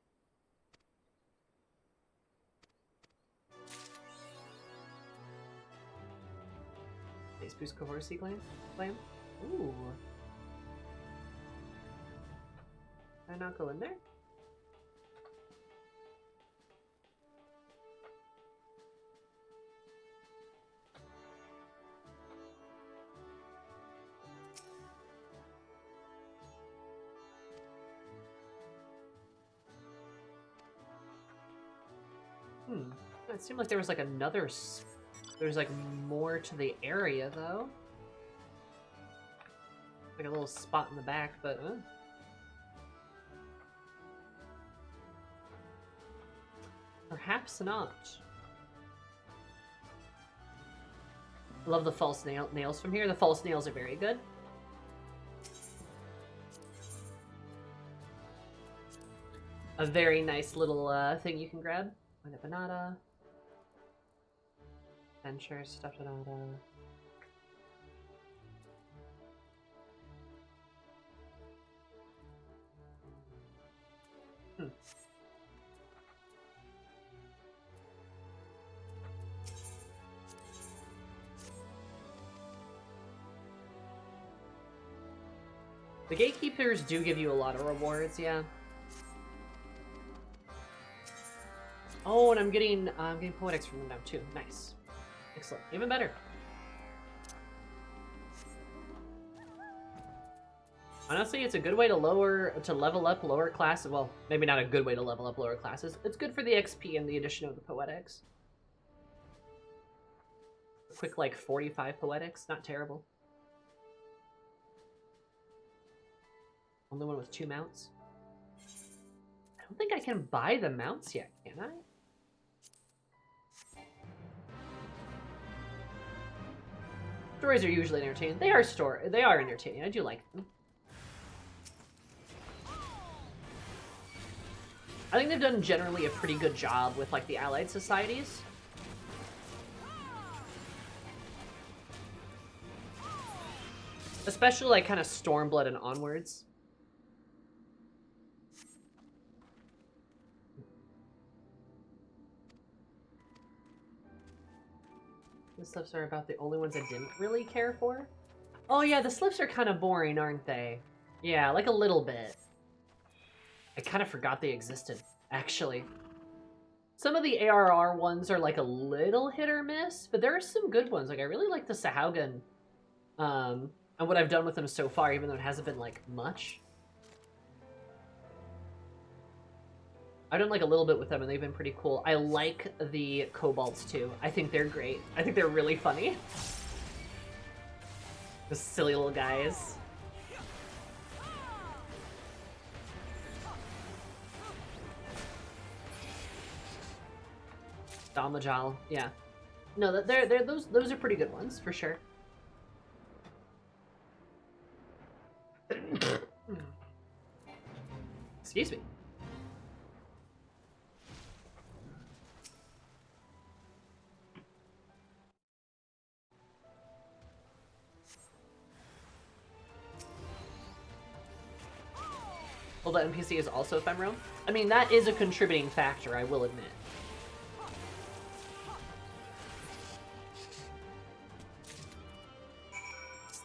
Base boost coercy glam? Ooh. Can I not go in there? It seemed like there was like another... There's like more to the area though. Like a little spot in the back, but... Perhaps not. Love the false nails from here. The false nails are very good. A very nice little thing you can grab. Banana. Adventure, stuffed banana. The gatekeepers do give you a lot of rewards, yeah. Oh, and I'm getting poetics from them now too. Nice. Excellent. Even better. Honestly, it's a good way to level up lower classes. Well, maybe not a good way to level up lower classes. It's good for the XP and the addition of the poetics. A quick, like, 45 poetics. Not terrible. Only one with 2 mounts. I don't think I can buy the mounts yet, can I? Stories are usually entertaining. They are entertaining. I do like them. I think they've done generally a pretty good job with like the allied societies. Especially like kind of Stormblood and onwards. The slips are about the only ones I didn't really care for. Oh yeah, the slips are kind of boring, aren't they? Yeah, like a little bit. I kind of forgot they existed, actually. Some of the ARR ones are like a little hit or miss, but there are some good ones. Like I really like the Sahaugen, and what I've done with them so far, even though it hasn't been like much. I've done like a little bit with them and they've been pretty cool. I like the kobolds too. I think they're great. I think they're really funny. The silly little guys. Dalmajal, yeah. No, those are pretty good ones for sure. Excuse me. Well, the NPC is also ephemeral. I mean, that is a contributing factor, I will admit.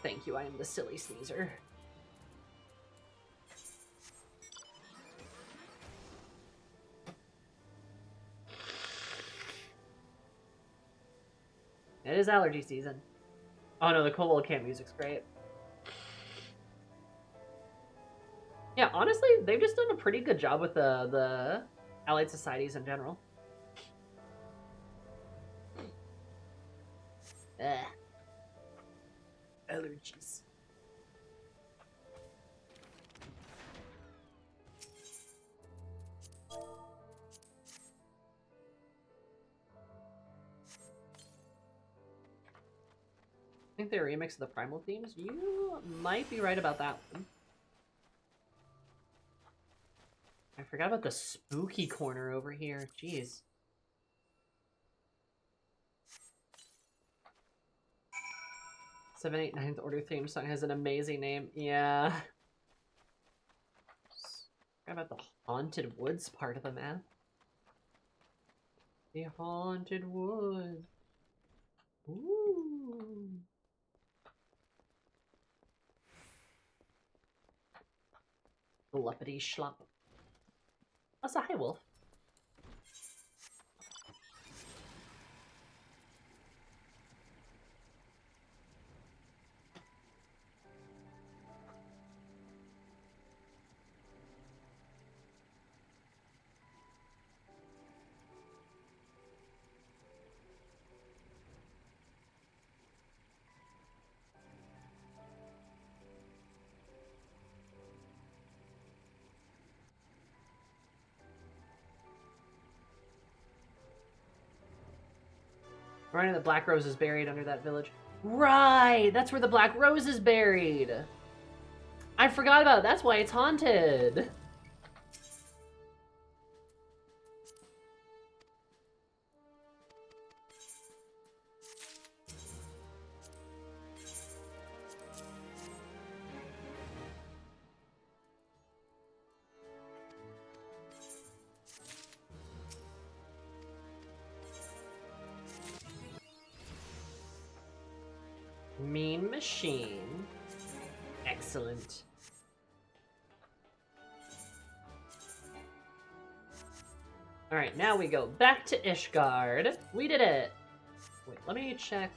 Thank you, I am the silly sneezer. It is allergy season. Oh no, the Cold Camp music's great. Yeah, honestly, they've just done a pretty good job with the allied societies in general. Ugh. Allergies. I think they're a remix of the Primal themes. You might be right about that one. I forgot about the spooky corner over here. Jeez. Seven, 8, 9th Order theme song has an amazing name. Yeah. Forgot about the Haunted Woods part of the map. The Haunted Woods. Ooh. Bluppity schlop. That's a hi, Wolf. Right, the Black Rose is buried under that village. Right! That's where the Black Rose is buried! I forgot about it. That's why it's haunted! Mean Machine. Excellent. Alright, now we go back to Ishgard. We did it! Wait, let me check.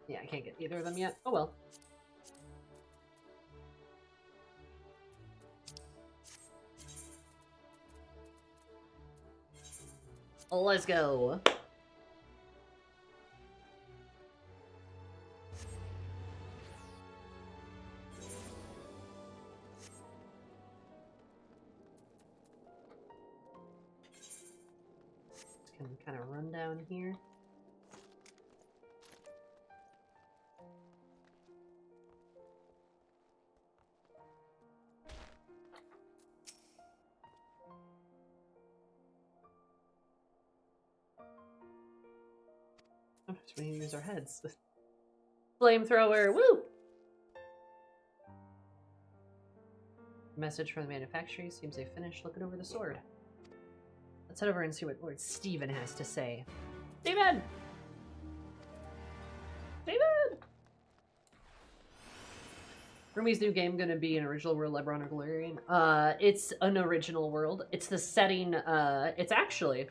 Yeah, I can't get either of them yet. Oh well. Let's go. Just gonna kind of run down here. Oh, just we use our heads. Flamethrower, woo! Message from the manufacturer. Seems they finished looking over the sword. Let's head over and see what Lord Steven has to say. Steven! Steven! Rumi's new game gonna be an original world like Bronner Galarian? It's an original world. It's the setting, it's actually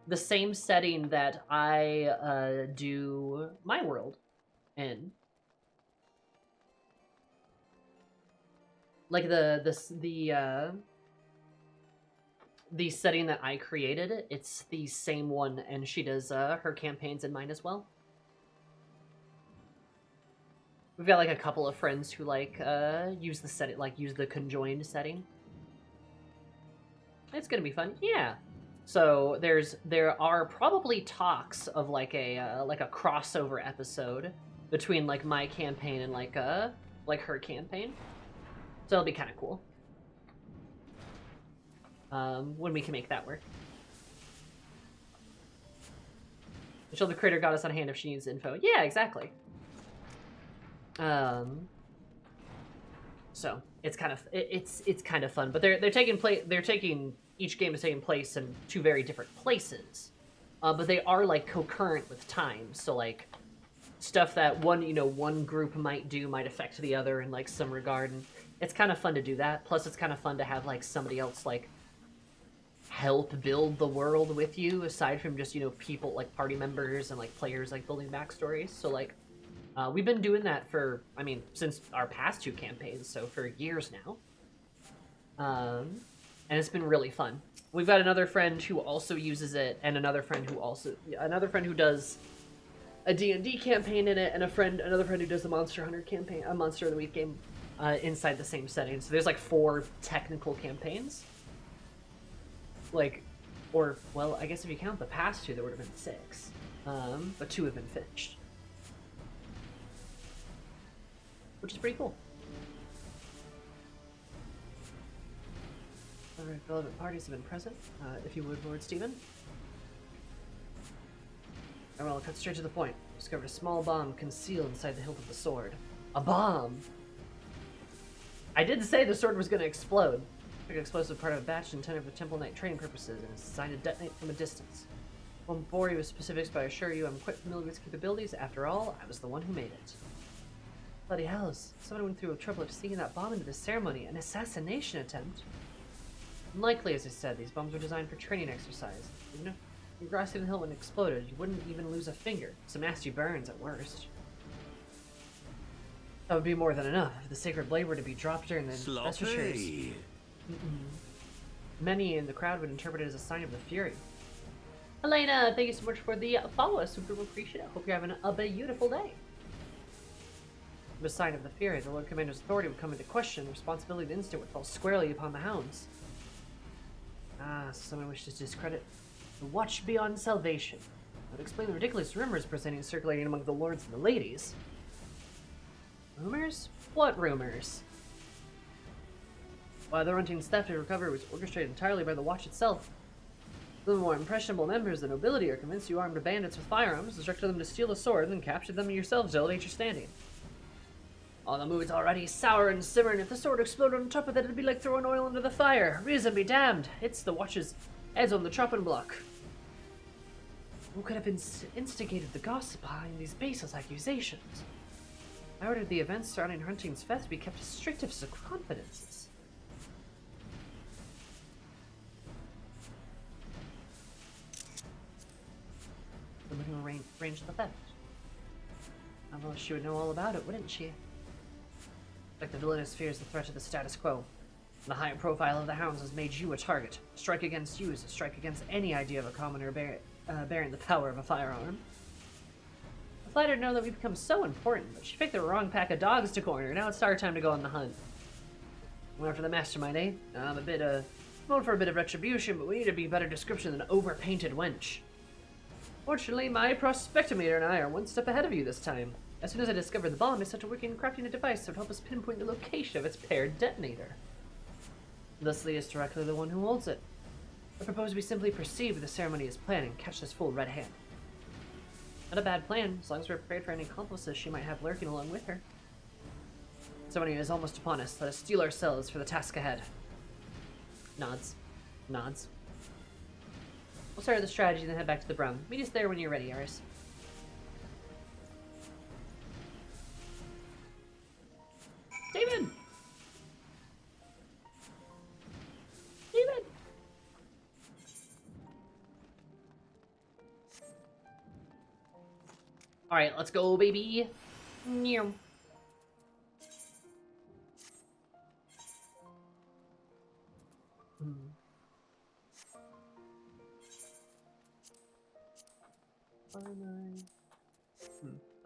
the same setting that I do my world in. Like the setting that I created, it's the same one, and she does her campaigns in mine as well. We've got like a couple of friends who like use the setting, like use the conjoined setting. It's gonna be fun, yeah. So there are probably talks of like a crossover episode between like my campaign and like her campaign. So it'll be kind of cool when we can make that work. Michelle the Critter got us on hand if she needs info. Yeah, exactly. So it's kind of it's kind of fun. But they're taking each game is taking place in two very different places, but they are like concurrent with time. So like stuff that one group might affect the other in like some regard, and it's kind of fun to do that. Plus, it's kind of fun to have like somebody else like help build the world with you, aside from just people like party members and like players like building backstories. So like we've been doing that for since our past two campaigns, so for years now, and it's been really fun. We've got another friend who also uses it, and another friend who does a D&D campaign in it, and another friend who does the Monster Hunter campaign, a Monster of the Week game, inside the same setting. So there's like 4 technical campaigns. I guess if you count the past 2, there would have been 6. But 2 have been finished. Which is pretty cool. Other relevant parties have been present. If you would, Lord Stephen. Very well, I'll cut straight to the point. Discovered a small bomb concealed inside the hilt of the sword. A bomb! I did say the sword was going to explode. An explosive part of a batch intended for Temple Knight training purposes, and is designed to detonate from a distance. Won't bore you with specifics, but I assure you I'm quite familiar with its capabilities. After all, I was the one who made it. Bloody hells. Someone went through the trouble of sneaking that bomb into the ceremony. An assassination attempt? Unlikely, as I said. These bombs were designed for training exercise. You know, you grasped the hill when it exploded. You wouldn't even lose a finger. Some nasty burns at worst. That would be more than enough if the sacred blade were to be dropped during the investitures. Many in the crowd would interpret it as a sign of the Fury. Elena, thank you so much for the follow. Super appreciate it. Hope you're having a beautiful day. The sign of the Fury, the Lord Commander's authority would come into question. The responsibility of the instant would fall squarely upon the hounds. Ah, someone wishes to discredit the watch beyond salvation. That would explain the ridiculous rumors circulating among the lords and the ladies. Rumors? What rumors? Why, the Runtings theft and recovery was orchestrated entirely by the watch itself. The more impressionable members of the nobility are convinced you armed bandits with firearms, instructed them to steal a sword, and captured them yourselves to elevate your standing. Oh, the mood's already sour and simmering. If the sword exploded on top of it, it'd be like throwing oil into the fire. Reason be damned. It's the watch's heads on the chopping block. Who could have instigated the gossip behind these baseless accusations? I ordered the events surrounding Hunting's Fest to be kept as strict as confidences. Someone who arranged the theft. I know she would know all about it, wouldn't she? Like the villainous fears the threat to the status quo. And the high profile of the hounds has made you a target. A strike against you is a strike against any idea of a commoner bearing the power of a firearm. I'm flattered to know that we've become so important, but she picked the wrong pack of dogs to corner. Now it's our time to go on the hunt. Went after the mastermind, eh? I'm known for a bit of retribution, but we need to be a better description than an overpainted wench. Fortunately, my prospectometer and I are one step ahead of you this time. As soon as I discovered the bomb, I set to working and crafting a device that would help us pinpoint the location of its paired detonator. Leslie is directly the one who holds it. I propose we simply proceed with the ceremony as planned and catch this fool red-handed. Not a bad plan, as long as we're prepared for any accomplices she might have lurking along with her. Ceremony is almost upon us. Let us steel ourselves for the task ahead. Nods. Nods. We'll start with the strategy and then head back to the Brown. Meet us there when you're ready, Iris. David! David! Alright, let's go, baby. Meow.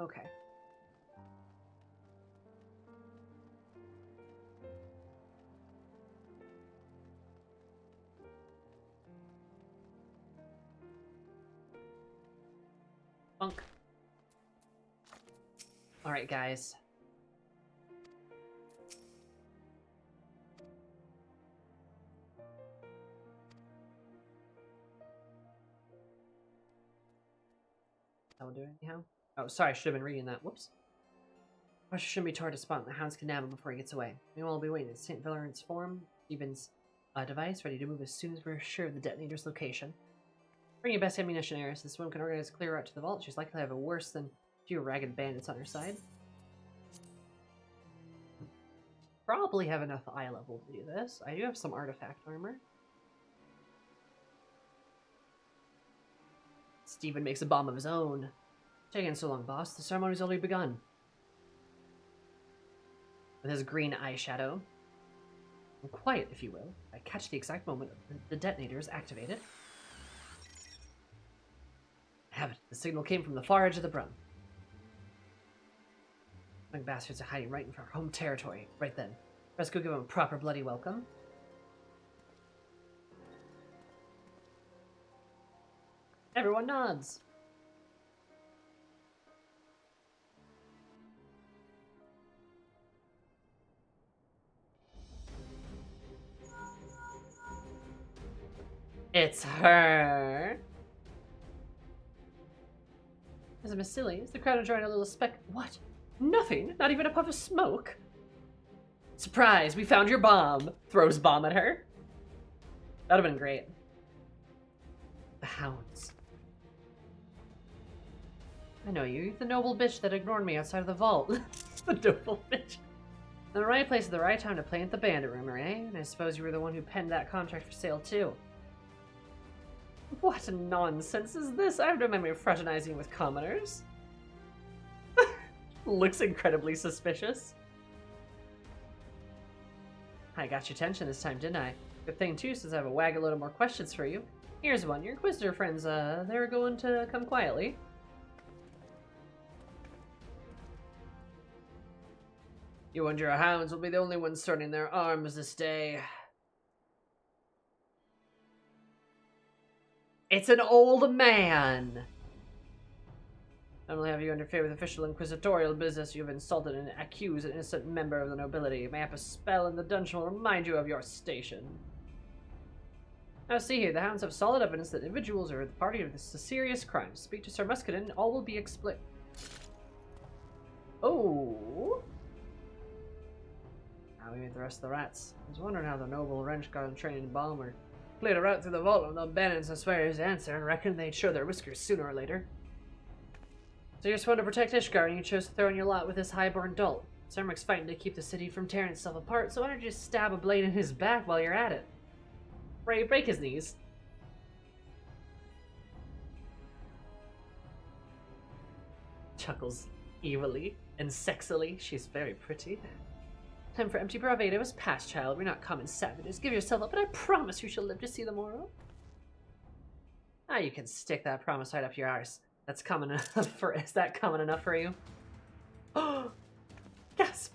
Okay. Bunk. Alright, guys. I'll do it anyhow. Oh, sorry, I should have been reading that. Whoops. Russia shouldn't be too hard to spot, and the hounds can nab him before he gets away. Meanwhile, we'll be waiting at St. Valorant's form, Stephen's device, ready to move as soon as we're sure of the detonator's location. Bring your best ammunition, Eris. This woman can organize a clear route to the vault. She's likely to have a worse than few ragged bandits on her side. Probably have enough eye level to do this. I do have some artifact armor. Stephen makes a bomb of his own. Taking so long, boss. The ceremony's already begun. With his green eyeshadow. Quiet, if you will. I catch the exact moment the detonator is activated. Have it. The signal came from the far edge of the Brun. Young bastards are hiding right in our home territory. Right then. Let's go give them a proper bloody welcome. Everyone nods. It's her. As a Miss Silly, is the crowd enjoying a little speck? What? Nothing? Not even a puff of smoke? Surprise! We found your bomb! Throws bomb at her. That'd have been great. The hounds. I know you. You're the noble bitch that ignored me outside of the vault. The noble bitch. In the right place at the right time to play at the bandit rumor, eh? And I suppose you were the one who penned that contract for sale, too. What nonsense is this? I have no memory of fraternizing with commoners. Looks incredibly suspicious. I got your attention this time, didn't I? Good thing, too, since I have a wag a load of more questions for you. Here's one. Your Inquisitor friends, they're going to come quietly. You and your hounds will be the only ones starting their arms this day. It's an old man! Not only have you interfered with official inquisitorial business, you have insulted and accused an innocent member of the nobility. Mayhap a spell in the dungeon will remind you of your station. Now see here, the hounds have solid evidence that individuals are the party of this serious crime. Speak to Sir Muscadin and all will be explained. Oh! Now we meet the rest of the rats. I was wondering how the noble wrench got trained in bomb or cleared a route through the vault of the bandits. I swear his answer and reckoned they'd show their whiskers sooner or later. So you're sworn to protect Ishgard and you chose to throw in your lot with this highborn dolt. Cermic's fighting to keep the city from tearing itself apart, so why don't you just stab a blade in his back while you're at it? Break his knees. Chuckles evilly and sexily. She's very pretty. Time for empty bravado is past, child. We're not common savages. Give yourself up, but I promise you shall live to see the morrow. Ah, you can stick that promise right up your arse. That's common enough for— is that common enough for you? Oh! Gasp!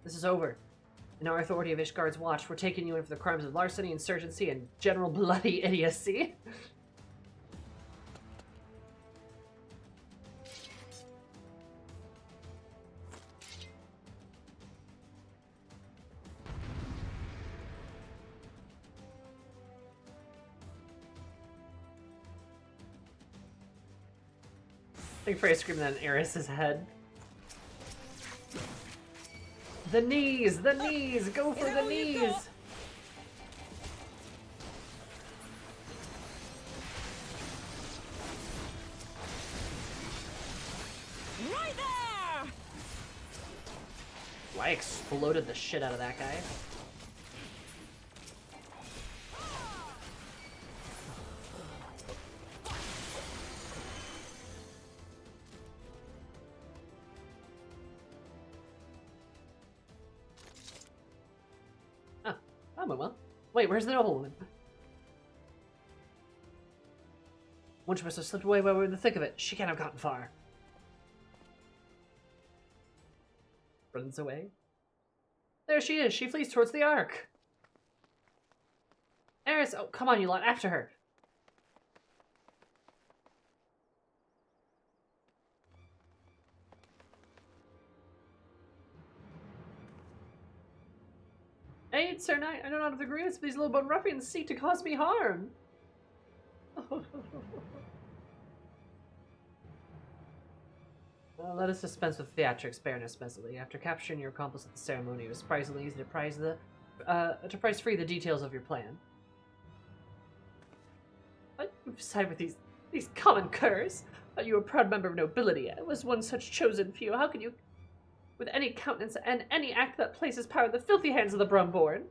This is over. In our authority of Ishgard's watch, we're taking you in for the crimes of larceny, insurgency, and general bloody idiocy. I think Frey's screaming that in Eris's head. The knees! The knees! Go for the knees! Right there! Well, I exploded the shit out of that guy. Well. Wait, where's the noble woman? One must have slipped away while we were in the thick of it. She can't have gotten far. Runs away. There she is. She flees towards the Ark. Eris, oh, come on, you lot. After her. Aid, Sir Knight, I know not of the grievance of these low-born ruffians seek to cause me harm. Let us dispense with theatrics, Baroness Mesley. After capturing your accomplice at the ceremony, it was surprisingly easy to prize free the details of your plan. What? You side with these common curs? Are you a proud member of nobility? I was one such chosen few. How can you, with any countenance and any act that places power in the filthy hands of the Brumborn?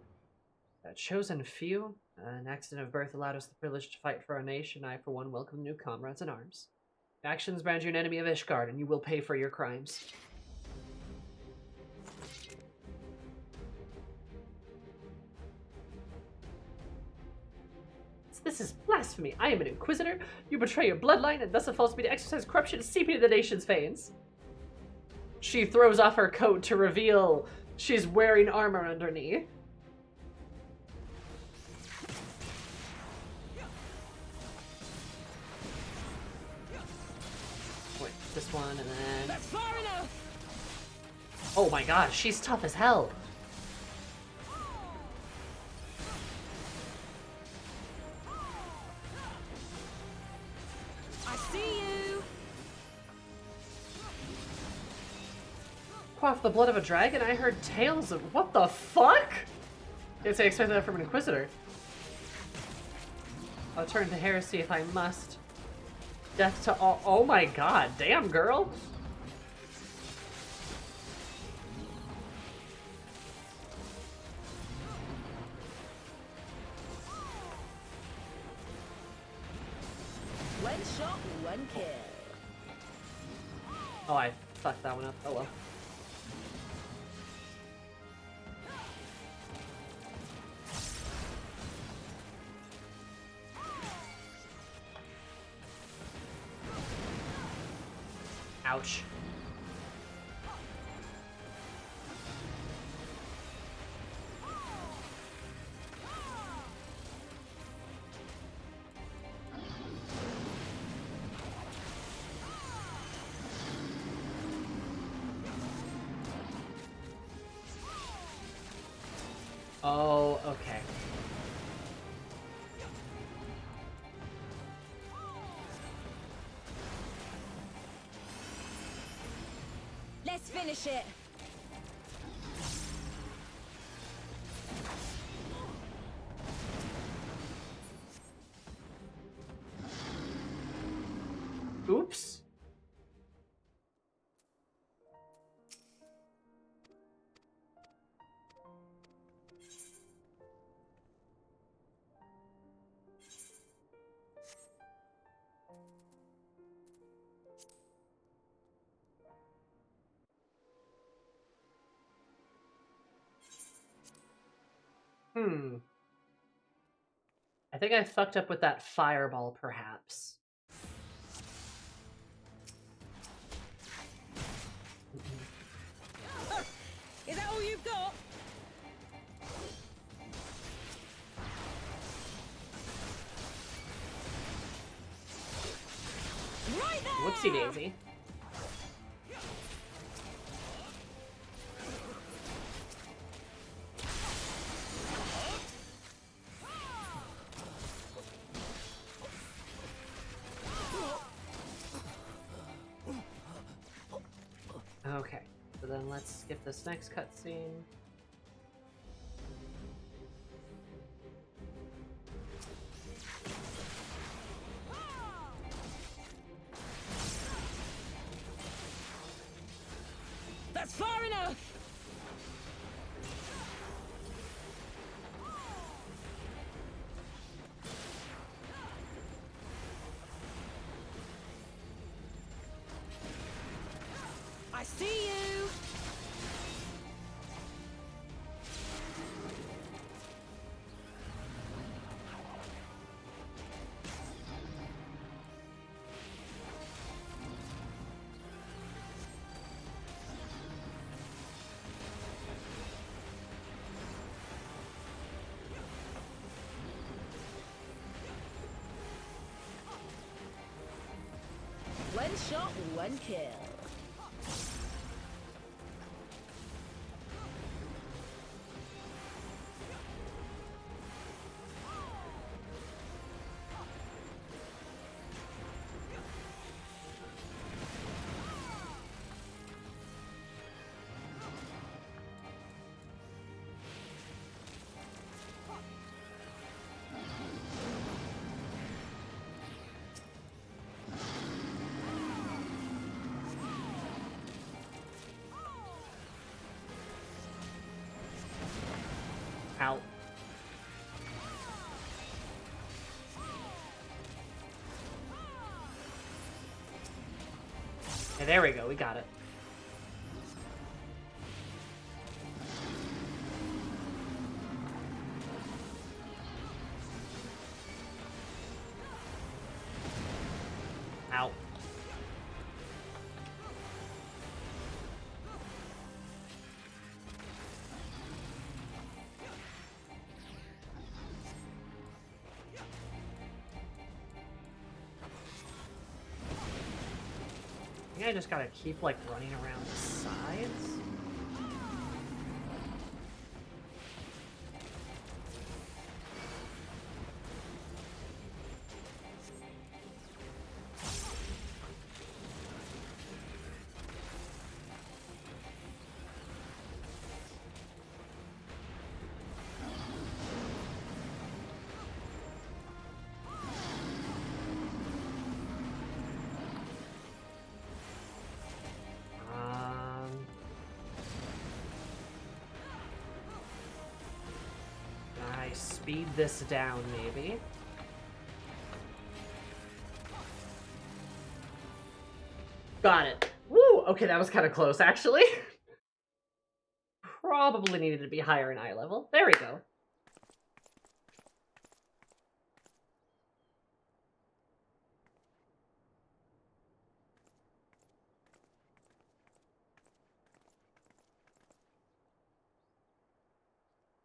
A chosen few? An accident of birth allowed us the privilege to fight for our nation. I, for one, welcome new comrades in arms. Actions brand you an enemy of Ishgard, and you will pay for your crimes. This is blasphemy. I am an inquisitor. You betray your bloodline, and thus it falls to me to exercise corruption seeping into the nation's veins. She throws off her coat to reveal she's wearing armor underneath. Wait, this one, and then... That's far enough! Oh my god, she's tough as hell. I see you! Quaff the blood of a dragon? I heard tales of... What the fuck? Guess I expected that from an inquisitor. I'll turn to heresy if I must. Death to all... Oh my god, damn girl! One shot, one kill. Oh, I fucked that one up. Oh well. Ouch. Oh, okay. Let's finish it. Oops. I think I fucked up with that fireball, perhaps. Is that all you've got? Right there! Whoopsie daisy. Okay, so then let's skip this next cutscene. That's far enough! I see you! One shot, one kill. Okay, there we go. We got it. Ow. I think I just gotta keep, like, running around the sides. I speed this down, maybe. Got it. Woo! Okay, that was kind of close, actually. Probably needed to be higher in eye level. There we go.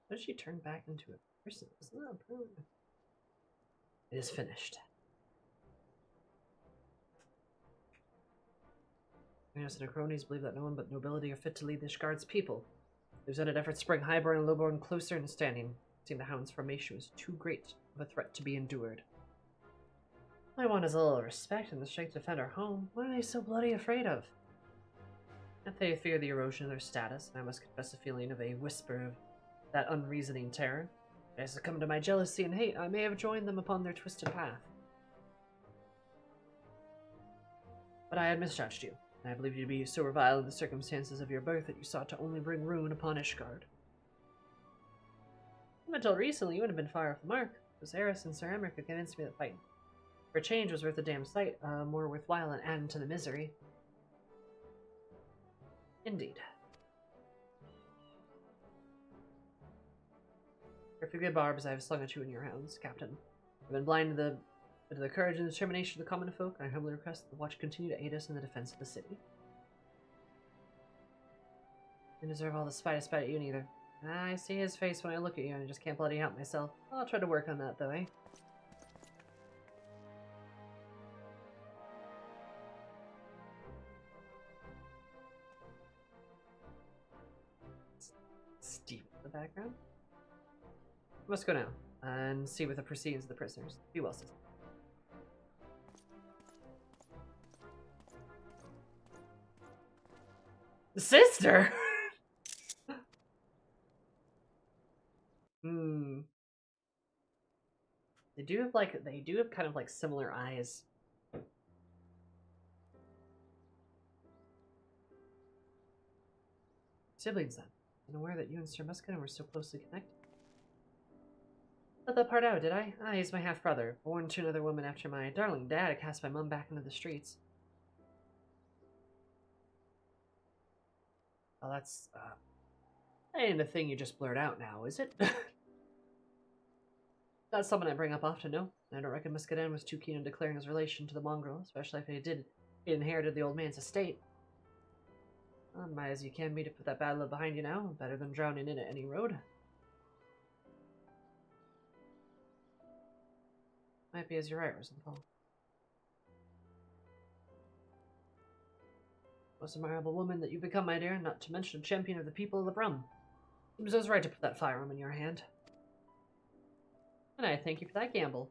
What did she turn back into a person? Isn't that brilliant? It is finished. Machinist and her cronies believe that no one but nobility are fit to lead the Ishgard's people. They resented efforts to bring Highborn and Lowborn closer in standing. Seeing the Hound's formation was too great of a threat to be endured. All I want is a little respect and the strength to defend our home. What are they so bloody afraid of? If they fear the erosion of their status, and I must confess a feeling of a whisper of that unreasoning terror. If I succumb to my jealousy and hate, I may have joined them upon their twisted path. But I had misjudged you, and I believed you to be so revile in the circumstances of your birth that you sought to only bring ruin upon Ishgard. Up until recently, you would have been far off the mark. It was Eris and Sir Emmerich who convinced me that fighting for change was worth the damn sight, more worthwhile and adding to the misery. Indeed. For good barbs I have slung at you and your hounds, Captain. I've been blind to the courage and determination of the common folk, and I humbly request that the watch continue to aid us in the defense of the city. I deserve all the spite I spite at you neither. I see his face when I look at you, and I just can't bloody help myself. I'll try to work on that, though, eh? Steve in the background. We must go now and see what the proceedings of the prisoners. Be well, sister. Sister. They do have kind of like similar eyes. Siblings then. I'm aware that you and Sir Muscadin were so closely connected. Let that part out, did I? Ah, he's my half-brother, born to another woman after my darling dad had cast my mum back into the streets. Well, that's, ain't a thing you just blurt out now, is it? That's something I bring up often, no? I don't reckon Muscadin was too keen on declaring his relation to the mongrel, especially if he inherited the old man's estate. Well, might as you can be to put that bad love behind you now, better than drowning in it any road. Might be as you're right, Rosenthal. Most admirable woman that you've become, my dear, not to mention a champion of the people of the Brum. Seems I was right to put that firearm in your hand. And I thank you for that gamble.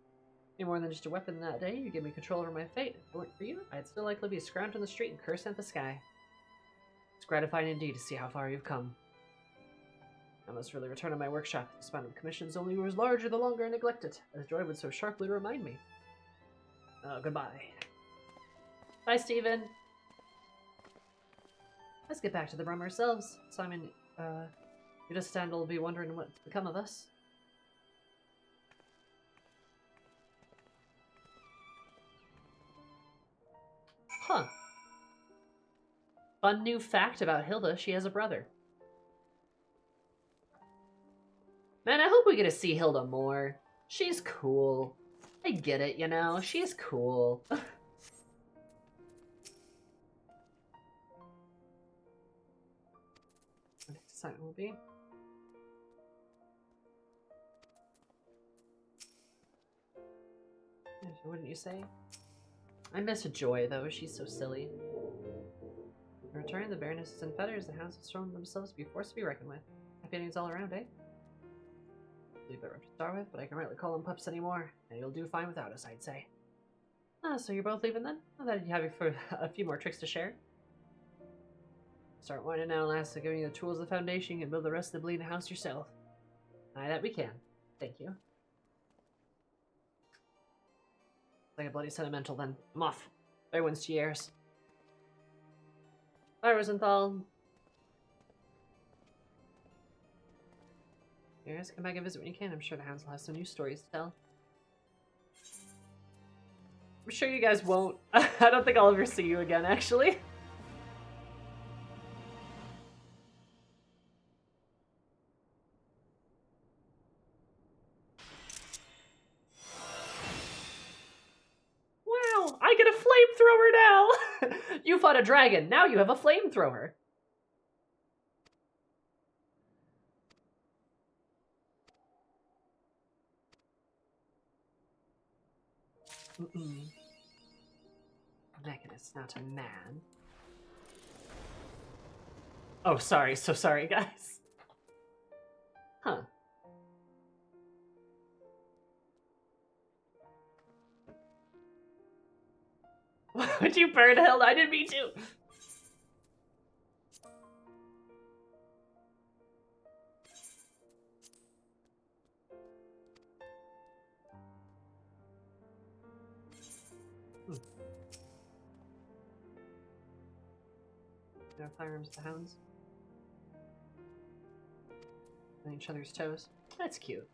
Any more than just a weapon that day, you gave me control over my fate. If it weren't for you, I'd still likely be scrounged on the street and cursing at the sky. It's gratifying indeed to see how far you've come. I must really return to my workshop. This amount of commissions only grows larger the longer I neglect it, as joy would so sharply remind me. Goodbye. Bye, Stephen. Let's get back to the Brum ourselves. Simon, Udastandal will be wondering what's become of us. Huh. Fun new fact about Hilda, she has a brother. Man, I hope we get to see Hilda more. She's cool. I get it, you know? She's cool. Next assignment will be... Wouldn't you say? I miss Joy, though. She's so silly. In return, the Baronesses and Feathers, the hounds have shown themselves to be a force to be reckoned with. Happy endings all around, eh? Leave it rough to start with, but I can rightly call them pups anymore, and you'll do fine without us, I'd say. Ah, so you're both leaving then? I thought you'd have you for a few more tricks to share. Start winding down last, giving you the tools of the foundation, and build the rest of the bleeding house yourself. Aye, that we can. Thank you. Like a bloody sentimental then. I'm off. Everyone's cheers. Bye, Rosenthal. Yes, come back and visit when you can. I'm sure the hounds will have some new stories to tell. I'm sure you guys won't. I don't think I'll ever see you again, actually. Wow, I get a flamethrower now! You fought a dragon, now you have a flamethrower. Machinist, not a man. Oh, sorry. So sorry, guys. Huh. Would you burn Hilda? I didn't mean to. No firearms to the hounds. On each other's toes. That's cute.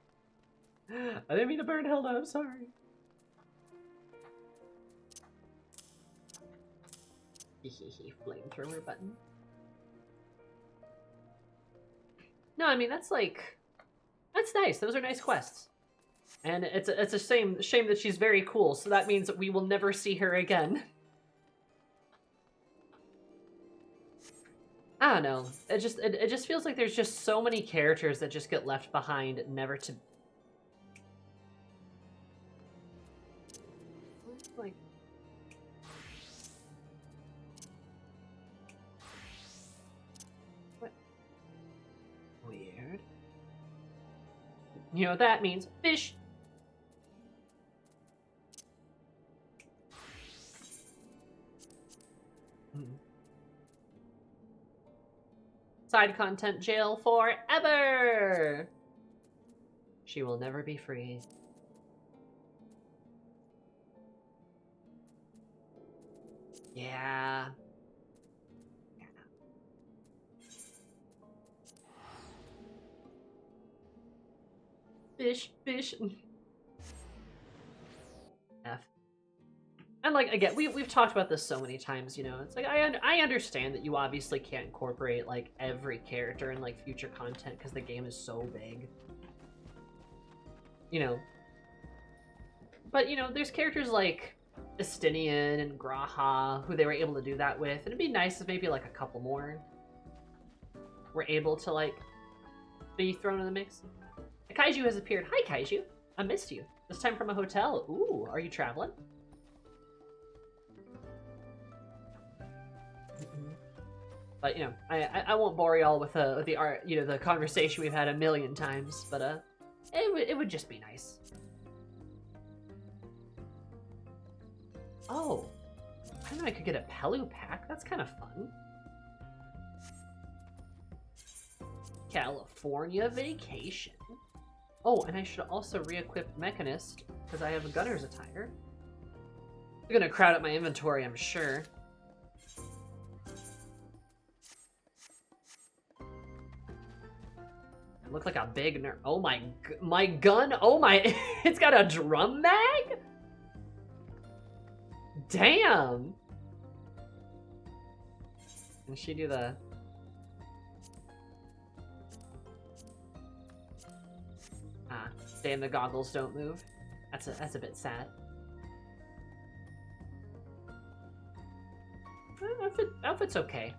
I didn't mean to burn Hilda, I'm sorry. Flamethrower button. No, I mean that's like, that's nice. Those are nice quests, and it's a shame that she's very cool. So that means that we will never see her again. I don't know. It just feels like there's just so many characters that just get left behind, never to. Like. What? Weird. You know what that means? Fish. Side content jail forever. She will never be free. Yeah. Fish. F. And like, again, we've talked about this so many times, you know, it's like, I understand that you obviously can't incorporate like every character in like future content because the game is so big, you know, but you know, there's characters like Estinian and Graha who they were able to do that with, and it'd be nice if maybe like a couple more were able to like be thrown in the mix. A kaiju has appeared. Hi kaiju, I missed you. This time from a hotel. Ooh, are you traveling? But you know, I won't bore y'all with the art, you know, the conversation we've had a million times. But it would just be nice. Oh, I know I could get a Pelu pack. That's kind of fun. California vacation. Oh, and I should also re-equip Machinist because I have a gunner's attire. They're gonna crowd up my inventory, I'm sure. Look like a big nerd. Oh my gun. Oh my, it's got a drum mag? Damn. Can she do the... Ah, damn, the goggles don't move. That's a bit sad. Outfit's okay.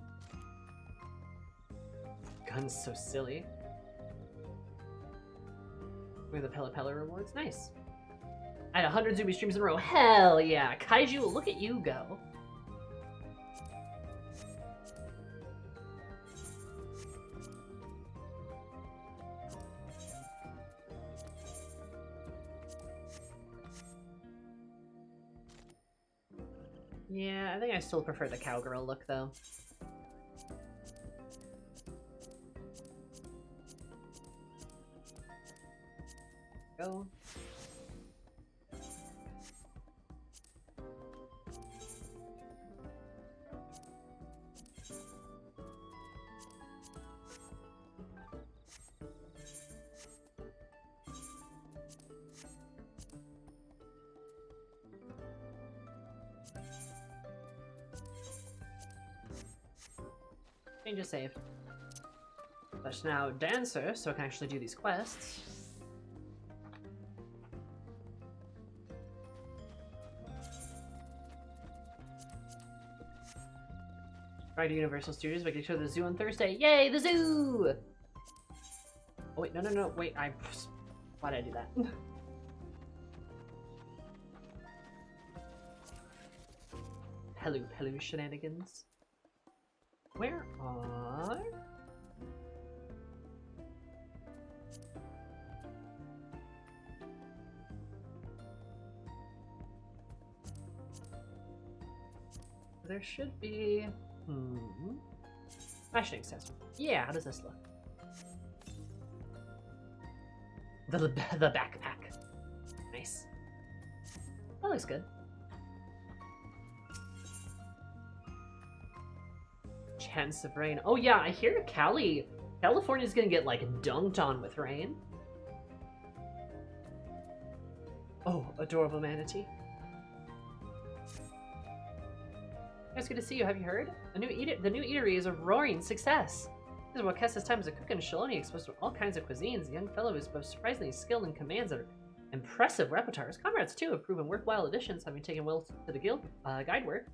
Gun's so silly. Where the Pella Pella rewards? Nice. I had 100 Zuby streams in a row. Hell yeah! Kaiju, look at you go. Yeah, I think I still prefer the cowgirl look, though. Go. Change of save. But now dancer, so I can actually do these quests. Ride to Universal Studios, but get to the zoo on Thursday. Yay, the zoo! Oh wait, no, wait, why did I do that? Hello, shenanigans. Where are... There should be... Machinist test. Yeah, how does this look? The backpack. Nice. That looks good. Chance of rain. Oh yeah, I hear California's gonna get like dunked on with rain. Oh, adorable manatee. It's good to see you. Have you heard? The new eatery is a roaring success. This is what Kessa's time as a cook in Shaloni, exposed to all kinds of cuisines. The young fellow is both surprisingly skilled and commands an impressive repertoire. His comrades too have proven worthwhile additions, having taken well to the guild guide work.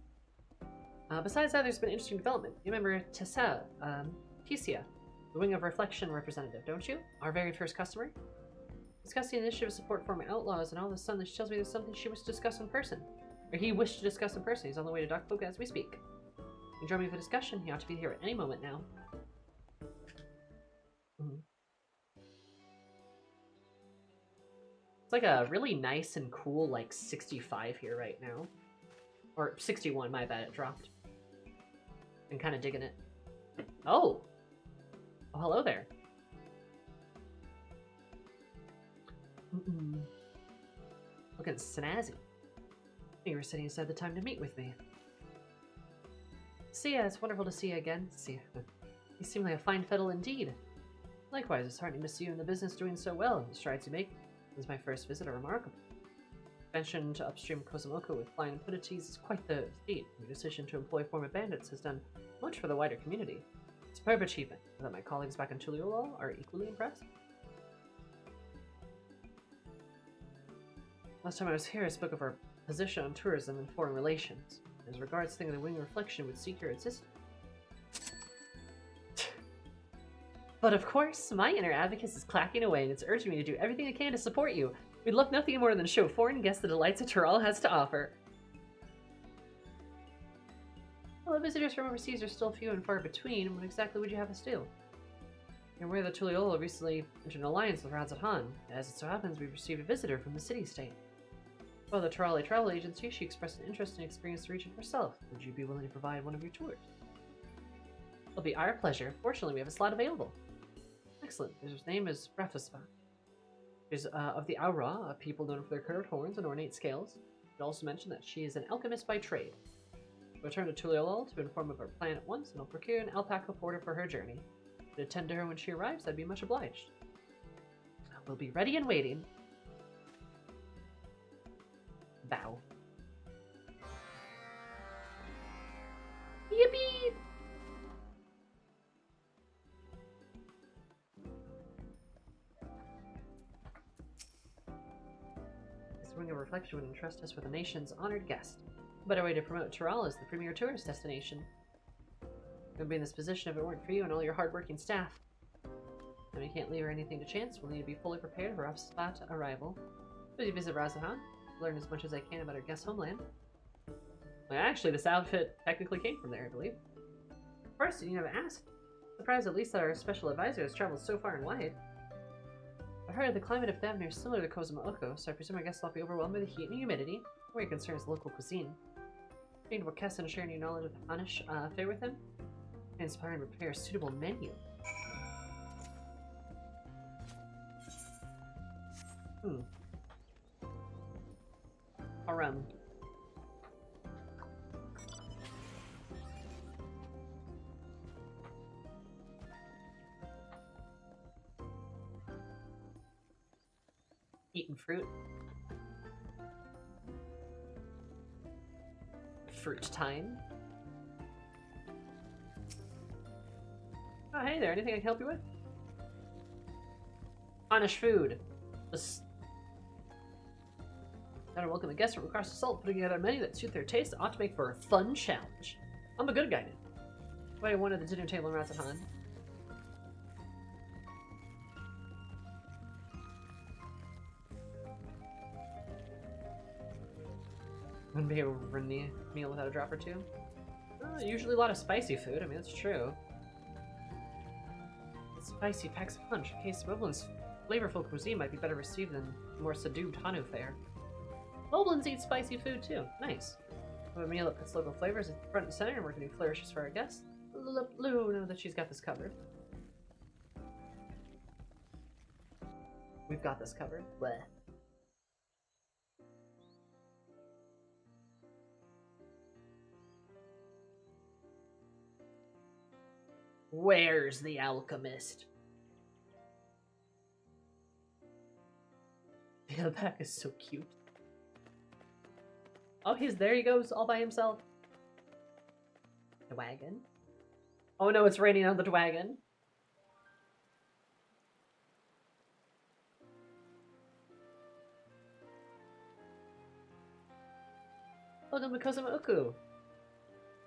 Besides that, there's been interesting development. You remember Tessa, Ticia, the Wing of Reflection representative, don't you? Our very first customer? Discussing the initiative of support for my outlaws, and all of a sudden she tells me there's something she wished to discuss in person. Or he wished to discuss in person. He's on the way to Dock Folk as we speak. You join me for discussion. He ought to be here at any moment now. It's like a really nice and cool, like, 65 here right now. Or 61, my bad, it dropped. I'm kind of digging it. Oh! Oh, hello there. Looking snazzy. You were sitting aside the time to meet with me. Sia, it's wonderful to see you again. Sia, you seem like a fine fiddle indeed. Likewise, it's heartening to see you in the business doing so well. The strides you make as my first visit are remarkable. Expansion to upstream Kozumoku with flying impundities is quite the feat. Your decision to employ former bandits has done much for the wider community. Superb achievement. That my colleagues back in Tuliolol are equally impressed. Last time I was here, I spoke of our position on tourism and foreign relations. As regards thinking the Wing of Reflection would seek your assistance. But of course, my inner advocate is clacking away and it's urging me to do everything I can to support you. We'd love nothing more than to show foreign guests the delights that Tural has to offer. Well, visitors from overseas are still few and far between. What exactly would you have us do? You're aware that Tuliolo recently entered an alliance with Razatan. As it so happens, we've received a visitor from the city-state. Well, the Turali Travel Agency, she expressed an interest in experiencing the region herself. Would you be willing to provide one of your tours? It'll be our pleasure. Fortunately, we have a slot available. Excellent. His name is Rathaspa. She's of the Aura, a people known for their curved horns and ornate scales. It also mentioned that she is an alchemist by trade. We'll return to Tuliolol to inform of our plan at once, and I'll procure an alpaca porter for her journey. To attend to her when she arrives, I'd be much obliged. We'll be ready and waiting. Bow. Yippee! reflection would entrust us with the nation's honored guest. A better way to promote Tyrol as the premier tourist destination. We would be in this position if it weren't for you and all your hardworking staff. And we can't leave anything to chance. We'll need to be fully prepared for our spot arrival. As you visit Razahan, learn as much as I can about our guest homeland. Well, actually, this outfit technically came from there, I believe. First, you never asked. Surprised at least that our special advisor has traveled so far and wide. I heard the climate of Thavnir is similar to Kozuma Oko, so I presume our guests will be overwhelmed by the heat and humidity. Where your concern is local cuisine. Trained Wakessa and sharing your knowledge of the Anish fare with him. And inspire and prepare a suitable menu. Aram. Eating fruit. Fruit time. Oh, hey there. Anything I can help you with? Anish food. Just gotta welcome the guests from across the salt, putting together a menu that suits their taste ought to make for a fun challenge. I'm a good guy now. Why one at the dinner table in Razahan? Wouldn't be a meal without a drop or two. Usually a lot of spicy food. I mean, that's true. The spicy packs a punch. In case Moblin's flavorful cuisine might be better received than more subdued Hanu fare. Moblins eat spicy food too. Nice. We have a meal that puts local flavors at front and center, and we're going to be flourishes for our guests. Lou know that she's got this covered. We've got this covered. Bleh. Where's the alchemist? The alpaca is so cute. Oh, there he goes, all by himself. The wagon. Oh no, it's raining on the wagon. Welcome to Kozuma Oku.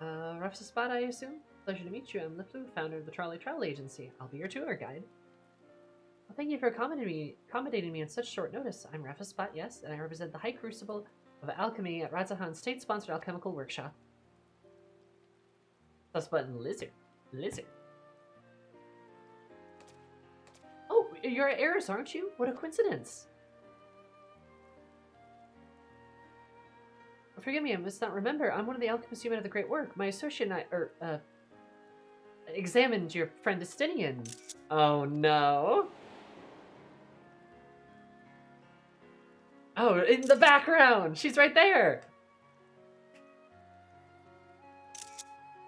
Rafsa Spot, I assume? Pleasure to meet you. I'm Liflu, founder of the Trolley Travel Agency. I'll be your tour guide. Well, thank you for accommodating me on such short notice. I'm Rafa Spot, yes, and I represent the High Crucible of Alchemy at Razahan's state-sponsored alchemical workshop. Plus button lizard. Lizard. Oh, you're Eris, aren't you? What a coincidence. Forgive me, I must not remember. I'm one of the alchemists you met at the Great Work. My associate and I, examined your friend Estinian. Oh no. Oh, in the background! She's right there!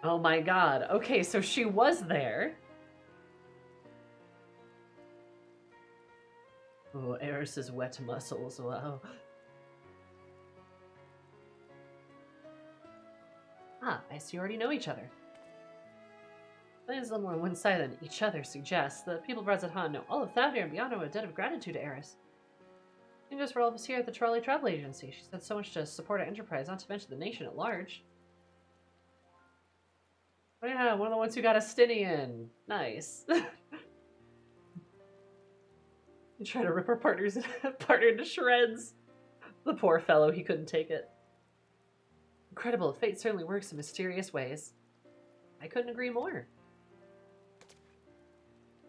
Oh my god. Okay, so she was there. Oh, Eris's wet muscles, wow. Ah, I see you already know each other. That is a little more one-sided than each other suggests. The people of Razahan know all of Thavnir and beyond owe a debt of gratitude to Eris. And just for all of us here at the Trolley Travel Agency. She's done so much to support our enterprise, not to mention the nation at large. Oh yeah, one of the ones who got Estinian. Nice. You try to rip our partner into shreds. The poor fellow, he couldn't take it. Incredible, fate certainly works in mysterious ways. I couldn't agree more.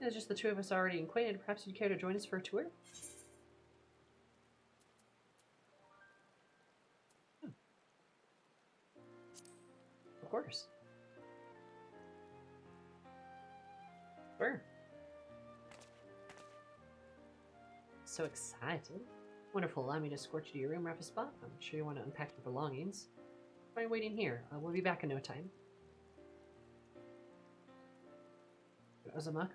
It's just the two of us already acquainted. Perhaps you'd care to join us for a tour? Of course. Sure. So excited. Wonderful. Allow me to escort you to your room, Rafa Spot. I'm sure you want to unpack your belongings. Try waiting here. We'll be back in no time. Kozuma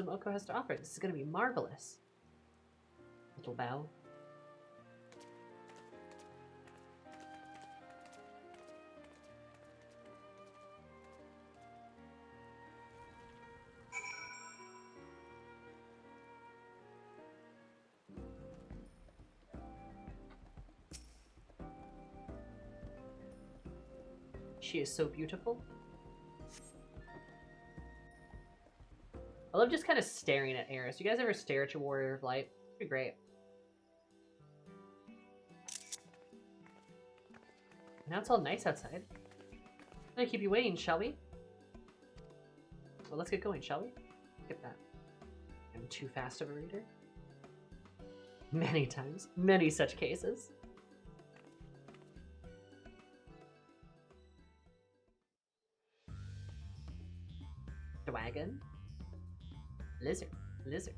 Oko has to offer. This is going to be marvelous. Little bow. She is so beautiful. I love just kind of staring at Eris. You guys ever stare at your Warrior of Light? It'd be great. Now it's all nice outside. I'm gonna keep you waiting, shall we? Well, let's get going, shall we? Look at that. I'm too fast of a reader. Many times. Many such cases. Dragon. Lizard. Lizard.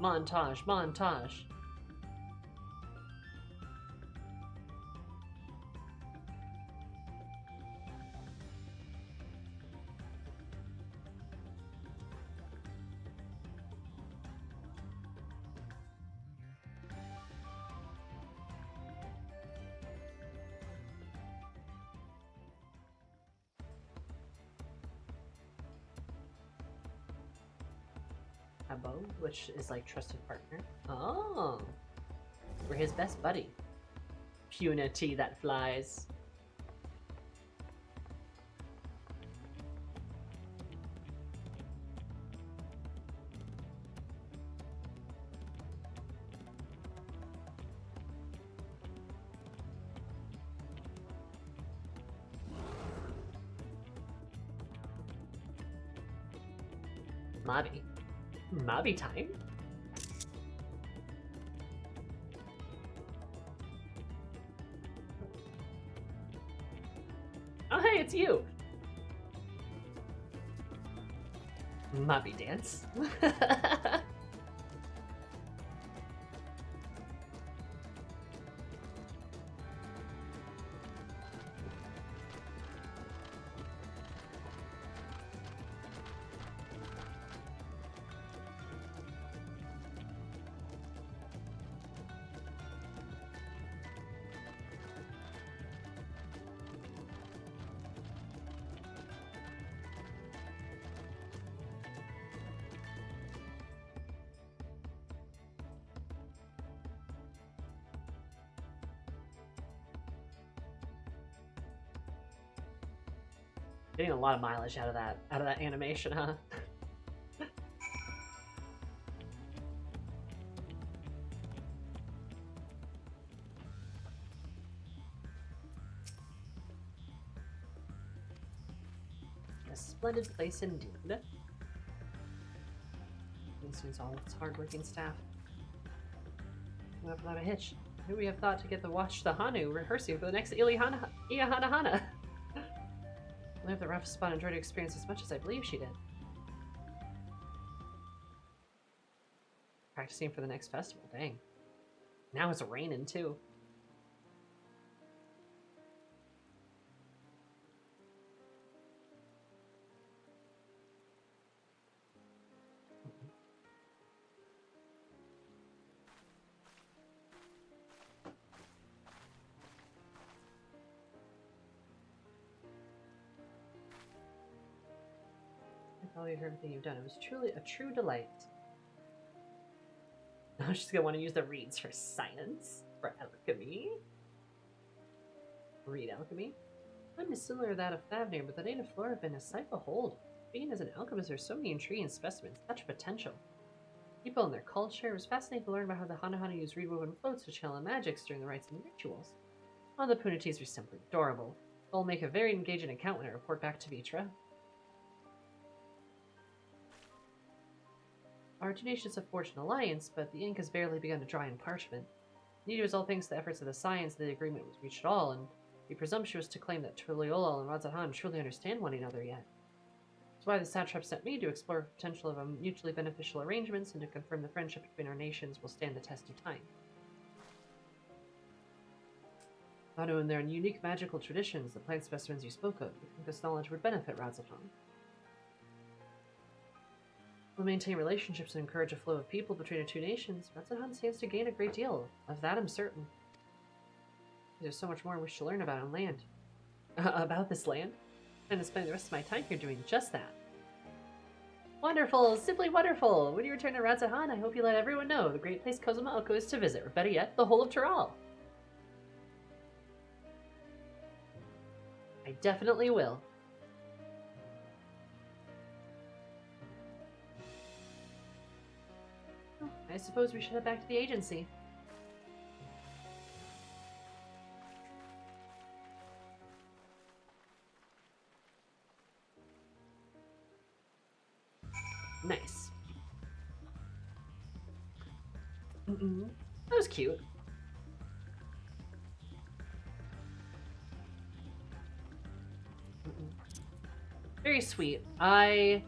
Montage, montage. Abo, which is like trusted partner. Oh, we're his best buddy. Punity that flies. Mobby. Mobby time? Oh hey, it's you! Mobby dance. Getting a lot of mileage out of that animation, huh? A splendid place indeed. This means all its hardworking staff. Without a hitch. Who we have thought to get the watch the Hanu rehearsing for the next Iahanahana. I hope the rough spot enjoyed her experience as much as I believe she did. Practicing for the next festival, dang. Now it's raining too. I valued everything you've done. It was truly a true delight. Now she's gonna want to use the reeds for science, for alchemy. Reed alchemy. One is similar to that of Thavnir, but the native flora have been a sight to behold. Being as an alchemist, there's so many intriguing specimens, such potential. People and their culture. It was fascinating to learn about how the Hanahana use reed-woven floats to channel magics during the rites and rituals. All the Punities were simply adorable. They'll make a very engaging account when I report back to Vitra. Our tenacious have forged an alliance, but the ink has barely begun to dry in parchment. Indeed, it was all thanks to the efforts of the Science that the agreement was reached at all, and be presumptuous to claim that Tuliolal and Radzahan truly understand one another yet. That's why the satrap sent me to explore the potential of a mutually beneficial arrangements and to confirm the friendship between our nations will stand the test of time. Anu and their unique magical traditions, the plant specimens you spoke of, I think this knowledge would benefit Radzahan. We'll maintain relationships and encourage a flow of people between the two nations. Ratzahan stands to gain a great deal. Of that I'm certain. There's so much more I wish to learn about on land. About this land? I'm going to spend the rest of my time here doing just that. Wonderful! Simply wonderful! When you return to Ratzahan, I hope you let everyone know the great place Kozuma Oko is to visit, or better yet, the whole of Tural. I definitely will. I suppose we should head back to the agency. Nice. That was cute. Very sweet. I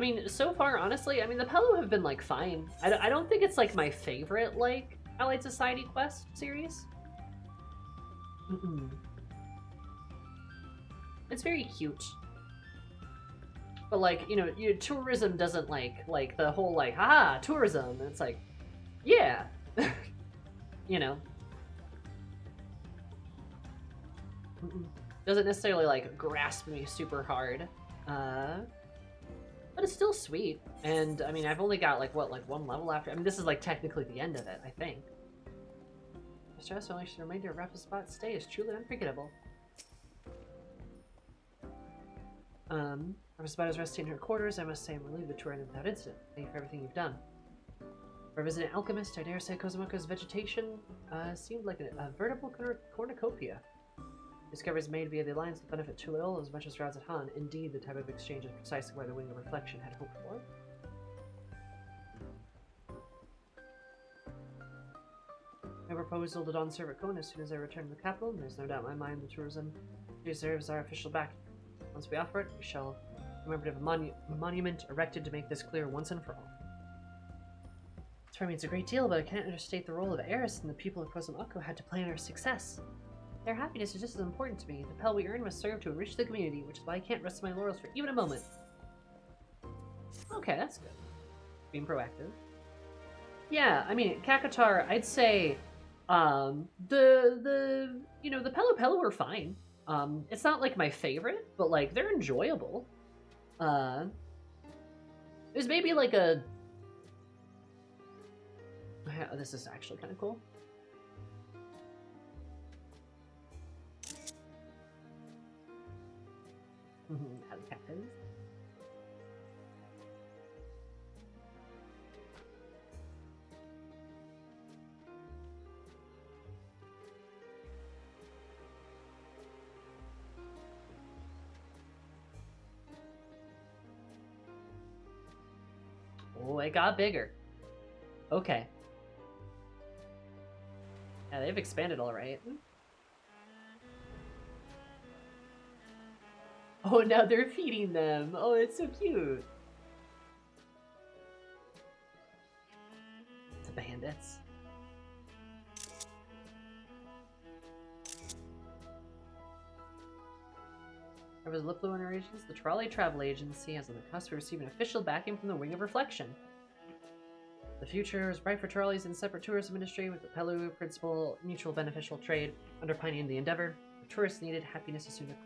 mean, so far, honestly, I mean, the Pelu have been, like, fine. I don't think it's, like, my favorite, like, Allied Society quest series. It's very cute. But, like, you know, tourism doesn't, like, the whole, like, haha, tourism. It's like, yeah. You know. Doesn't necessarily, like, grasp me super hard. But it's still sweet. And, I mean, I've only got, like, what, like, one level after? I mean, this is, like, technically the end of it, I think. The stress only should remind you of Rapid Spot's stay is truly unforgettable. Rapid Spot is resting in her quarters. I must say I'm relieved the tour ended without incident. Thank you for everything you've done. For a resident alchemist, I dare say Kozumako's vegetation seemed like a veritable cornucopia. Discoveries made via the alliance that benefit Tulil as much as Razathan. Indeed, the type of exchange is precisely where the Wing of Reflection had hoped for. My proposal to Don serve at Kona as soon as I return to the capital, and there's no doubt in my mind the tourism deserves our official backing. Once we offer it, we shall remember to have a monument erected to make this clear once and for all. This for me means a great deal, but I can't understate the role of Eris and the people of Kozumako had to play in our success. Their happiness is just as important to me. The pel we earn must serve to enrich the community, which is why I can't rest my laurels for even a moment. Okay, that's good. Being proactive. Yeah, I mean, Kakatar, I'd say, the you know, the Pelu are fine. It's not, like, my favorite, but, like, they're enjoyable. There's maybe, like, a... This is actually kind of cool. Alpacas. Oh, it got bigger. Okay. Yeah, they've expanded all right. Oh, now they're feeding them. Oh, it's so cute. The bandits. As Liplo narrations, the Trolley Travel Agency has on the cusp of receiving official backing from the Wing of Reflection. The future is bright for trolleys and separate tourism industry with the Pelu principle mutual beneficial trade underpinning the endeavor. The tourists needed happiness is soon to come.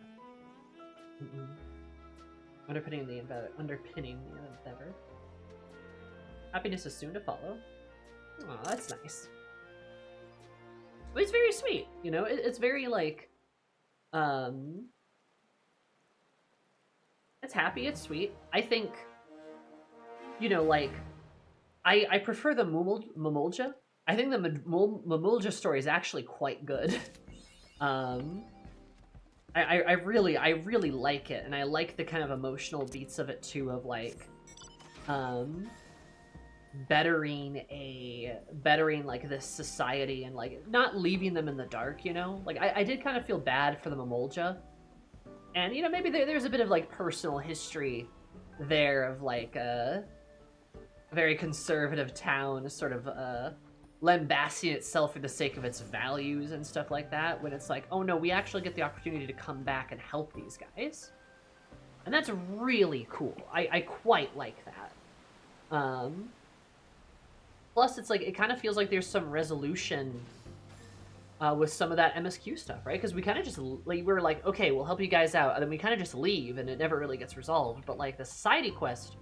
Underpinning the endeavor. Happiness is soon to follow. Aw, that's nice. But it's very sweet, you know? It's very, like, it's happy, it's sweet. I think, you know, like, I prefer the Mamulja. I think the Mamulja story is actually quite good. I really like it, and I like the kind of emotional beats of it too, of like, bettering like this society and like not leaving them in the dark, you know? Like I did kind of feel bad for the Mamulja, and you know maybe there's a bit of like personal history there of like a very conservative town sort of lambasting itself for the sake of its values and stuff like that, when it's like, oh no, we actually get the opportunity to come back and help these guys. And that's really cool. I quite like that. Plus, it's like, it kind of feels like there's some resolution with some of that MSQ stuff, right? Because we kind of just, like, we were like, okay, we'll help you guys out, and then we kind of just leave, and it never really gets resolved. But, like, the society quest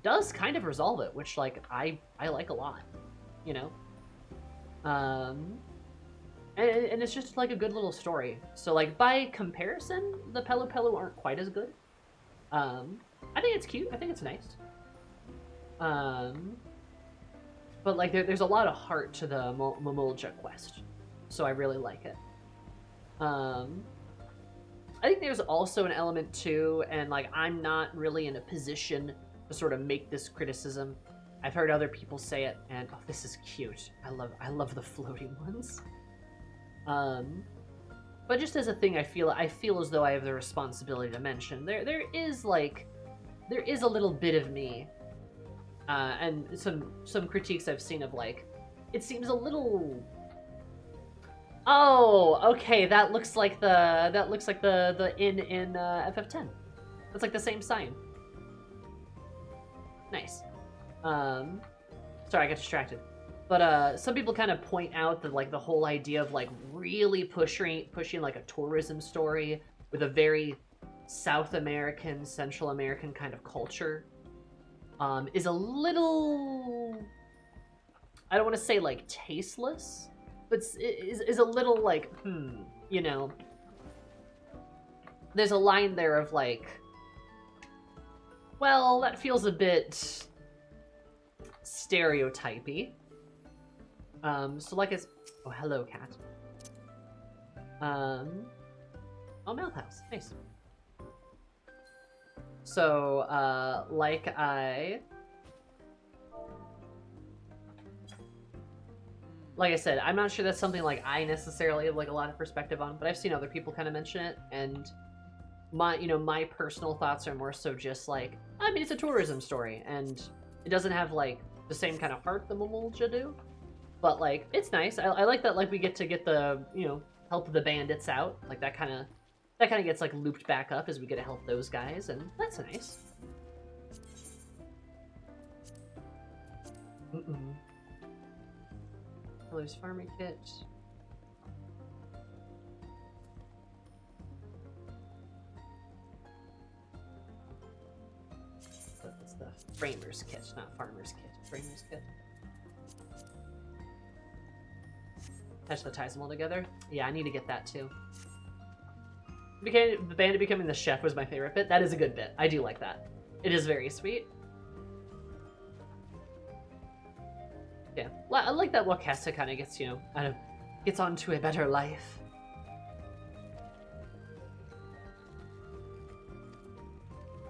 does kind of resolve it, which, like, I like a lot, you know? And it's just, like, a good little story. So, like, by comparison, the Pelu Pelu aren't quite as good. I think it's cute. I think it's nice. But, like, there's a lot of heart to the Momolja quest. So I really like it. I think there's also an element, too, and, like, I'm not really in a position to sort of make this criticism. I've heard other people say it, and, oh, this is cute. I love the floating ones. But just as a thing, I feel as though I have the responsibility to mention. There is a little bit of me, and some critiques I've seen of, like, it seems a little. Oh, okay, that looks like the inn in FF10. That's like the same sign. Nice. Sorry, I got distracted. But some people kind of point out that, like, the whole idea of, like, really pushing like a tourism story with a very South American, Central American kind of culture is a little, I don't want to say, like, tasteless, but is a little, like, you know. There's a line there of, like, well, that feels a bit stereotypy. So, like, it's... Oh, hello, cat. Oh, Mouth House. Nice. So, like I said, I'm not sure that's something, like, I necessarily have, like, a lot of perspective on, but I've seen other people kind of mention it, and my personal thoughts are more so just, like, I mean, it's a tourism story, and it doesn't have, like, the same kind of heart the Momolja do. But, like, it's nice. I like that, like, we get the, you know, help the bandits out. Like, that kind of gets, like, looped back up as we get to help those guys, and that's nice. Colors farming kit. It's the framer's kit, not farmer's kit. Framer's kit. Touch that ties them all together. Yeah, I need to get that too. The bandit becoming the chef was my favorite bit. That is a good bit. I do like that. It is very sweet. Yeah, I like that Wakesta kind of gets, you know, gets onto a better life.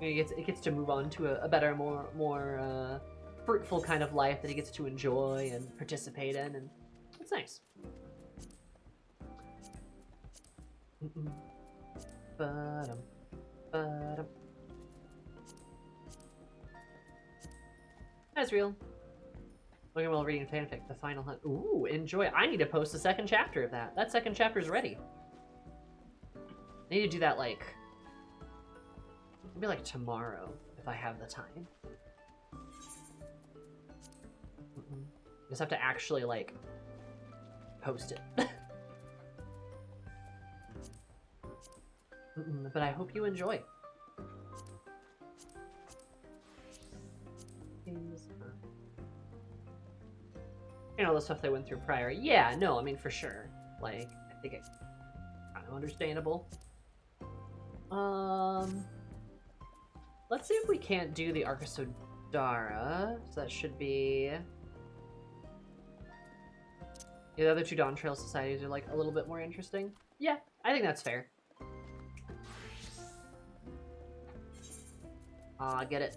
It gets to move on to a better, more fruitful kind of life that he gets to enjoy and participate in, and it's nice. That's real. Looking while reading fanfic, the final hunt. Ooh, enjoy. I need to post the second chapter of that. That second chapter is ready. I need to do that, like, maybe like tomorrow, if I have the time. Just have to actually, like, post it. But I hope you enjoy. You know, the stuff they went through prior. Yeah, no, I mean, for sure. Like, I think it's kind of understandable. Let's see if we can't do the Arkasodara. So that should be... Yeah, the other two Dawn Trail societies are, like, a little bit more interesting. Yeah, I think that's fair. Get it.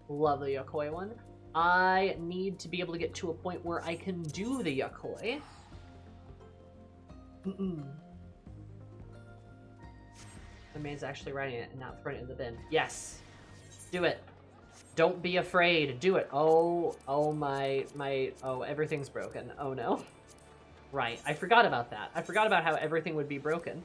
Love the Yokoi one. I need to be able to get to a point where I can do the Yokoi. The maid's actually writing it and not throwing it in the bin. Yes! Do it! Don't be afraid! Do it! Oh my, oh, everything's broken. Oh no. Right, I forgot about that. I forgot about how everything would be broken.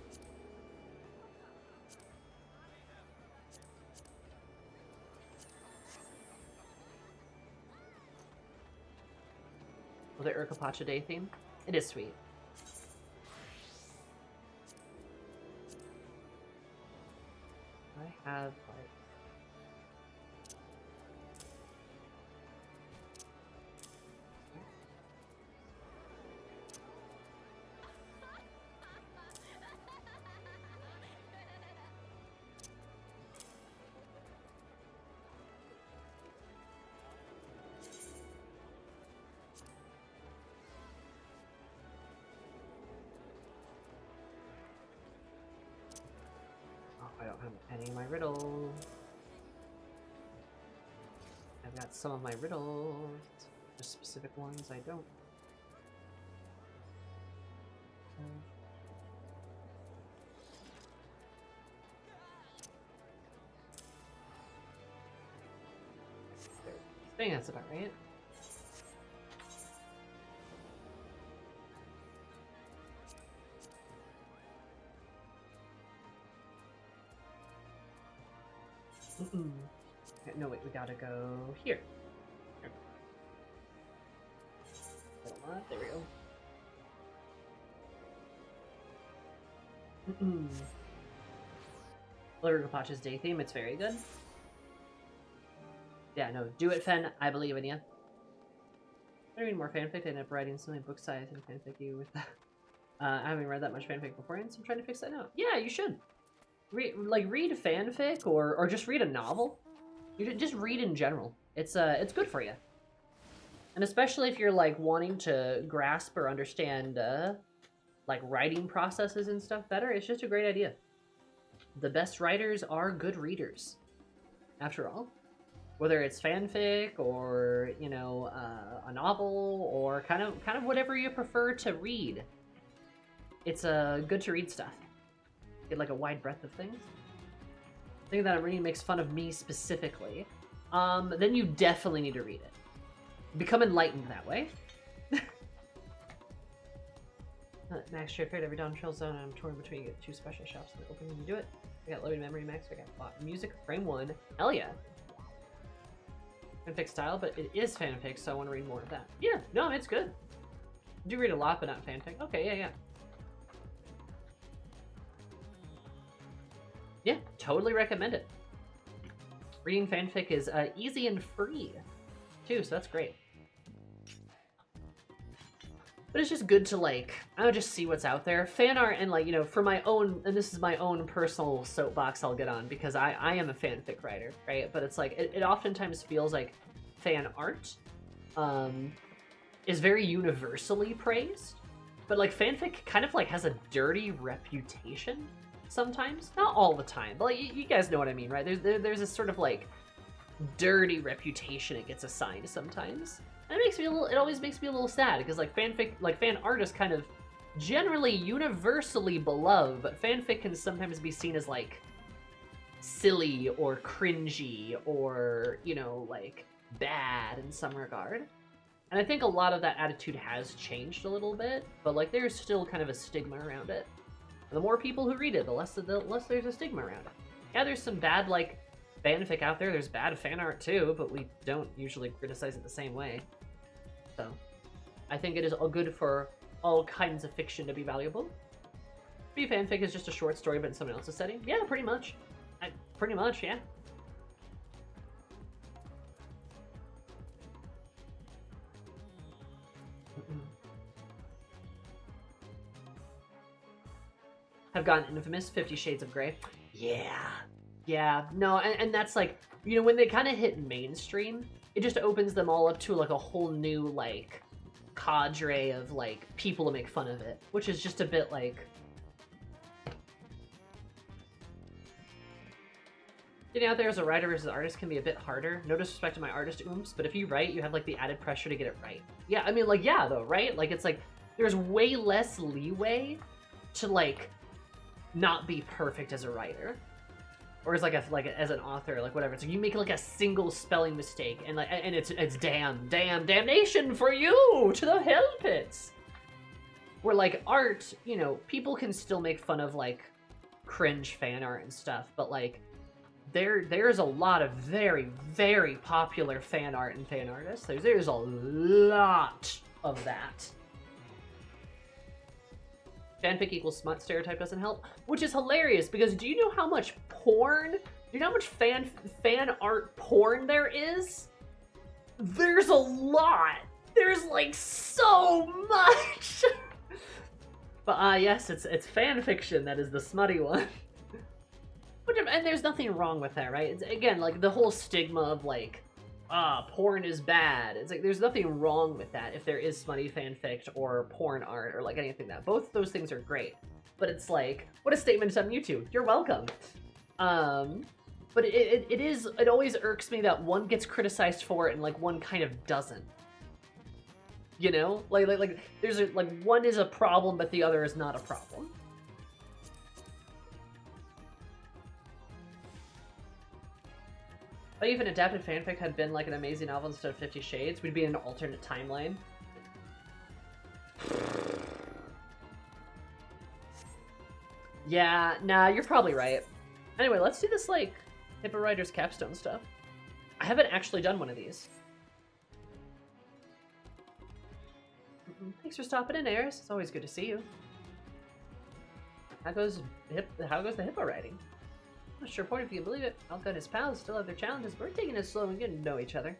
Oh, the Urkapacha Day theme? It is sweet. I have, like... I don't have any of my riddles. I've got some of my riddles. Just specific ones I don't. I think that's about right. No, wait, we gotta go here. There we go. Urkapacha's Day theme, it's very good. Yeah, no, do it, Fen. I believe in you. I read more fanfic. I end up writing something book size and fanfic you with that. I haven't read that much fanfic beforehand, so I'm trying to fix that now. Yeah, you should. Read fanfic or just read a novel. You just read in general. It's good for you. And especially if you're like wanting to grasp or understand like writing processes and stuff better, it's just a great idea. The best writers are good readers. After all, whether it's fanfic or, you know, a novel or kind of whatever you prefer to read, it's good to read stuff. Get like a wide breadth of things. I think that I'm reading makes fun of me specifically. Then you definitely need to read it. Become enlightened that way. Max shared every Dawn Trail Zone, and I'm torn between you get two special shops that open when you do it. I got loaded memory max, I got bought music frame 1. Hell yeah. Fanfic style, but it is fanfic, so I want to read more of that. Yeah, no, it's good. I do read a lot, but not fanfic. Okay, yeah. Yeah, totally recommend it. Reading fanfic is easy and free, too, so that's great. But it's just good to, like, I don't just see what's out there. Fan art and, like, you know, for my own, and this is my own personal soapbox I'll get on, because I am a fanfic writer, right? But it's like, it oftentimes feels like fan art is very universally praised. But, like, fanfic kind of, like, has a dirty reputation sometimes. Not all the time, but, like, you guys know what I mean, right? There's this sort of, like, dirty reputation it gets assigned sometimes. And it always makes me a little sad, because like fanfic, like fan art is kind of generally universally beloved, but fanfic can sometimes be seen as like silly or cringy or, you know, like bad in some regard. And I think a lot of that attitude has changed a little bit, but like there's still kind of a stigma around it. And the more people who read it, the less there's a stigma around it. Yeah, there's some bad like fanfic out there, there's bad fan art too, but we don't usually criticize it the same way. So, I think it is all good for all kinds of fiction to be valuable. Maybe fanfic is just a short story but in someone else's setting. Yeah, pretty much. Pretty much, yeah. Have gotten Infamous, 50 Shades of Grey. Yeah, no, and that's like, you know, when they kind of hit mainstream, it just opens them all up to like a whole new like cadre of like people to make fun of it, which is just a bit like, getting out there as a writer versus artist can be a bit harder. No disrespect to my artist oomph, but if you write, you have like the added pressure to get it right. Yeah, I mean, like, yeah, though, right? Like, it's like there's way less leeway to like not be perfect as a writer. Or as as an author, like whatever. So you make like a single spelling mistake, and like, and it's damnation for you to the hell pits. where like art, you know, people can still make fun of like cringe fan art and stuff, but like there's a lot of very, very popular fan art and fan artists. There's a lot of that. Fanfic equals smut stereotype doesn't help, which is hilarious because do you know how much porn, do you know how much fan art porn there is? There's a lot. There's like so much. But yes, it's fan fiction that is the smutty one. And there's nothing wrong with that, right? It's, again, like the whole stigma of like, porn is bad. It's like there's nothing wrong with that if there is smutty fanfic or porn art or like anything that. Both those things are great. But it's like, what a statement on YouTube. You're welcome. But it always irks me that one gets criticized for it and like one kind of doesn't. You know? Like there's like one is a problem but the other is not a problem. If even adapted fanfic had been like an amazing novel instead of 50 Shades, we'd be in an alternate timeline. Yeah, nah, you're probably right. Anyway, let's do this like Hippo Writer's capstone stuff. I haven't actually done one of these. Thanks for stopping in, Eris. It's always good to see you. How goes the hippo riding? Not sure point if you can believe it. Alka and his pals still have their challenges, but we're taking it slow and getting to know each other.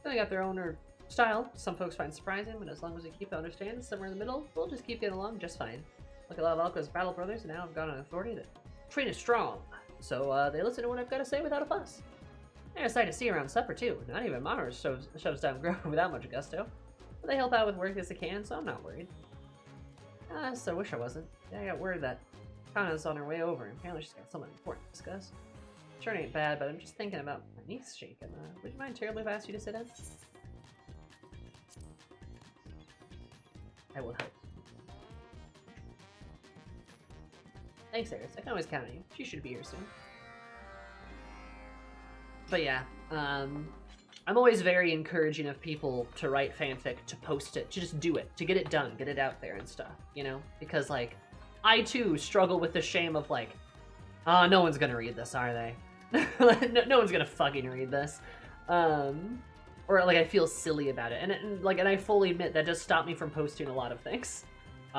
They got their own style. Some folks find surprising, but as long as we keep to understand somewhere in the middle, we'll just keep getting along just fine. Look at a lot of Alka's battle brothers, and now I've got an authority that train is strong. So they listen to what I've got to say without a fuss. They're a sight to see around supper too. Not even Mars shoves down Grove without much gusto. But they help out with work as they can, so I'm not worried. So I wish I wasn't. Yeah, I got word that Kana's on her way over, and apparently she's got something important to discuss. Sure ain't bad, but I'm just thinking about my knees shaking. Would you mind terribly if I asked you to sit down? I will help. Thanks, Eris. I can always count on you. She should be here soon. But yeah, I'm always very encouraging of people to write fanfic, to post it, to just do it, to get it done, get it out there and stuff, you know? Because, like, I too struggle with the shame of, like, no one's gonna read this, are they? no one's gonna fucking read this. Or, like, I feel silly about it. And I fully admit that does stop me from posting a lot of things.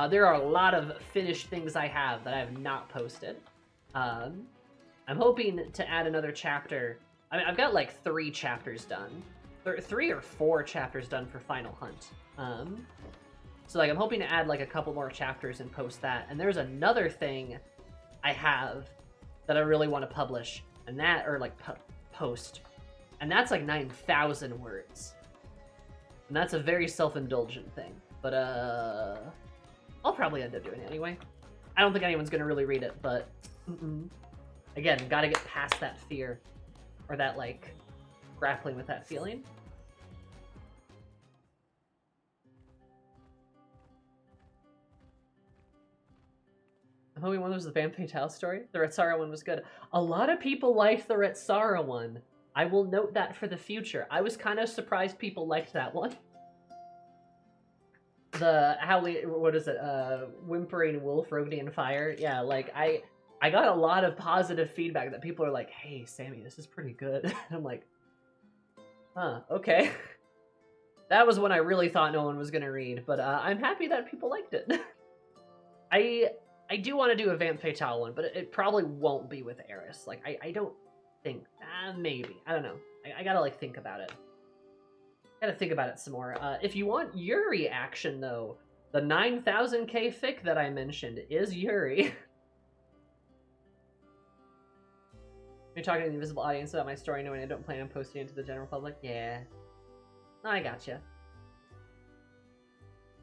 There are a lot of finished things I have that I have not posted. I'm hoping to add another chapter. I mean, I've got like 3 chapters done. 3 or 4 chapters done for Final Hunt. So like I'm hoping to add like a couple more chapters and post that. And there's another thing I have that I really want to publish, and that, or like post. And that's like 9,000 words. And that's a very self-indulgent thing. But I'll probably end up doing it anyway. I don't think anyone's gonna really read it, but again, gotta get past that fear. Or that, like, grappling with that feeling. I'm hoping one was the Van Fatale story. The Retsara one was good. A lot of people liked the Retsara one. I will note that for the future. I was kind of surprised people liked that one. What is it? Whimpering Wolf, Rognian Fire. Yeah, like, I got a lot of positive feedback that people are like, hey, Sammy, this is pretty good. And I'm like, huh, okay. That was one I really thought no one was going to read, but I'm happy that people liked it. I do want to do a Vamp Fatale one, but it probably won't be with Eris. Like, I don't think, maybe. I don't know. I gotta, like, think about it. Gotta think about it some more. If you want Yuri action, though, the 9,000k fic that I mentioned is Yuri. You're talking to the invisible audience about my story knowing I don't plan on posting it to the general public? Yeah. I gotcha.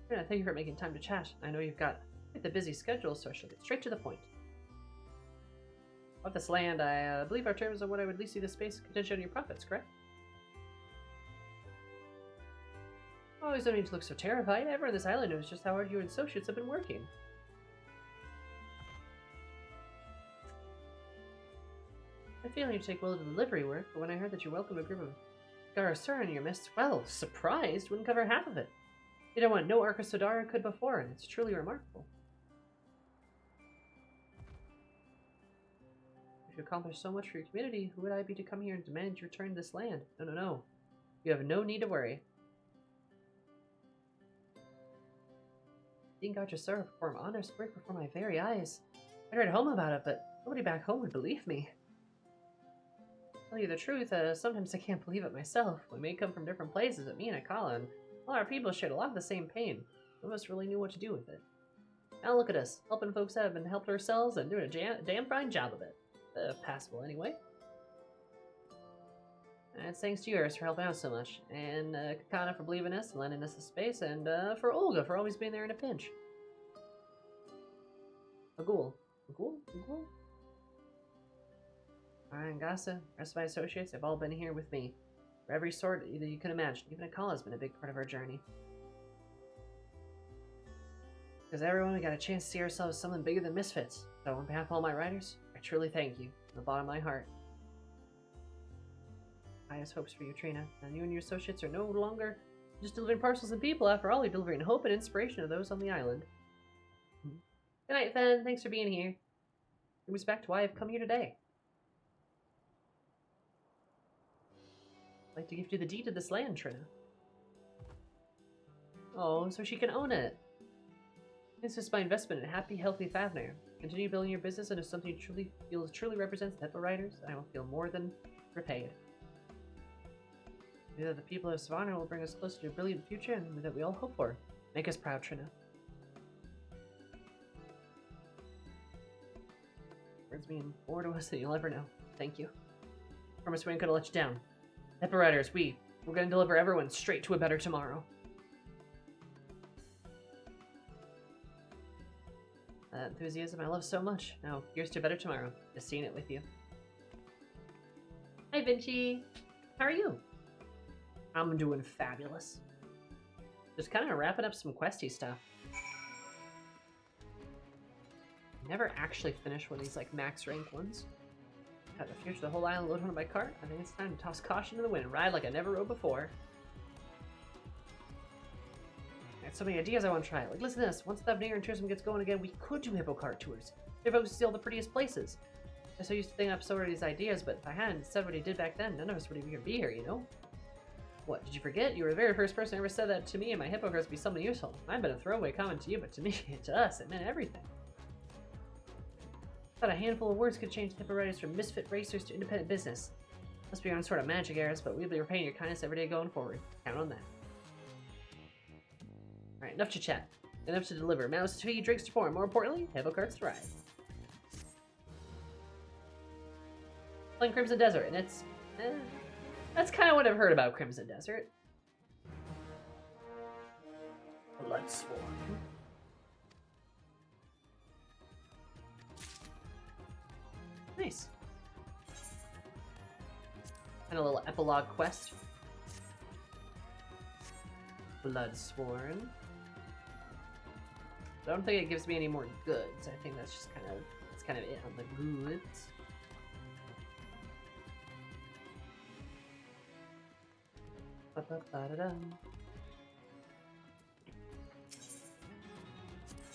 Yeah, thank you for making time to chat. I know you've got quite the busy schedule, so I shall get straight to the point. About this land, I believe our terms of what I would lease you this space contingent on your profits, correct? Always don't need to look so terrified. Everyone on this island knows just how hard you and associates have been working. I feel you take well to the delivery work, but when I heard that you welcomed a group of Garasura in your midst, well, surprised wouldn't cover half of it. You know what no Arca Sodara could before, and it's truly remarkable. If you accomplish so much for your community, who would I be to come here and demand you return to this land? No, no, no. You have no need to worry. Seeing God Sora perform honors work before my very eyes. I read home about it, but nobody back home would believe me. To tell you the truth, sometimes I can't believe it myself. We may come from different places, but me and Akala and all our people shared a lot of the same pain. None of us really knew what to do with it. Now look at us, helping folks that have been helped ourselves and doing a damn fine job of it. Passable anyway. And it's thanks to yours for helping out so much, and Kakana for believing us and lending us the space, and for Olga for always being there in a pinch. A ghoul. Alright, Gasa, rest of my associates have all been here with me. For every sort that you can imagine. Even Akala has been a big part of our journey. Because everyone, we got a chance to see ourselves as something bigger than misfits. So on behalf of all my riders, I truly thank you from the bottom of my heart. Highest hopes for you, Trina. And you and your associates are no longer just delivering parcels and people. After all, you're delivering hope and inspiration to those on the island. Good night, Fen. Thanks for being here. Bring us back to why I've come here today. I'd like to gift you the deed to this land, Trina. Oh, so she can own it. This is my investment in a happy, healthy Favner. Continue building your business into something you truly represents the Hippo Riders, and I will feel more than repaid. Maybe that the people of Savannah will bring us closer to a brilliant future and that we all hope for. Make us proud, Trina. Words mean more to us than you'll ever know. Thank you. Promise we ain't gonna let you down. Hippo Riders, we're gonna deliver everyone straight to a better tomorrow. That enthusiasm I love so much. Now, here's to a better tomorrow. Just seeing it with you. Hi, Vinci. How are you? I'm doing fabulous. Just kind of wrapping up some questy stuff. Never actually finished one of these like max rank ones. Got the future of the whole island loaded onto my cart. I think it's time to toss caution to the wind and ride like I never rode before. I got so many ideas I want to try. Like, listen to this. Once the Avnir and tourism gets going again, we could do hippo cart tours. They're folks to see all the prettiest places. I'm so used to thinking up so many of these ideas, but if I hadn't said what he did back then, none of us would even be here, you know? What, did you forget? You were the very first person who ever said that to me and my hippo carts would be something useful. Might have been a throwaway comment to you, but to me, to us, it meant everything. I thought a handful of words could change hippo riders from misfit racers to independent business. Must be on sort of magic errors, but we'll be repaying your kindness every day going forward. Count on that. Alright, enough to chat. Enough to deliver. Mouse to feed, drinks to pour, and more importantly, hippo carts to ride. Playing Crimson Desert, and it's... that's kind of what I've heard about Crimson Desert. Bloodsworn. Nice. And a little epilogue quest. Bloodsworn. I don't think it gives me any more goods. I think that's just kind of it on the goods.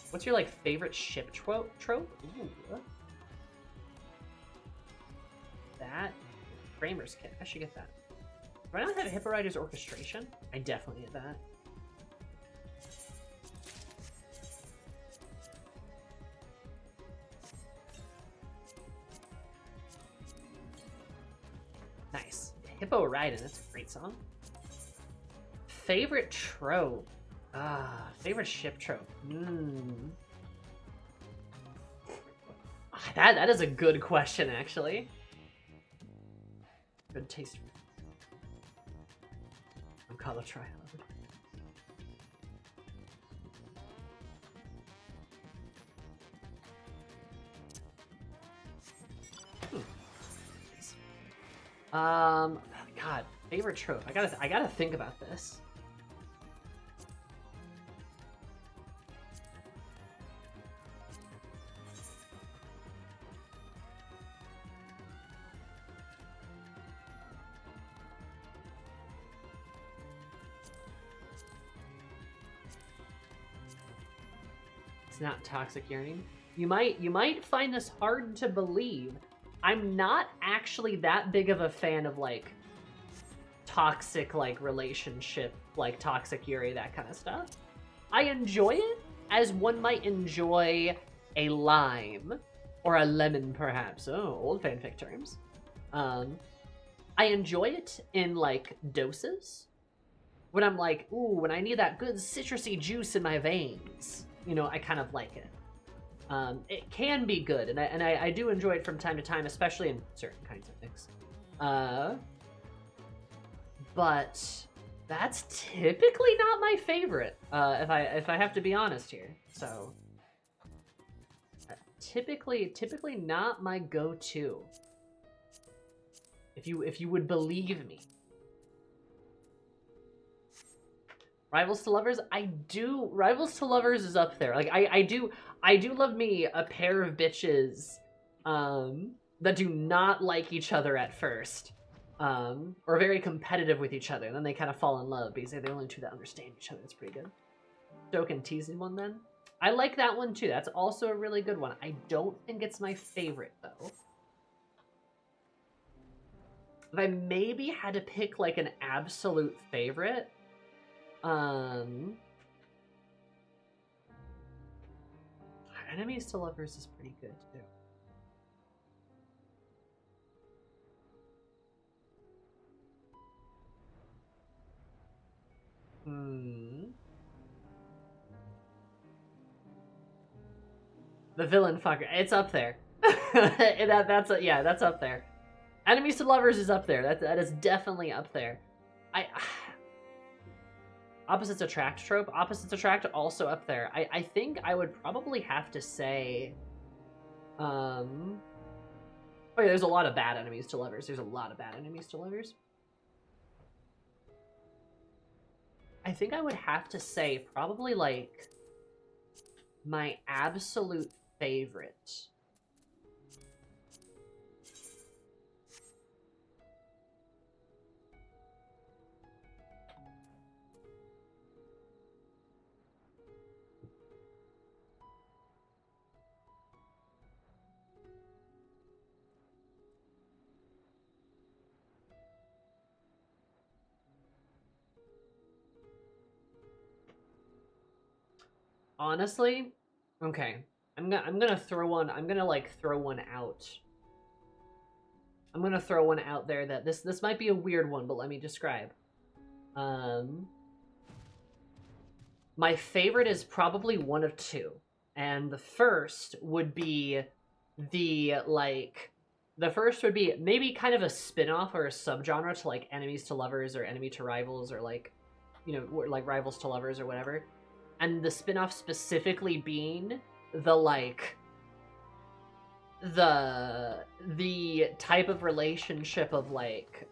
What's your like favorite ship trope? Ooh. That Kramer's kit. I should get that. Do I not have Hippo Rider's orchestration? I definitely get that. Nice. Hippo Riding, that's a great song. Favorite trope? Favorite ship trope. That is a good question, actually. Good taste. I'm color try. God, favorite trope. I gotta think about this. It's not toxic yearning. You might find this hard to believe. I'm not actually that big of a fan of like toxic like relationship, like toxic Yuri, that kind of stuff. I enjoy it as one might enjoy a lime or a lemon, perhaps. Oh, old fanfic terms. I enjoy it in like doses. When I'm like, ooh, when I need that good citrusy juice in my veins, you know, I kind of like it. It can be good, and I do enjoy it from time to time, especially in certain kinds of things. But that's typically not my favorite, if I have to be honest here. So typically not my go-to. If you would believe me. Rivals to Lovers, Rivals to Lovers is up there. Like I do love me a pair of bitches that do not like each other at first. Or very competitive with each other, and then they kind of fall in love because they're the only two that understand each other. It's pretty good. Stoke and teasing one then. I like that one too. That's also a really good one. I don't think it's my favorite though. If I maybe had to pick like an absolute favorite, Enemies to Lovers is pretty good too. The villain fucker. It's up there. That's up there. Enemies to Lovers is up there. That is definitely up there. Opposites attract trope. Opposites attract also up there. I think I would probably have to say, oh yeah, there's a lot of bad enemies to lovers. There's a lot of bad enemies to lovers. I think I would have to say probably like my absolute favorite. Honestly, okay. I'm gonna throw one. I'm gonna like throw one out. I'm gonna throw one out there that this might be a weird one, but let me describe. My favorite is probably one of two, and the first would be the first would be maybe kind of a spin-off or a subgenre to like Enemies to Lovers or Enemy to Rivals or like, you know, like Rivals to Lovers or whatever. And the spin-off specifically being the type of relationship of like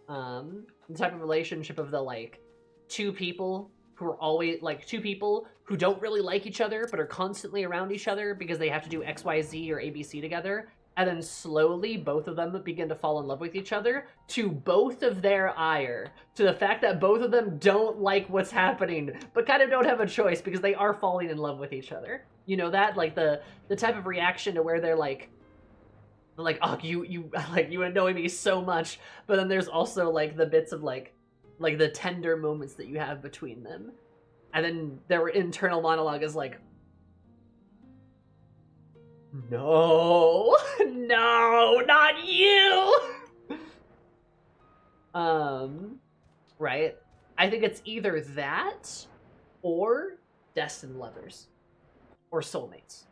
two people who are always like two people who don't really like each other but are constantly around each other because they have to do XYZ or ABC together, and then slowly both of them begin to fall in love with each other, to both of their ire, to the fact that both of them don't like what's happening, but kind of don't have a choice because they are falling in love with each other. You know that? Like the type of reaction to where they're like, oh, you annoy me so much, but then there's also like the bits of like the tender moments that you have between them. And then their internal monologue is like, no, no, not you. Right? I think it's either that or destined lovers or soulmates.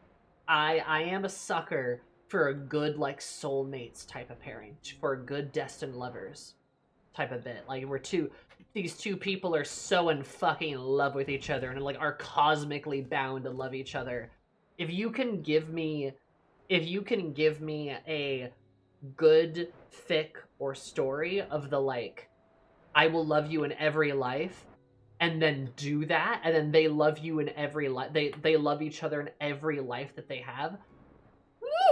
I am a sucker for a good like soulmates type of pairing, for a good destined lovers type of bit. Like where these two people are so in fucking love with each other and like are cosmically bound to love each other. If you can give me a good fic or story of the like, I will love you in every life, and then do that, and then they love you in every life, they love each other in every life that they have.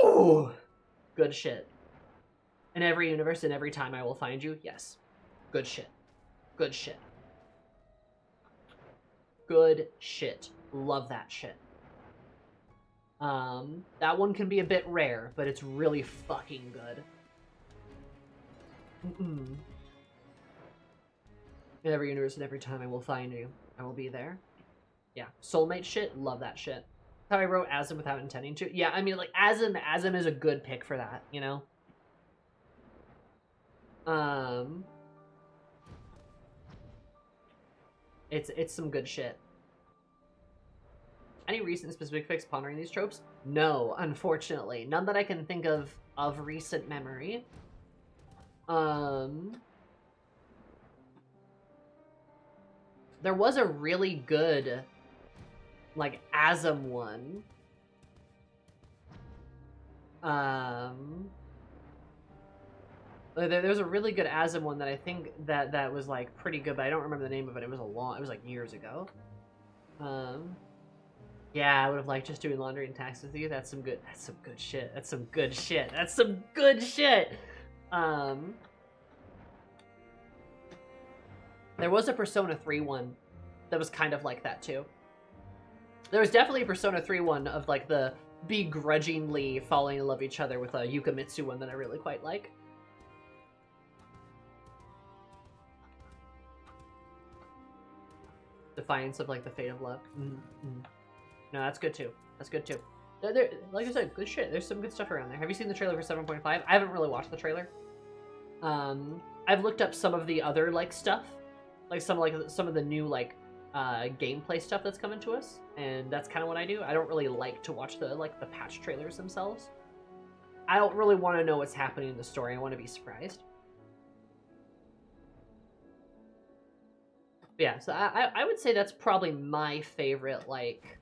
Woo! Good shit. In every universe and every time I will find you, yes. Good shit. Good shit. Good shit. Love that shit. That one can be a bit rare, but it's really fucking good. In every universe and every time I will find you, I will be there. Yeah, soulmate shit, love that shit. That's how I wrote Asm without intending to. Yeah, I mean, like, Asm is a good pick for that, you know? It's some good shit. Any recent specific picks pondering these tropes? No, unfortunately. None that I can think of recent memory. There was a really good, like, Asm one. There's a really good Asm one that I think that was, like, pretty good, but I don't remember the name of it. It was like, years ago. Yeah, I would have liked just doing laundry and taxes with you. That's some good shit. That's some good shit. There was a Persona 3 one that was kind of like that, too. There was definitely a Persona 3 one of, like, the begrudgingly falling in love with each other with a Yukamitsu one that I really quite like. Defiance of, like, the fate of love. No, that's good too. Like I said, good shit. There's some good stuff around there. Have you seen the trailer for 7.5? I haven't really watched the trailer. I've looked up some of the other, like, stuff. Like, some of the new, like, gameplay stuff that's coming to us. And that's kind of what I do. I don't really like to watch the patch trailers themselves. I don't really want to know what's happening in the story. I want to be surprised. But yeah, so I would say that's probably my favorite, like,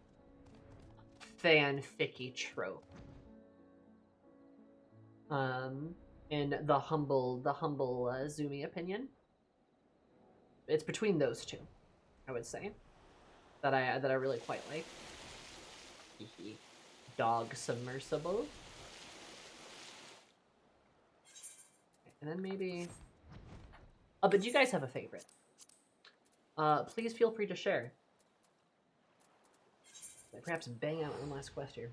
fanficky trope. In the humble Zumi opinion. It's between those two, I would say. That I really quite like. Dog submersible. And then maybe... Oh, but do you guys have a favorite? Please feel free to share. Perhaps bang out one last quest here.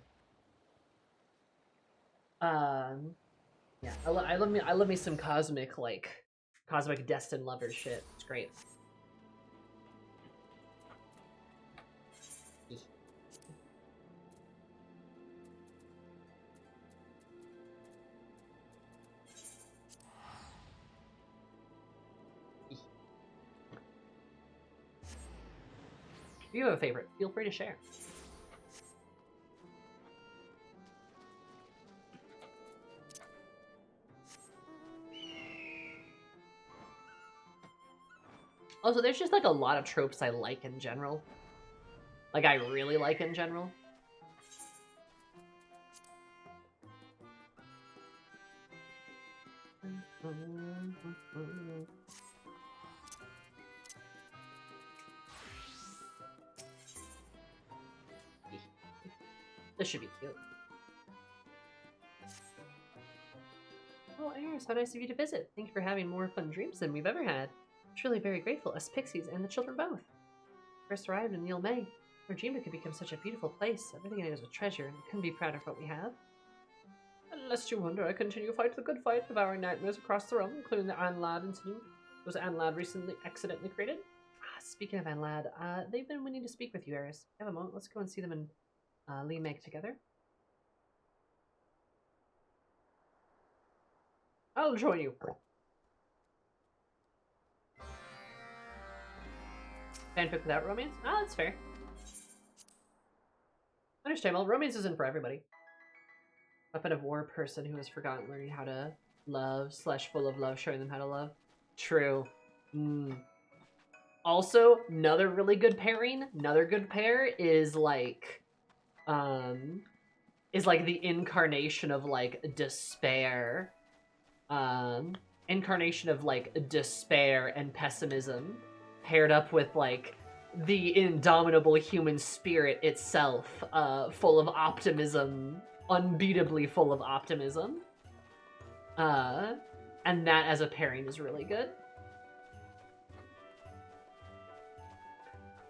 Yeah, I love me some cosmic destined lover shit. It's great. If you have a favorite, feel free to share. Also, there's just, like, a lot of tropes I like in general. Like, I really like in general. This should be cute. Oh, Eris, how nice of you to visit. Thank you for having more fun dreams than we've ever had. Truly very grateful, us pixies and the children both. First arrived in Neil May. Our dream could become such a beautiful place. Everything in it is a treasure, and we couldn't be proud of what we have. Unless you wonder, I continue to fight the good fight, devouring nightmares across the realm, including the Anlad incident. Was Anlad recently accidentally created? Speaking of Anlad, they've been wanting to speak with you, Eris. Have a moment, let's go and see them and Lee Meg together. I'll join you. Fanfic without romance? Ah, that's fair. Understandable. Romance isn't for everybody. Weapon of war person who has forgotten learning how to love / full of love, showing them how to love. True. Also, another really good pairing, another good pair is like the incarnation of like despair. Incarnation of like despair and pessimism paired up with like the indomitable human spirit itself, full of optimism, unbeatably full of optimism. And that as a pairing is really good.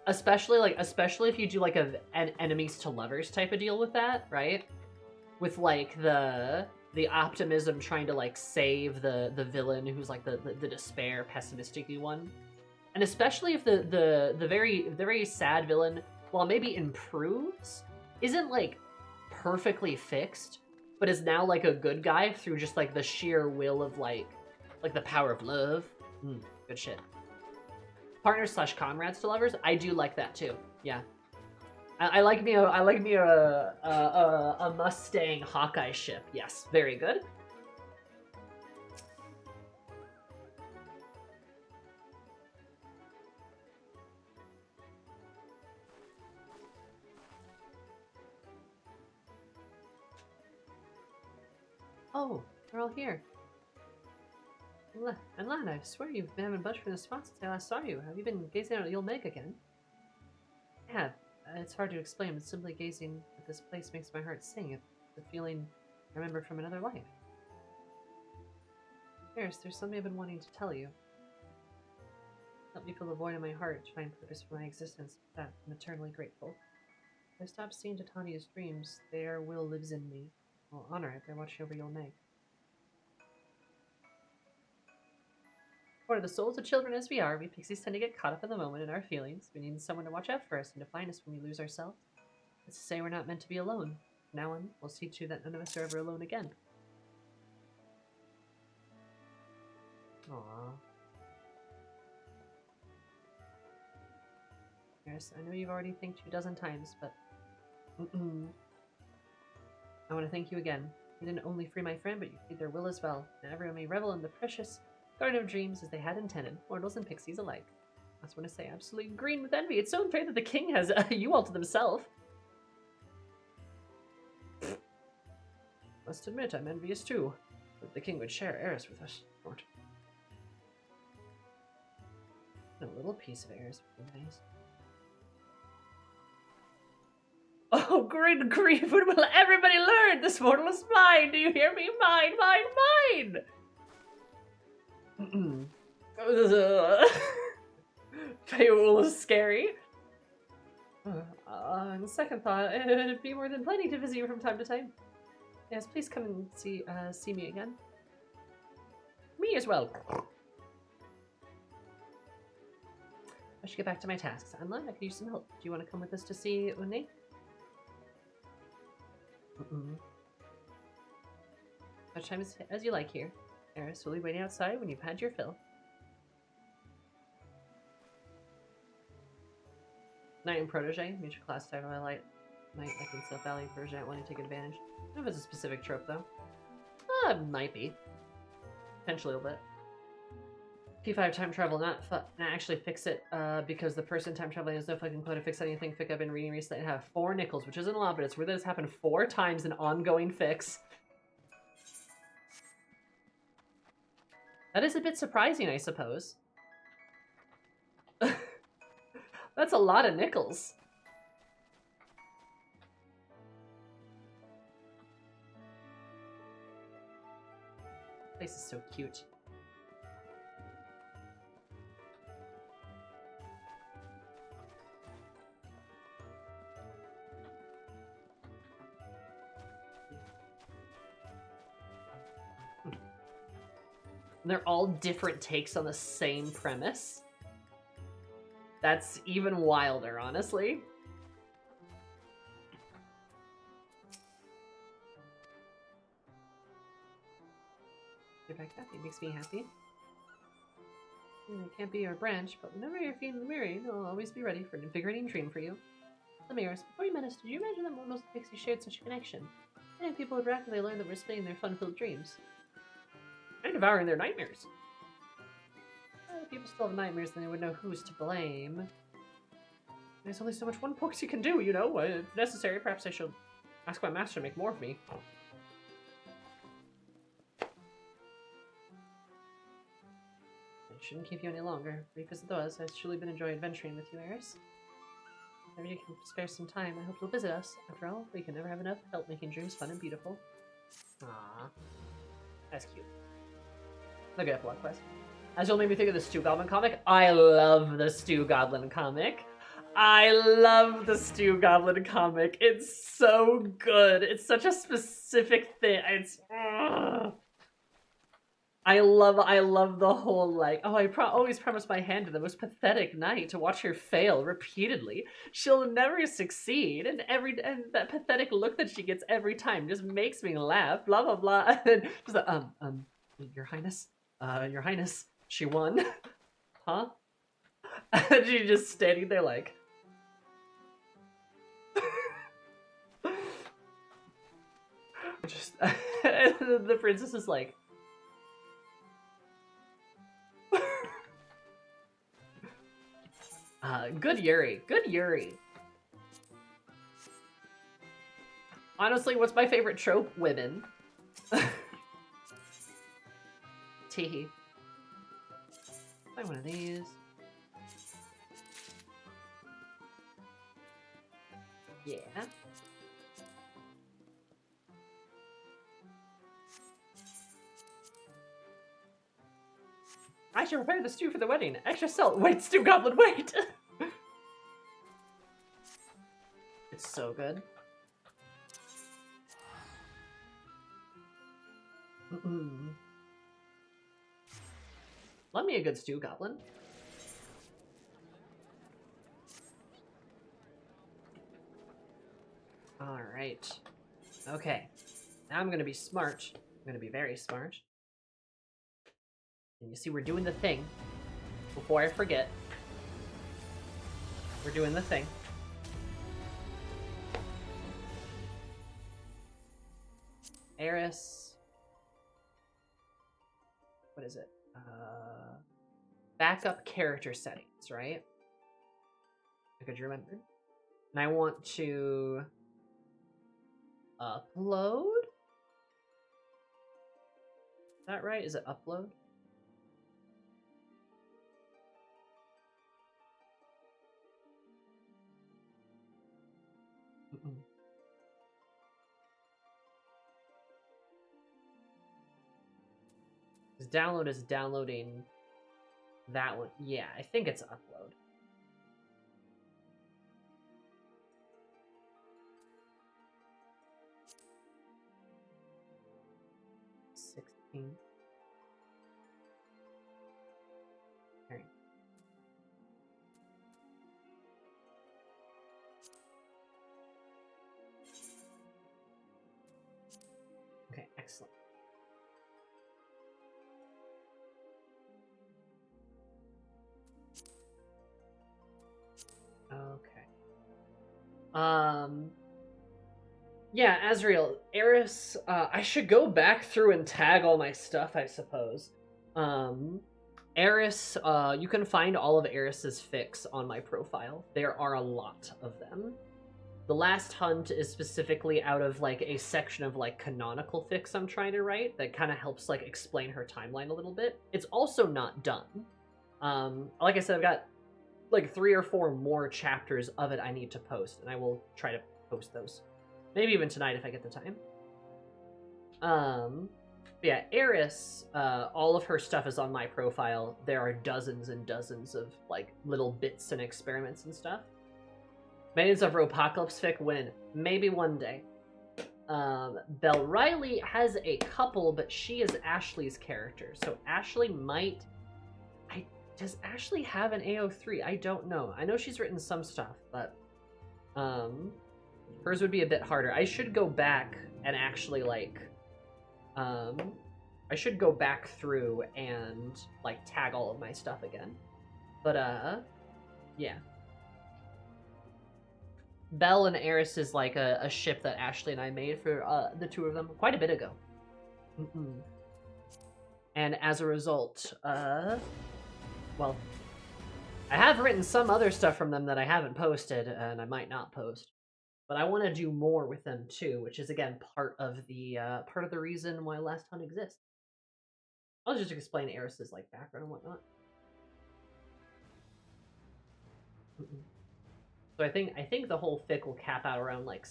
especially if you do like an enemies to lovers type of deal with that, right? With like the optimism trying to like save the villain who's like the despair pessimistic one. And especially if the very sad villain, while maybe improves, isn't like perfectly fixed, but is now like a good guy through just like the sheer will of like the power of love. Good shit. Partners / comrades to lovers, I do like that too. Yeah, I like me a Mustang Hawkeye ship. Yes, very good. Oh, they're all here. And Lan, I swear you've been having budged from the spot since I last saw you. Have you been gazing out at You'll Meg again? I have. It's hard to explain, but simply gazing at this place makes my heart sing. It's the feeling I remember from another life. There's something I've been wanting to tell you. Help me fill the void in my heart to find purpose for my existence. For that, I'm eternally grateful. If I stop seeing Titania's dreams, their will lives in me. I'll honor it by watching over You'll Meg. For the souls of children as we are, we pixies tend to get caught up in the moment in our feelings. We need someone to watch out for us and to find us when we lose ourselves. It's to say we're not meant to be alone. From now on, we'll see to that none of us are ever alone again. Aww. Yes, I know you've already thanked you a dozen times, but... I want to thank you again. You didn't only free my friend, but you freed their will as well. Now everyone may revel in the precious Garden of Dreams as they had intended, mortals and pixies alike. I just want to say, absolutely green with envy. It's so unfair that the king has you all to himself. Must admit, I'm envious too. But the king would share Eris with us. A little piece of Eris would be nice. Oh, great grief! When will everybody learn? This mortal is mine! Do you hear me? Mine, mine, mine! Paywall is scary. On second thought, it'd be more than plenty to visit you from time to time. Yes, please come and see me again. Me as well. I should get back to my tasks. Anla, I could use some help. Do you want to come with us to see Unne? Much time as you like here. Eris will be waiting outside when you've had your fill. Knight and Protege, mutual class type of my light. Knight like in South Valley, Protege wanting to take advantage. I don't know if it's a specific trope though. Might be. Potentially a little bit. P5 time travel, not actually fix it, because the person time traveling has no fucking clue to fix anything. Fic I've been reading recently and have 4 nickels, which isn't a lot, but it's weird that it's happened 4 times in ongoing fix. That is a bit surprising, I suppose. That's a lot of nickels. This place is so cute. They're all different takes on the same premise. That's even wilder, honestly. Get back happy. Makes me happy. I can't be your branch, but whenever you're feeling weary, I'll always be ready for an invigorating dream for you. Lemiris, before you met us, did you imagine that mortals and pixies shared such a connection? And people would react when they learned that we're splitting their fun-filled dreams. And devouring their nightmares. If people still have nightmares, then they would know who's to blame. There's only so much one pixie can do, you know? If necessary, perhaps I should ask my master to make more of me. I shouldn't keep you any longer. Brief as it was, I've truly been enjoying adventuring with you, Eris. Whenever you can spare some time, I hope you'll visit us. After all, we can never have enough help making dreams fun and beautiful. Aww. That's cute. Look at Epilogue Quest. As you'll make me think of the Stew Goblin comic, I love the Stew Goblin comic. I love the Stu Goblin comic. It's so good. It's such a specific thing. It's I love the whole like, oh, I always promise my hand to the most pathetic knight to watch her fail repeatedly. She'll never succeed, and that pathetic look that she gets every time just makes me laugh. Blah blah blah. And then just like, Your Highness, Your Highness, she won, huh? And she's just standing there like. Just and the princess is like. Good Yuri. Good Yuri. Honestly, what's my favorite trope? Women. Teehee. Buy one of these. Yeah. I should prepare the stew for the wedding. Extra salt. Wait, Stew Goblin, wait! It's so good. Love me a good Stew Goblin. Alright. Okay. Now I'm gonna be smart. I'm gonna be very smart. And you see, we're doing the thing. Before I forget. We're doing the thing. Eris. What is it? Backup character settings, right? Because you remember. And I want to upload. Is that right? Is it upload? This download is downloading that one. Yeah, I think it's upload. $16. Right. Okay, excellent. Okay. Yeah, Azrael, Eris, I should go back through and tag all my stuff, I suppose. Eris, you can find all of Eris's fics on my profile. There are a lot of them. The Last Hunt is specifically out of, like, a section of, like, canonical fics I'm trying to write that kind of helps, like, explain her timeline a little bit. It's also not done. Like I said, I've got like 3 or 4 more chapters of it I need to post, and I will try to post those. Maybe even tonight if I get the time. But yeah, Eris, all of her stuff is on my profile. There are dozens and dozens of like little bits and experiments and stuff. Maidens of Ropocalypse fic win. Maybe one day. Belle Riley has a couple, but she is Ashley's character. So Ashley might... Does Ashley have an AO3? I don't know. I know she's written some stuff, but hers would be a bit harder. I should go back and actually like I should go back through and like tag all of my stuff again. But yeah. Belle and Eris is like a ship that Ashley and I made for the two of them quite a bit ago. And as a result, well, I have written some other stuff from them that I haven't posted, and I might not post. But I want to do more with them too, which is again part of the reason why Last Hunt exists. I'll just explain Eris's like background and whatnot. So I think the whole fic will cap out around like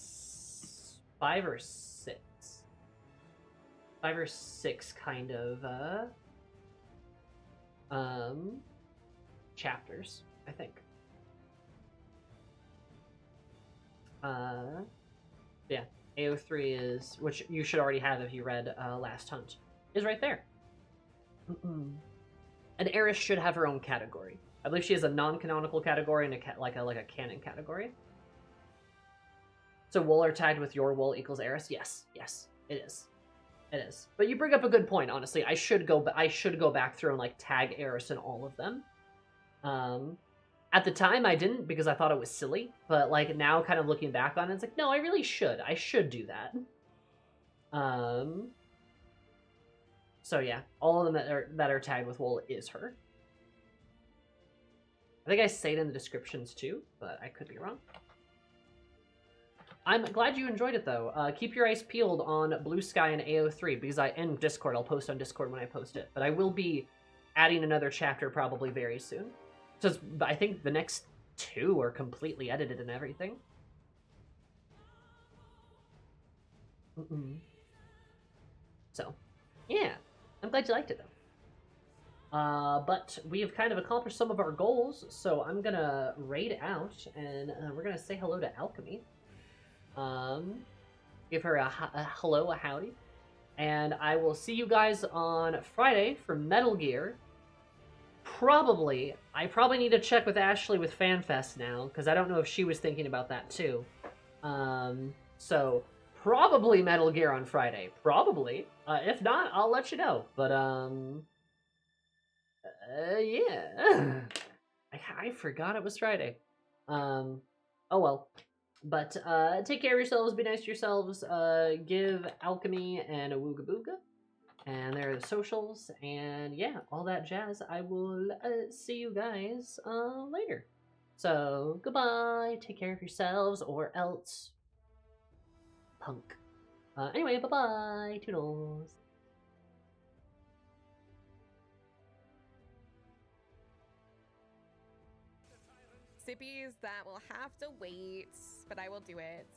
5 or 6. 5 or 6 kind of chapters, I think. Yeah, AO3 is, which you should already have if you read Last Hunt, is right there. An heiress should have her own category. I believe she has a non-canonical category and like a canon category. So wool are tagged with your wool equals heiress. Yes, it is. It is. But you bring up a good point. Honestly, I should go back through and like tag heiress in all of them. At the time, I didn't because I thought it was silly. But like now, kind of looking back on it, it's like no, I really should. I should do that. So yeah, all of them that are tagged with wool is her. I think I say it in the descriptions too, but I could be wrong. I'm glad you enjoyed it though. Keep your eyes peeled on Blue Sky and AO3 because in Discord, I'll post on Discord when I post it. But I will be adding another chapter probably very soon. Just I think the next 2 are completely edited and everything. So, yeah, I'm glad you liked it though. But we have kind of accomplished some of our goals, so I'm gonna raid out and we're gonna say hello to Alchemy. Give her a hello, a howdy. And I will see you guys on Friday for Metal Gear. I probably need to check with Ashley with FanFest now, because I don't know if she was thinking about that too. So, probably Metal Gear on Friday. Probably. If not, I'll let you know. But, yeah. I forgot it was Friday. Oh well. But take care of yourselves, be nice to yourselves, give Alchemy and a Wooga Booga, and there are the socials, and yeah, all that jazz. I will see you guys later. So, goodbye, take care of yourselves, or else punk. Anyway, bye-bye, toodles. Sippies that will have to wait, but I will do it.